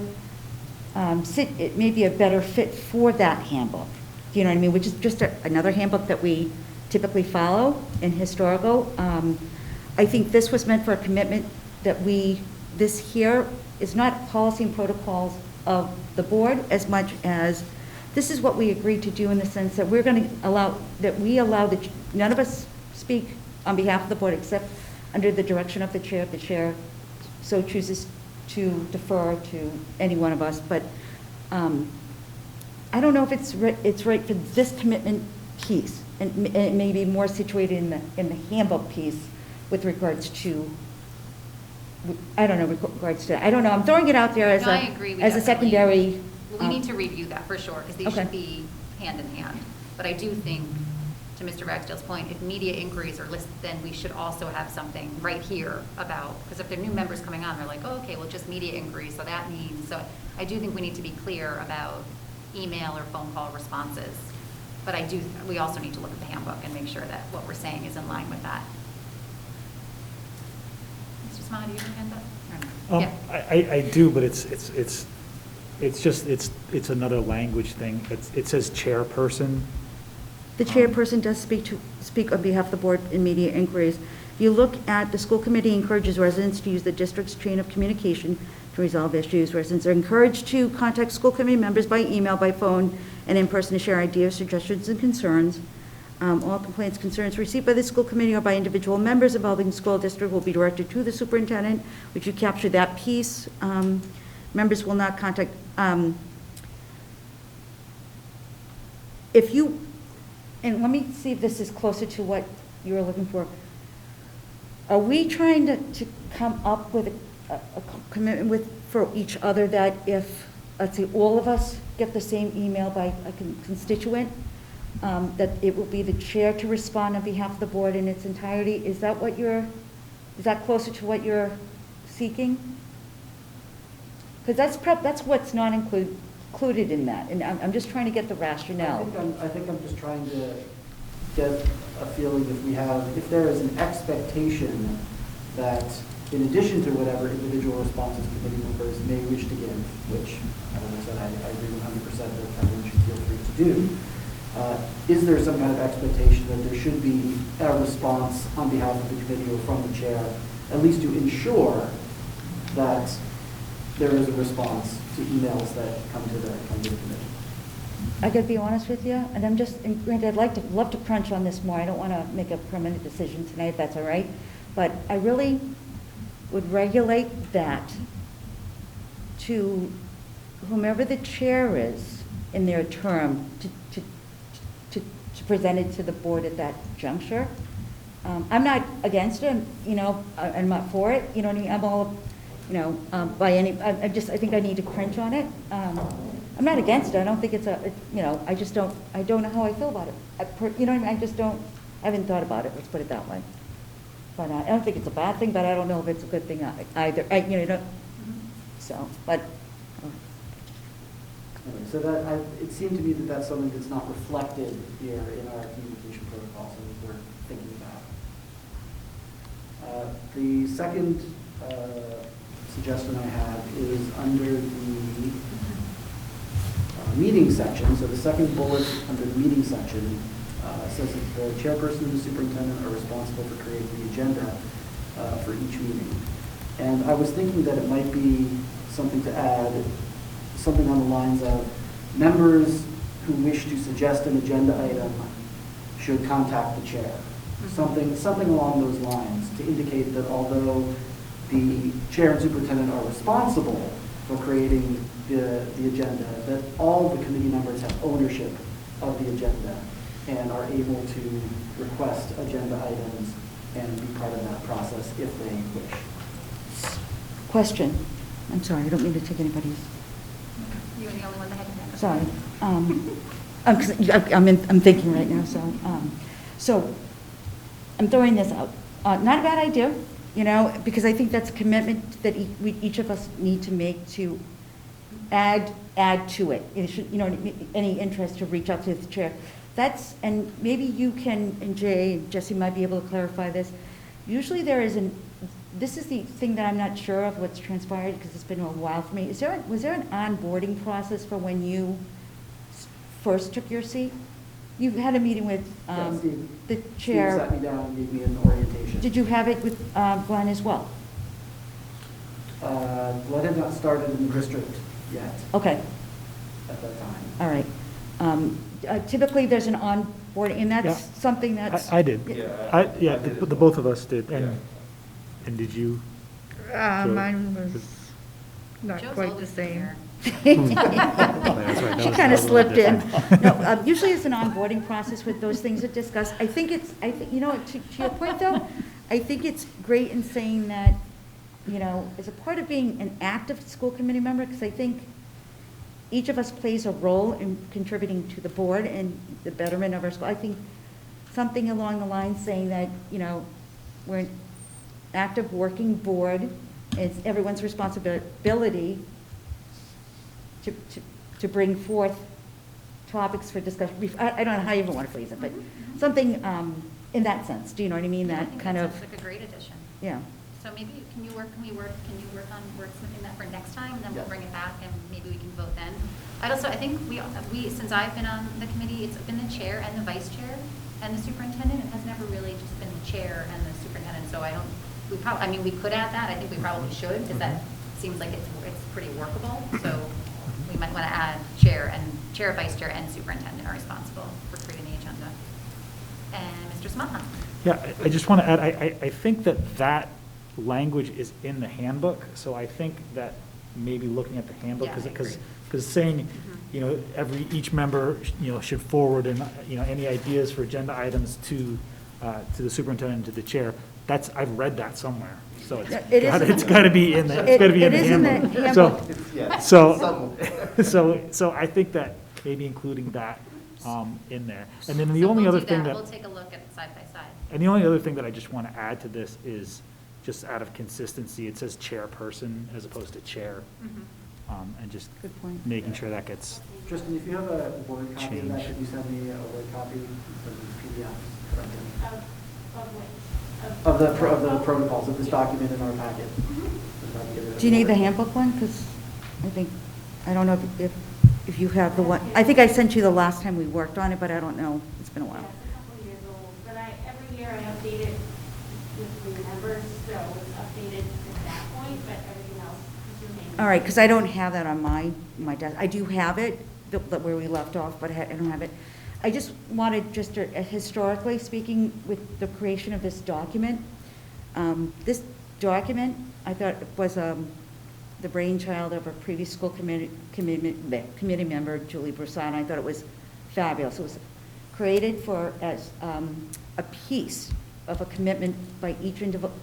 it may be a better fit for that handbook. Do you know what I mean? Which is just another handbook that we typically follow in historical. I think this was meant for a commitment that this here is not policy and protocols of the board as much as this is what we agreed to do in the sense that we're going to allow, none of us speak on behalf of the board except under the direction of the chair. If the chair so chooses to defer to any one of us, but I don't know if it's right for this commitment piece, and it may be more situated in the handbook piece with regards to, I don't know, I'm throwing it out there as I agree, as a secondary. We need to review that for sure, because these should be hand in hand. But I do think, to Mr. Ragsdale's point, if media inquiries are listed, then we should also have something right here about, because if there are new members coming on, they're like, oh, okay, well, just media inquiries, so that means, so I do think we need to be clear about email or phone call responses. But we also need to look at the handbook and make sure that what we're saying is in line with that. Mr. Smaha, do you have a hand up? Yeah. I do, but it's another language thing. It says chairperson. The chairperson does speak on behalf of the board in media inquiries. If you look at the school committee encourages residents to use the district's chain of communication to resolve issues. Residents are encouraged to contact school committee members by email, by phone, and in person to share ideas, suggestions, and concerns. All complaints, concerns received by the school committee or by individual members involving the school district will be directed to the superintendent, which you capture that piece. Members will not contact, and let me see if this is closer to what you were looking for. Are we trying to come up with a commitment for each other that if, let's say, all of us get the same email by a constituent, that it will be the chair to respond on behalf of the board in its entirety? Is that closer to what you're seeking? Because that's what's not included in that, and I'm just trying to get the rationale. I think I'm just trying to get a feeling if there is an expectation that in addition to whatever individual responses committee members may wish to give, which, as I said, I agree 100% that everyone should feel free to do, is there some kind of expectation that there should be a response on behalf of the committee or from the chair, at least to ensure that there is a response to emails that come to the committee? I got to be honest with you, and I'd love to crunch on this more. I don't want to make a permanent decision tonight, if that's all right. But I really would regulate that to whomever the chair is in their term to presented to the board at that juncture. I'm not against it, you know, I'm not for it, you know what I mean? I'm all, you know, by any, I think I need to crunch on it. I'm not against it, I don't think it's you know, I don't know how I feel about it. You know what I mean? I haven't thought about it, let's put it that way. But I don't think it's a bad thing, but I don't know if it's a good thing either. You know, so, but. Okay, so that, it seemed to me that that's something that's not reflected here in our communication protocol, so we're thinking about. The second suggestion I have is under the meeting section. So the second bullet under the meeting section says that the chairperson and the superintendent are responsible for creating the agenda for each meeting. And I was thinking that it might be something to add, something on the lines of members who wish to suggest an agenda item should contact the chair. Something along those lines to indicate that although the chair and superintendent are responsible for creating the agenda, that all the committee members have ownership of the agenda and are able to request agenda items and be part of that process if they wish. Question. I'm sorry, I don't mean to take anybody's. You were the only one that had your hand up. Sorry. 'Cause I'm thinking right now, so I'm throwing this out. Not a bad idea, you know, because I think that's a commitment that each of us need to make to add to it. It should, you know, any interest to reach out to the chair. And maybe you can, and Jay and Jesse might be able to clarify this. Usually there is this is the thing that I'm not sure of what's transpired because it's been a while for me. Was there an onboarding process for when you first took your seat? You had a meeting with the chair. Steve sat me down and gave me an orientation. Did you have it with Glenn as well? Glenn had not started in the district yet Okay, at that time. all right. Typically, there's an onboarding, and that's Yeah. something that's. I did. Yeah. Yeah, the both of us did. And did you? Mine was not Joe's quite the oldest same. here. That's right, that She was- kind that of was a little slipped in. different. No, usually it's an onboarding process with those things that discuss. I think, you know, to your point though, I think it's great in saying that, you know, as a part of being an active school committee member, because I think each of us plays a role in contributing to the board and the betterment of our school. I think something along the lines saying that, you know, we're an active working board, it's everyone's responsibility to bring forth topics for discussion. I don't know how you even want to phrase it, but something in that sense. Do you know what I mean? I That think kind that of, sounds like a great addition. yeah. So maybe, can you work on wordsmithing that for next time, and then we'll Yeah. bring it back, and maybe we can vote then? I think we, since I've been on the committee, it's been the chair and the vice chair and the superintendent. It has never really just been the chair and the superintendent, so we could add that, I think we probably should, because that seems like it's pretty workable, so we might want to add chair, vice chair, and superintendent are responsible for creating the agenda. And Mr. Smaha? Yeah, I just want to add, I think that language is in the handbook, so I think that maybe looking at the handbook, Yeah, I agree. because saying, you know, each member, you know, should forward and, you know, any ideas for agenda items to the superintendent, to the chair, I've read that somewhere, so it's got to be in the, it's got to be in the It is in the handbook. handbook. Yeah. So I think that maybe including that in there. And then the So only we'll other do thing that. that. We'll take a look at it side by side. And the only other thing that I just want to add to this is, just out of consistency, it says chairperson as opposed to chair. And just Good point. making sure that gets, Tristan, if you have a Word copy of that, Change. could you send me a Word copy instead of PDF? Of the protocols, of this document in our packet. Do you need the handbook one? Because I don't know if you have the one. I think I sent you the last time we worked on it, but I don't know. It's been a Yeah, while. it's a couple years old, but every year I update it with the members, so it's updated at that point, but everything else is remaining. All right, because I don't have that on my desk. I do have it, where we left off, but I don't have it. I just wanted, historically speaking, with the creation of this document, I thought was the brainchild of a previous school committee member, Julie Broussard. I thought it was fabulous. It was created for, as a piece of a commitment by each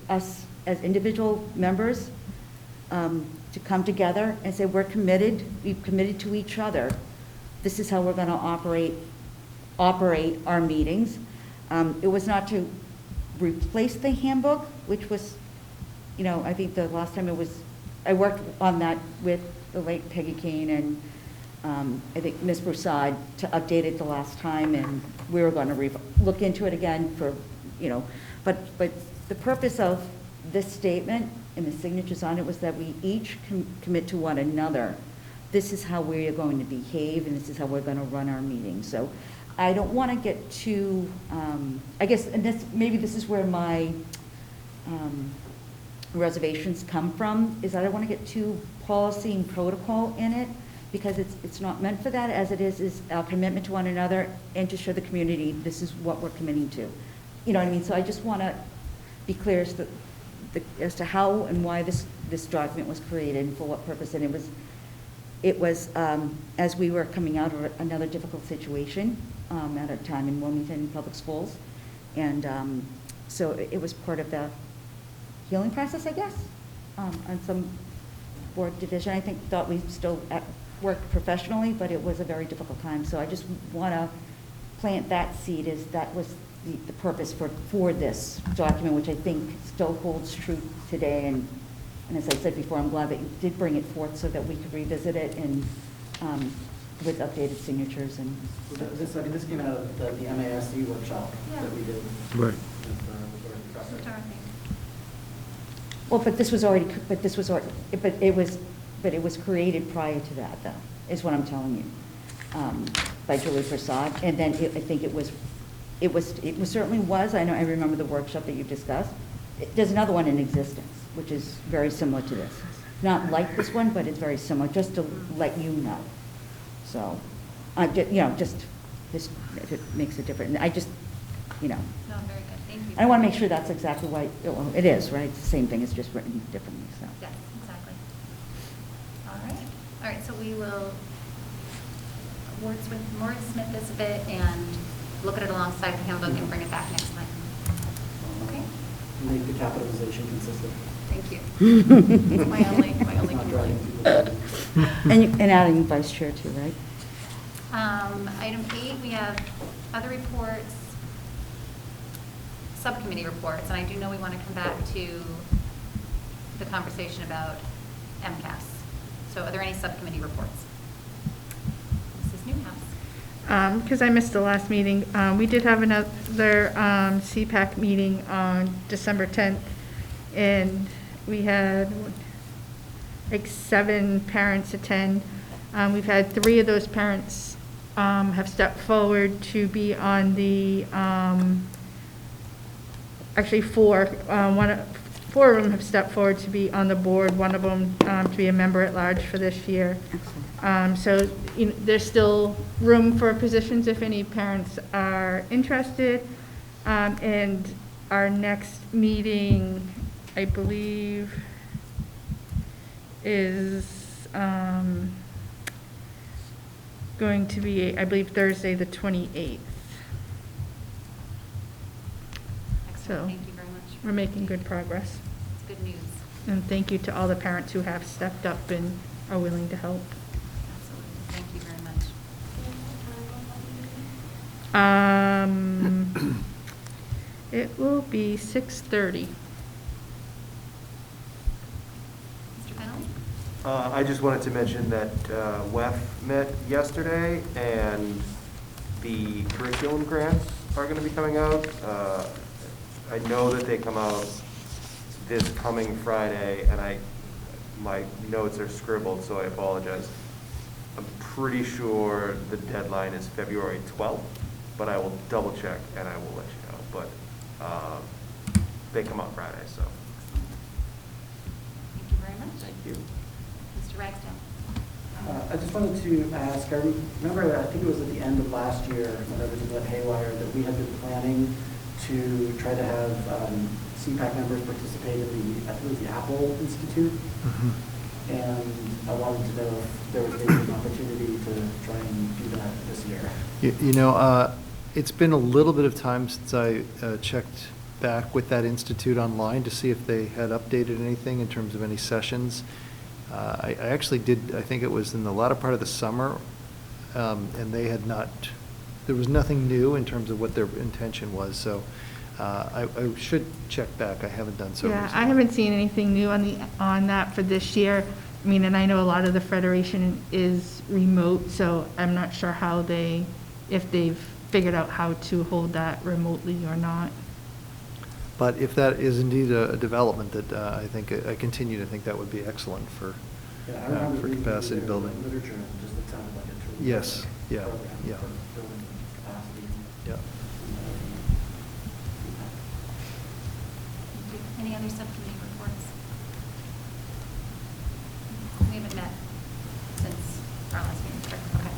us as individual members, to come together and say, we've committed to each other. This is how we're going to operate our meetings. It was not to replace the handbook, which was, I think the last time I worked on that with the late Peggy Kane and I think Ms. Broussard to update it the last time, and we were going to look into it again for, but the purpose of this statement and the signatures on it was that we each commit to one another. This is how we are going to behave, and this is how we're going to run our meetings. So I don't want to get too, I guess, and maybe this is where my reservations come from, is I don't want to get too policy and protocol in it, because it's not meant for that, as it is our commitment to one another and to show the community this is what we're committing to. You know what I mean? So I just want to be clear as to how and why this document was created and for what purpose. And it was as we were coming out of another difficult situation at a time in Wilmington Public Schools. And so it was part of the healing process, I guess, on some board division. I thought we still worked professionally, but it was a very difficult time. So I just want to plant that seed, as that was the purpose for this document, which I think still holds true today. And as I said before, I'm glad that you did bring it forth so that we could revisit it and with updated signatures. And This came out of the MASC workshop that we did. Right. Well, but it was created prior to that, though, is what I'm telling you, by Julie Prasad. And then I think it certainly was. I remember the workshop that you discussed. There's another one in existence, which is very similar to this. Not like this one, but it's very similar, just to let you know. So, just if it makes a difference. I just, No, very good, thank you. I want to make sure that's exactly why, well, it is, right? It's the same thing, it's just written differently, so. Yes, exactly. All right, so we will wordsmith this a bit and look at it alongside the handbook and bring it back next time. Okay? Make the capitalization consistent. Thank you. It's my only Not driving complaint. people. And adding vice chair too, right? Item 8, we have other reports, subcommittee reports, and I do know we want to come back to the conversation about MCAS. So are there any subcommittee reports? Mrs. Newhouse. Because I missed the last meeting, we did have another CPAC meeting on December 10th, and we had like 7 parents attend. We've had 3 of those parents have stepped forward to be on the, actually 4. 4 of them have stepped forward to be on the board, one of them to be a member at large for this year. So there's still room for positions if any parents are interested. And our next meeting, I believe, is going to be, I believe, Thursday the 28th. Excellent, So thank you very much. we're making good progress. It's good news. And thank you to all the parents who have stepped up and are willing to help. Absolutely, thank you very much. It will be 6:30. Mr. Fennelly? I just wanted to mention that WEF met yesterday, and the curriculum grants are going to be coming out. I know that they come out this coming Friday, and my notes are scribbled, so I apologize. I'm pretty sure the deadline is February 12th, but I will double check and I will let you know. But they come out Friday, so. Thank you very much. Thank you. Mr. Ragsdale? I just wanted to ask, I remember, I think it was at the end of last year, when everything went haywire, that we had been planning to try to have CPAC members participate in I think it was the Apple Institute. And I wanted to know if there was maybe an opportunity to try and do that this year. It's been a little bit of time since I checked back with that institute online to see if they had updated anything in terms of any sessions. I actually did, I think it was in the latter part of the summer, and they had not, there was nothing new in terms of what their intention was, so I should check back. I haven't done so Yeah, recently. I haven't seen anything new on that for this year. I mean, and I know a lot of the Federation is remote, so I'm not sure if they've figured out how to hold that remotely or not. But if that is indeed a development, that I think, I continue to think that would be excellent for capacity building. Literature just it sounded like a terrific Yes, yeah, program yeah. for building capacity. Yeah. Any other subcommittee reports? We haven't met since our last meeting, correct? Okay.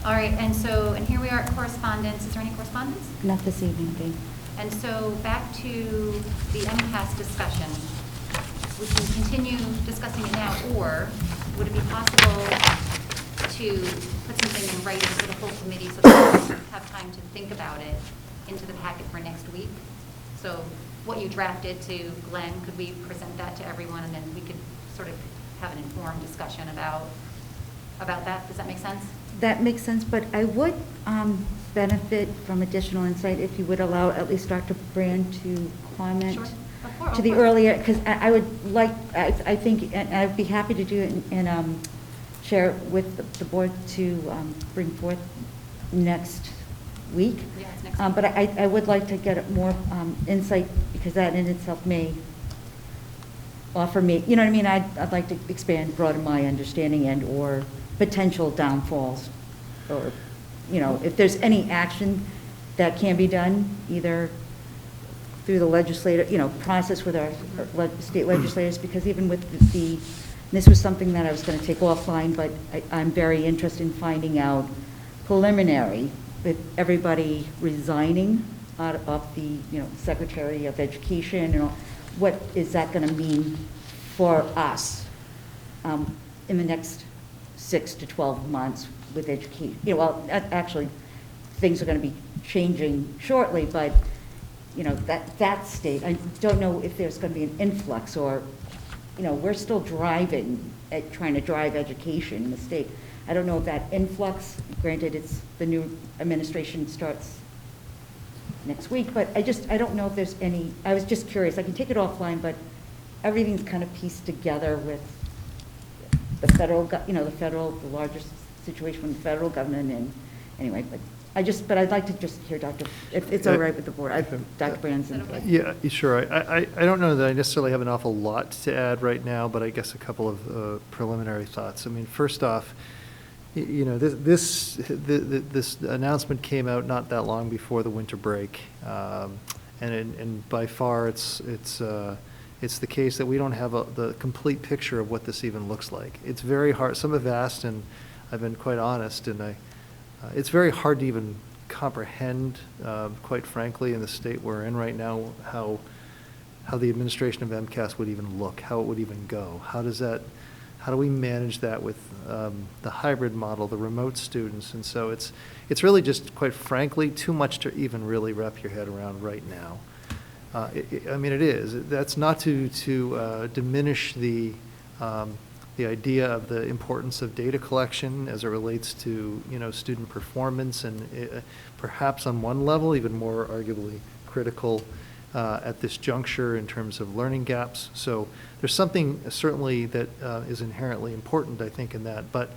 All right, and here we are at correspondence. Is there any correspondence? Not this evening, Dave. And so back to the MCAS discussion. We can continue discussing it now, or would it be possible to put something in writing for the whole committee so that we have time to think about it into the packet for next week? So what you drafted to Glenn, could we present that to everyone, and then we could sort of have an informed discussion about that? Does that make sense? That makes sense, but I would benefit from additional insight if you would allow at least Dr. Brand to comment Sure. Of course, to the of course. earlier, because I would like, I think, and I'd be happy to do it and share it with the board to bring forth next week. Yeah, it's next week. But I would like to get more insight, because that in itself may offer me, you know what I mean? I'd like to expand, broaden my understanding and/or potential downfalls, or, you know, if there's any action that can be done, either through the legislative, you know, process with our state legislators, because even with this was something that I was going to take offline, but I'm very interested in finding out preliminary, with everybody resigning out of the, you know, Secretary of Education, and all, what is that going to mean for us in the next 6 to 12 months with education? You know, well, actually, things are going to be changing shortly, but, you know, that state, I don't know if there's going to be an influx, or, you know, we're still trying to drive education in the state. I don't know if that influx, granted, it's the new administration starts next week, but I don't know if there's any, I was just curious. I can take it offline, but everything's kind of pieced together with the federal, the largest situation with the federal government, and anyway, but I'd like to just hear if it's all right with the board, Dr. Branson. Yeah, sure. I don't know that I necessarily have an awful lot to add right now, but I guess a couple of preliminary thoughts. I mean, first off, you know, this announcement came out not that long before the winter break, and by far it's the case that we don't have the complete picture of what this even looks like. It's very hard. Some have asked, and I've been quite honest, and it's very hard to even comprehend, quite frankly, in the state we're in right now, how the administration of MCAS would even look, how it would even go. How do we manage that with the hybrid model, the remote students? And so it's really just, quite frankly, too much to even really wrap your head around right now. I mean, it is. That's not to diminish the idea of the importance of data collection as it relates to, you know, student performance, and perhaps on one level even more arguably critical at this juncture in terms of learning gaps. So there's something certainly that is inherently important, I think, in that. But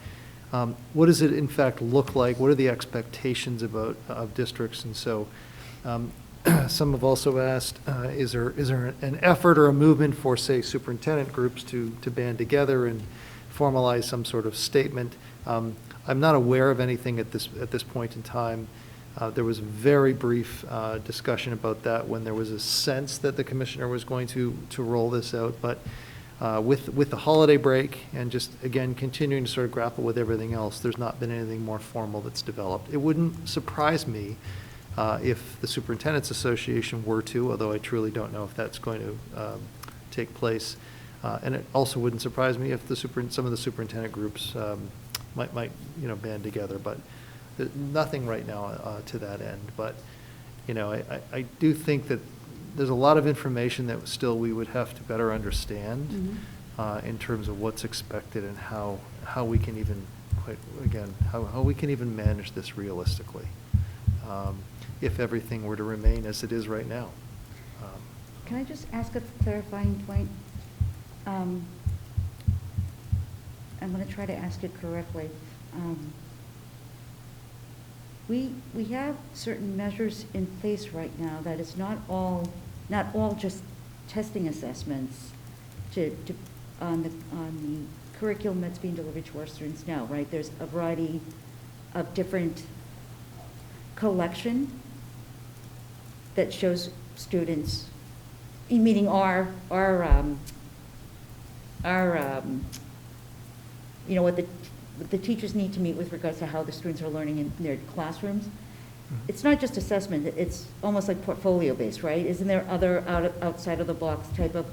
what does it in fact look like? What are the expectations of districts? And so some have also asked, is there an effort or a movement for, say, superintendent groups to band together and formalize some sort of statement? I'm not aware of anything at this point in time. There was a very brief discussion about that when there was a sense that the commissioner was going to roll this out. But with the holiday break and just, again, continuing to sort of grapple with everything else, there's not been anything more formal that's developed. It wouldn't surprise me if the Superintendent's Association were to, although I truly don't know if that's going to take place. And it also wouldn't surprise me if some of the superintendent groups might band together. But nothing right now to that end, but, I do think that there's a lot of information that still we would have to better understand in terms of what's expected and how we can even, how we can even manage this realistically, if everything were to remain as it is right now. Can I just ask a clarifying point? I'm going to try to ask it correctly. We have certain measures in place right now that is not all just testing assessments on the curriculum that's being delivered to our students now, right? There's a variety of different collection that shows students, meaning what the teachers need to meet with regards to how the students are learning in their classrooms. It's not just assessment, it's almost like portfolio-based, right? Isn't there other outside of the box type of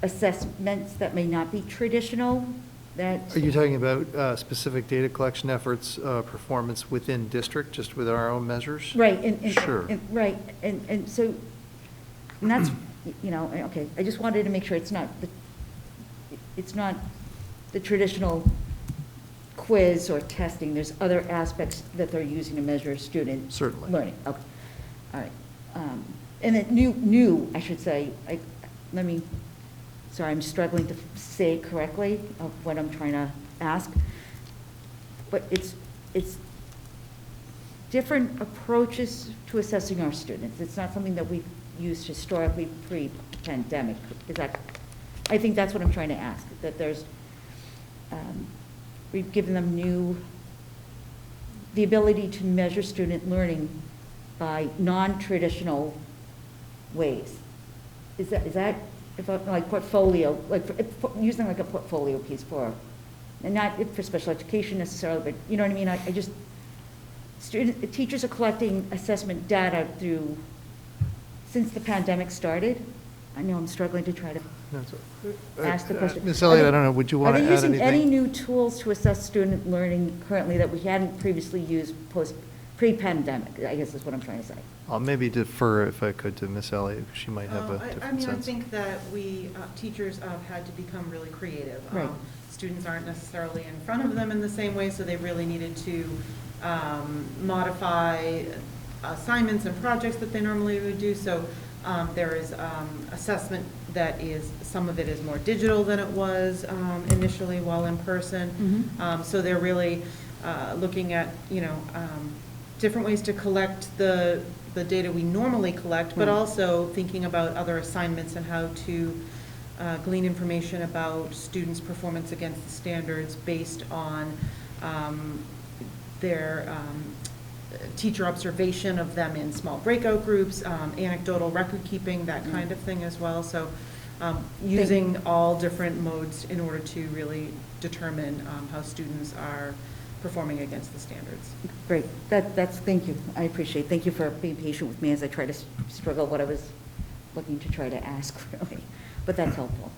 assessments that may not be traditional? Are you talking about specific data collection efforts, performance within district, just with our own measures? Right. Sure. Right, and so, and that's, okay, I just wanted to make sure it's not the traditional quiz or testing. There's other aspects that they're using to measure student Certainly. learning. Okay, all right. And then new, I should say, sorry, I'm struggling to say it correctly of what I'm trying to ask. But it's different approaches to assessing our students. It's not something that we've used historically pre-pandemic. I think that's what I'm trying to ask, that there's, we've given them the ability to measure student learning by non-traditional ways. Is that like portfolio, using like a portfolio piece and not for special education necessarily, but you know what I mean? Teachers are collecting assessment data since the pandemic started. I know I'm struggling to try to ask the question. Ms. Elliott, I don't know, would you want to add anything? Are they using any new tools to assess student learning currently that we hadn't previously used pre-pandemic, I guess is what I'm trying to say. I'll maybe defer, if I could, to Ms. Elliott. She might have a different sense. I think that we, teachers have had to become really creative. Right. Students aren't necessarily in front of them in the same way, so they really needed to modify assignments and projects that they normally would do. So there is assessment that some of it is more digital than it was initially while in person. So they're really looking at, different ways to collect the data we normally collect, but also thinking about other assignments and how to glean information about students' performance against the standards based on their teacher observation of them in small breakout groups, anecdotal record keeping, that kind of thing as well. So using all different modes in order to really determine how students are performing against the standards. Great. Thank you. I appreciate it. Thank you for being patient with me as I try to struggle what I was looking to try to ask, really. But that's helpful.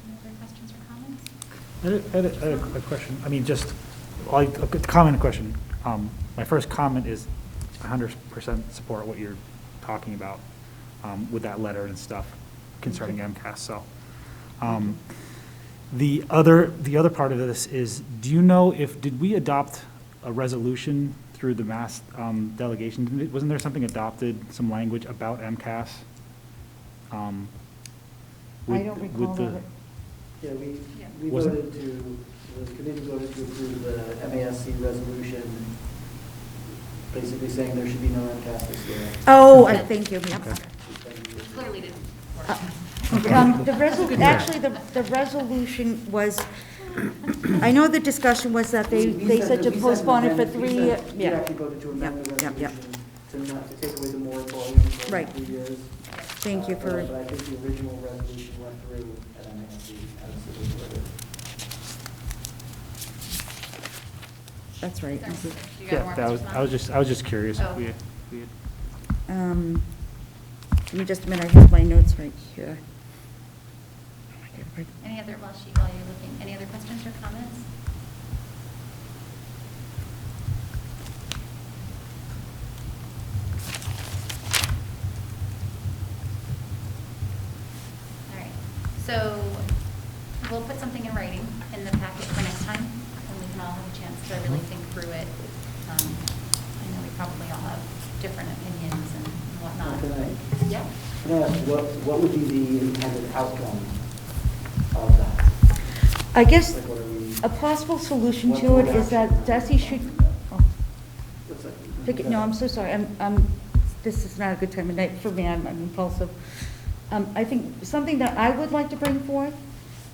Any other questions or comments? I had a question. I mean, just like a comment and question. My first comment is 100% support what you're talking about with that letter and stuff concerning MCAS. So, the other part of this is, do you know did we adopt a resolution through the mass delegation? Wasn't there something adopted, some language about MCAS? I don't recall that. Yeah, we Was it- voted the committee voted to approve the MASC resolution, basically saying there should be no MCAS this year. Oh, thank you. Yep. Clearly didn't. Actually, the resolution was, I know the discussion was that they said to postpone it for 3 years. We actually voted to amend the Yep. resolution to take away the moratorium for Right. 3 years. Thank you for, But I think the original resolution went through at MASC as it was worded. that's right. Do you got Yeah, more, that was, Mr. I was just curious. Oh. We had- Give me just a minute, I have my notes right here. Any other, while you're looking, any other questions or comments? So we'll put something in writing in the packet for next time, and we can all have a chance to really think through it. I know we probably all have different opinions and whatnot. Yeah. Can I ask, what would be the intended outcome of that? I guess Like, what are we? a possible solution to it is that DESI should, oh, What's that? take it, no, I'm so sorry, this is not a good time of night for me, I'm impulsive. I think something that I would like to bring forth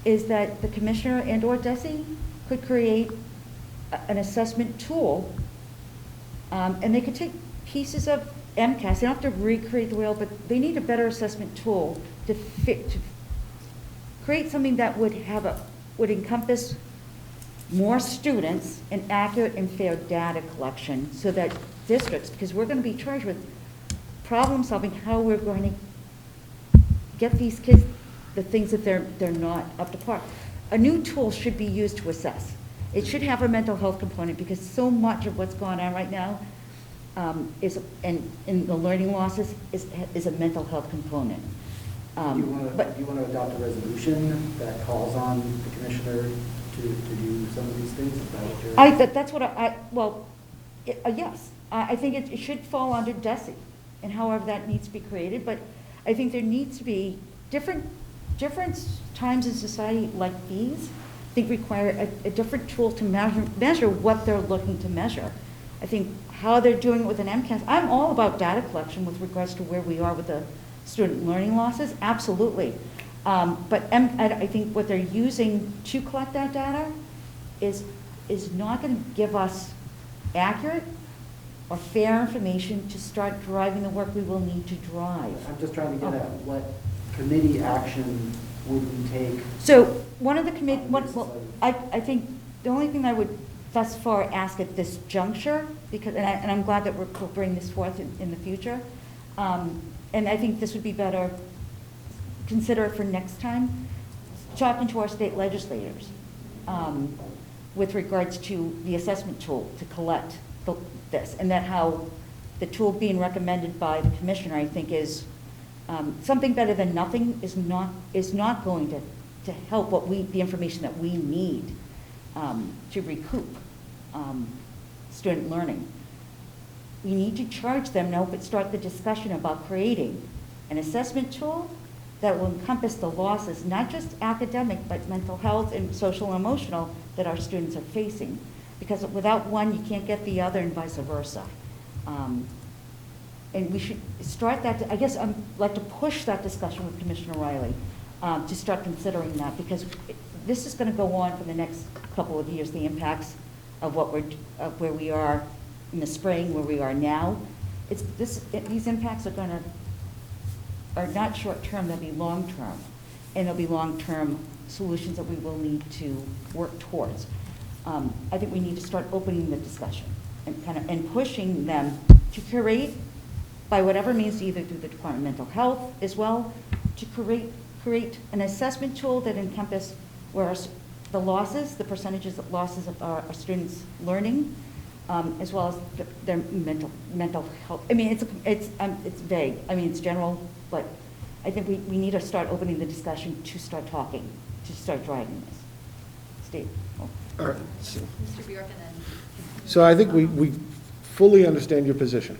is that the commissioner and/or DESI could create an assessment tool, and they could take pieces of MCAS, they don't have to recreate the wheel, but they need a better assessment tool to create something that would encompass more students and accurate and fair data collection so that districts, because we're going to be charged with problem solving, how we're going to get these kids the things that they're not up to par. A new tool should be used to assess. It should have a mental health component because so much of what's going on right now is, and in the learning losses, is a mental health component. Do you want to adopt a resolution that calls on the commissioner to do some of these things? Is that what you're? That's what yes. I think it should fall under DESI and however that needs to be created, but I think there needs to be different times in society like these, I think require a different tool to measure what they're looking to measure. I think how they're doing it with an MCAS, I'm all about data collection with regards to where we are with the student learning losses, absolutely. But I think what they're using to collect that data is not going to give us accurate or fair information to start driving the work we will need to drive. I'm just trying to get at what committee action would we take? So one of the I think the only thing I would thus far ask at this juncture, because, and I'm glad that we'll bring this forth in the future, and I think this would be better, consider it for next time, talking to our state legislators with regards to the assessment tool to collect this, and that how the tool being recommended by the commissioner, I think, is something better than nothing is not going to help the information that we need to recoup student learning. We need to charge them now, but start the discussion about creating an assessment tool that will encompass the losses, not just academic, but mental health and social and emotional that our students are facing. Because without one, you can't get the other and vice versa. And we should start that, I guess I'd like to push that discussion with Commissioner Riley to start considering that, because this is going to go on for the next couple of years, the impacts of where we are in the spring, where we are now. These impacts are not short-term, they'll be long-term. And there'll be long-term solutions that we will need to work towards. I think we need to start opening the discussion and pushing them to create, by whatever means, either through the Department of Mental Health as well, to create an assessment tool that encompass where the losses, the percentages of losses of our students' learning, as well as their mental health. I mean, it's vague. I mean, it's general, but I think we need to start opening the discussion to start talking, to start driving this. Steve. Oh. All right. Mr. Bjork and then. So I think we fully understand your position,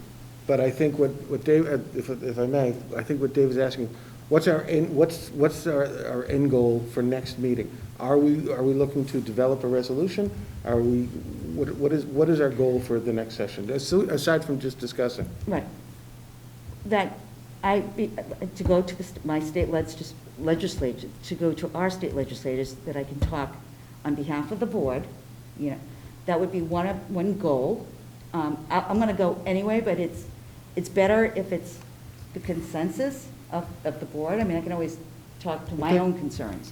but I think what Dave, if I may, I think what Dave is asking, what's our end goal for next meeting? Are we looking to develop a resolution? What is our goal for the next session, aside from just discussing? Right. That to go to my state legislature, to go to our state legislators, that I can talk on behalf of the board, that would be one goal. I'm going to go anyway, but it's better if it's the consensus of the board. I mean, I can always talk to my own concerns.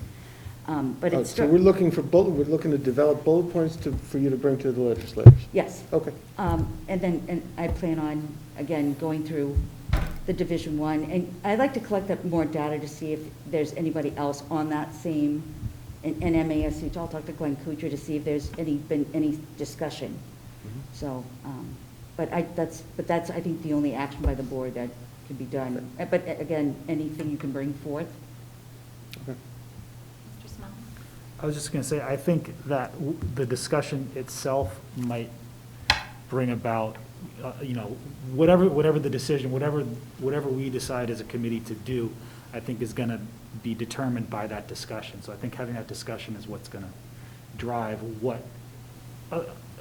But it's so we're looking to develop bullet points for you to bring to the legislators. Yes. Okay. And I plan on, again, going through the Division I, and I'd like to collect up more data to see if there's anybody else on that same, in MASC. I'll talk to Glenn Kuchar to see if there's been any discussion. Mm-hmm. So, but that's I think the only action by the board that can be done. But again, anything you can bring forth. Okay. I was just going to say, I think that the discussion itself might bring about, whatever the decision, whatever we decide as a committee to do, I think is going to be determined by that discussion. So I think having that discussion is what's going to drive what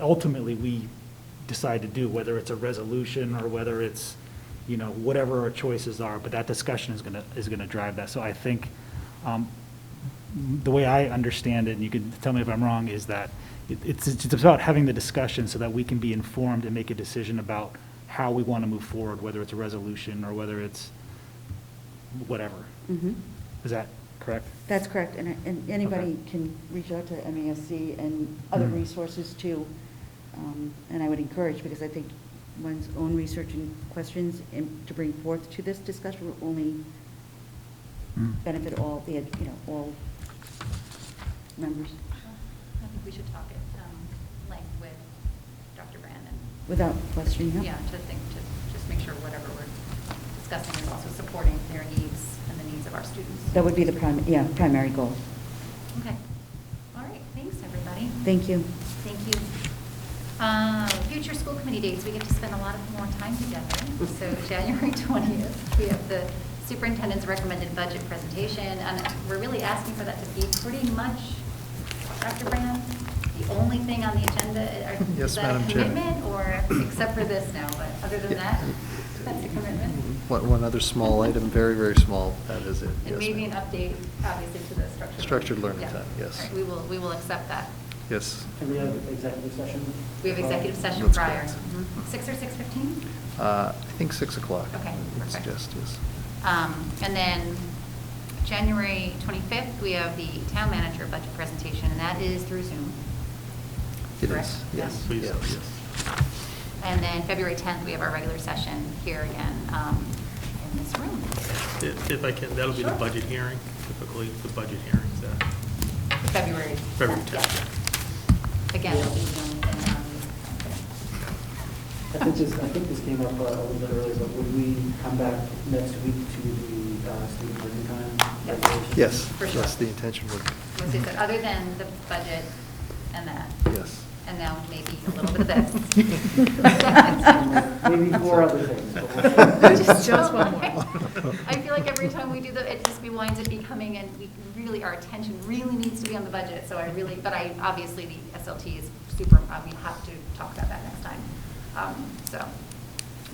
ultimately we decide to do, whether it's a resolution or whether it's, whatever our choices are. But that discussion is going to drive that. So I think the way I understand it, and you can tell me if I'm wrong, is that it's about having the discussion so that we can be informed and make a decision about how we want to move forward, whether it's a resolution or whether it's whatever. Mhm. Is that correct? That's correct, and anybody can reach out to MASC and other Mm. resources too. And I would encourage, because I think one's own research and questions to bring forth to this discussion will only Mm. benefit all all members, I think we should talk at length with Dr. Brandon. without question. Yeah, to just make sure whatever we're discussing is also supporting their needs and the needs of our students. That would be the primary goal. Okay. All right, thanks, everybody. Thank you. Thank you. Future school committee dates, we get to spend a lot more time together. So January 20th, we have the superintendent's recommended budget presentation, and we're really asking for that to be pretty much, Dr. Brand, the only thing on the agenda. Yes, Is that Madam a Chair. commitment, or except for this now, but other than that, that's a commitment? One other small item, very, very small, that is it. And Yes, maybe an ma'am. update, obviously, to the Structured learning Yeah. time, yes. All right, we will accept that. Yes. Can we have executive session? We have executive session That's prior. correct. 6 or 6:15? I think 6 o'clock. Okay, I would perfect. suggest, yes. And then January 25th, we have the town manager budget presentation, and that is through Zoom. It Correct? is, Yeah. yes. Please. Yes. And then February 10th, we have our regular session here again in this room. If I can, that'll be the Sure. budget hearing, typically the budget hearings that. February 10th. February 10th. Yeah. Again, it'll be Zoom. I think this came up a little bit earlier, but would we come back next week to the student learning time? Yep. regulations? Yes, For sure. yes, the intention would, Was it that other than the budget and that, yes. and now maybe a little bit of this? Maybe 4 other things. but we'll- Just one more. I feel like every time we do that, it just winds up becoming, and our attention really needs to be on the budget, so obviously the SLT is super, we have to talk about that next time. So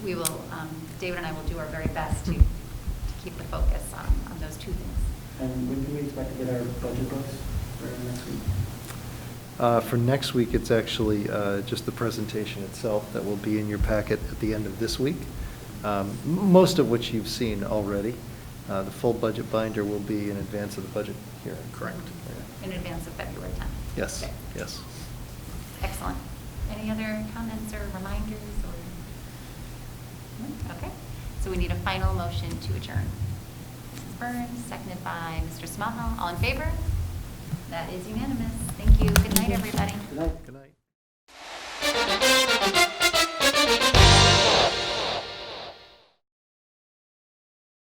we will, David and I will do our very best to keep the focus on those two things. And when can we expect to get our budget books for next week? For next week, it's actually just the presentation itself that will be in your packet at the end of this week, most of which you've seen already. The full budget binder will be in advance of the budget hearing. Correct. In advance of February 10th. Yes, Okay. yes. Excellent. Any other comments or reminders or? No? Okay, so we need a final motion to adjourn. Mrs. Burns, seconded by Mr. Smaha. All in favor? That is unanimous. Thank you. Good night, everybody. Good night. Good night.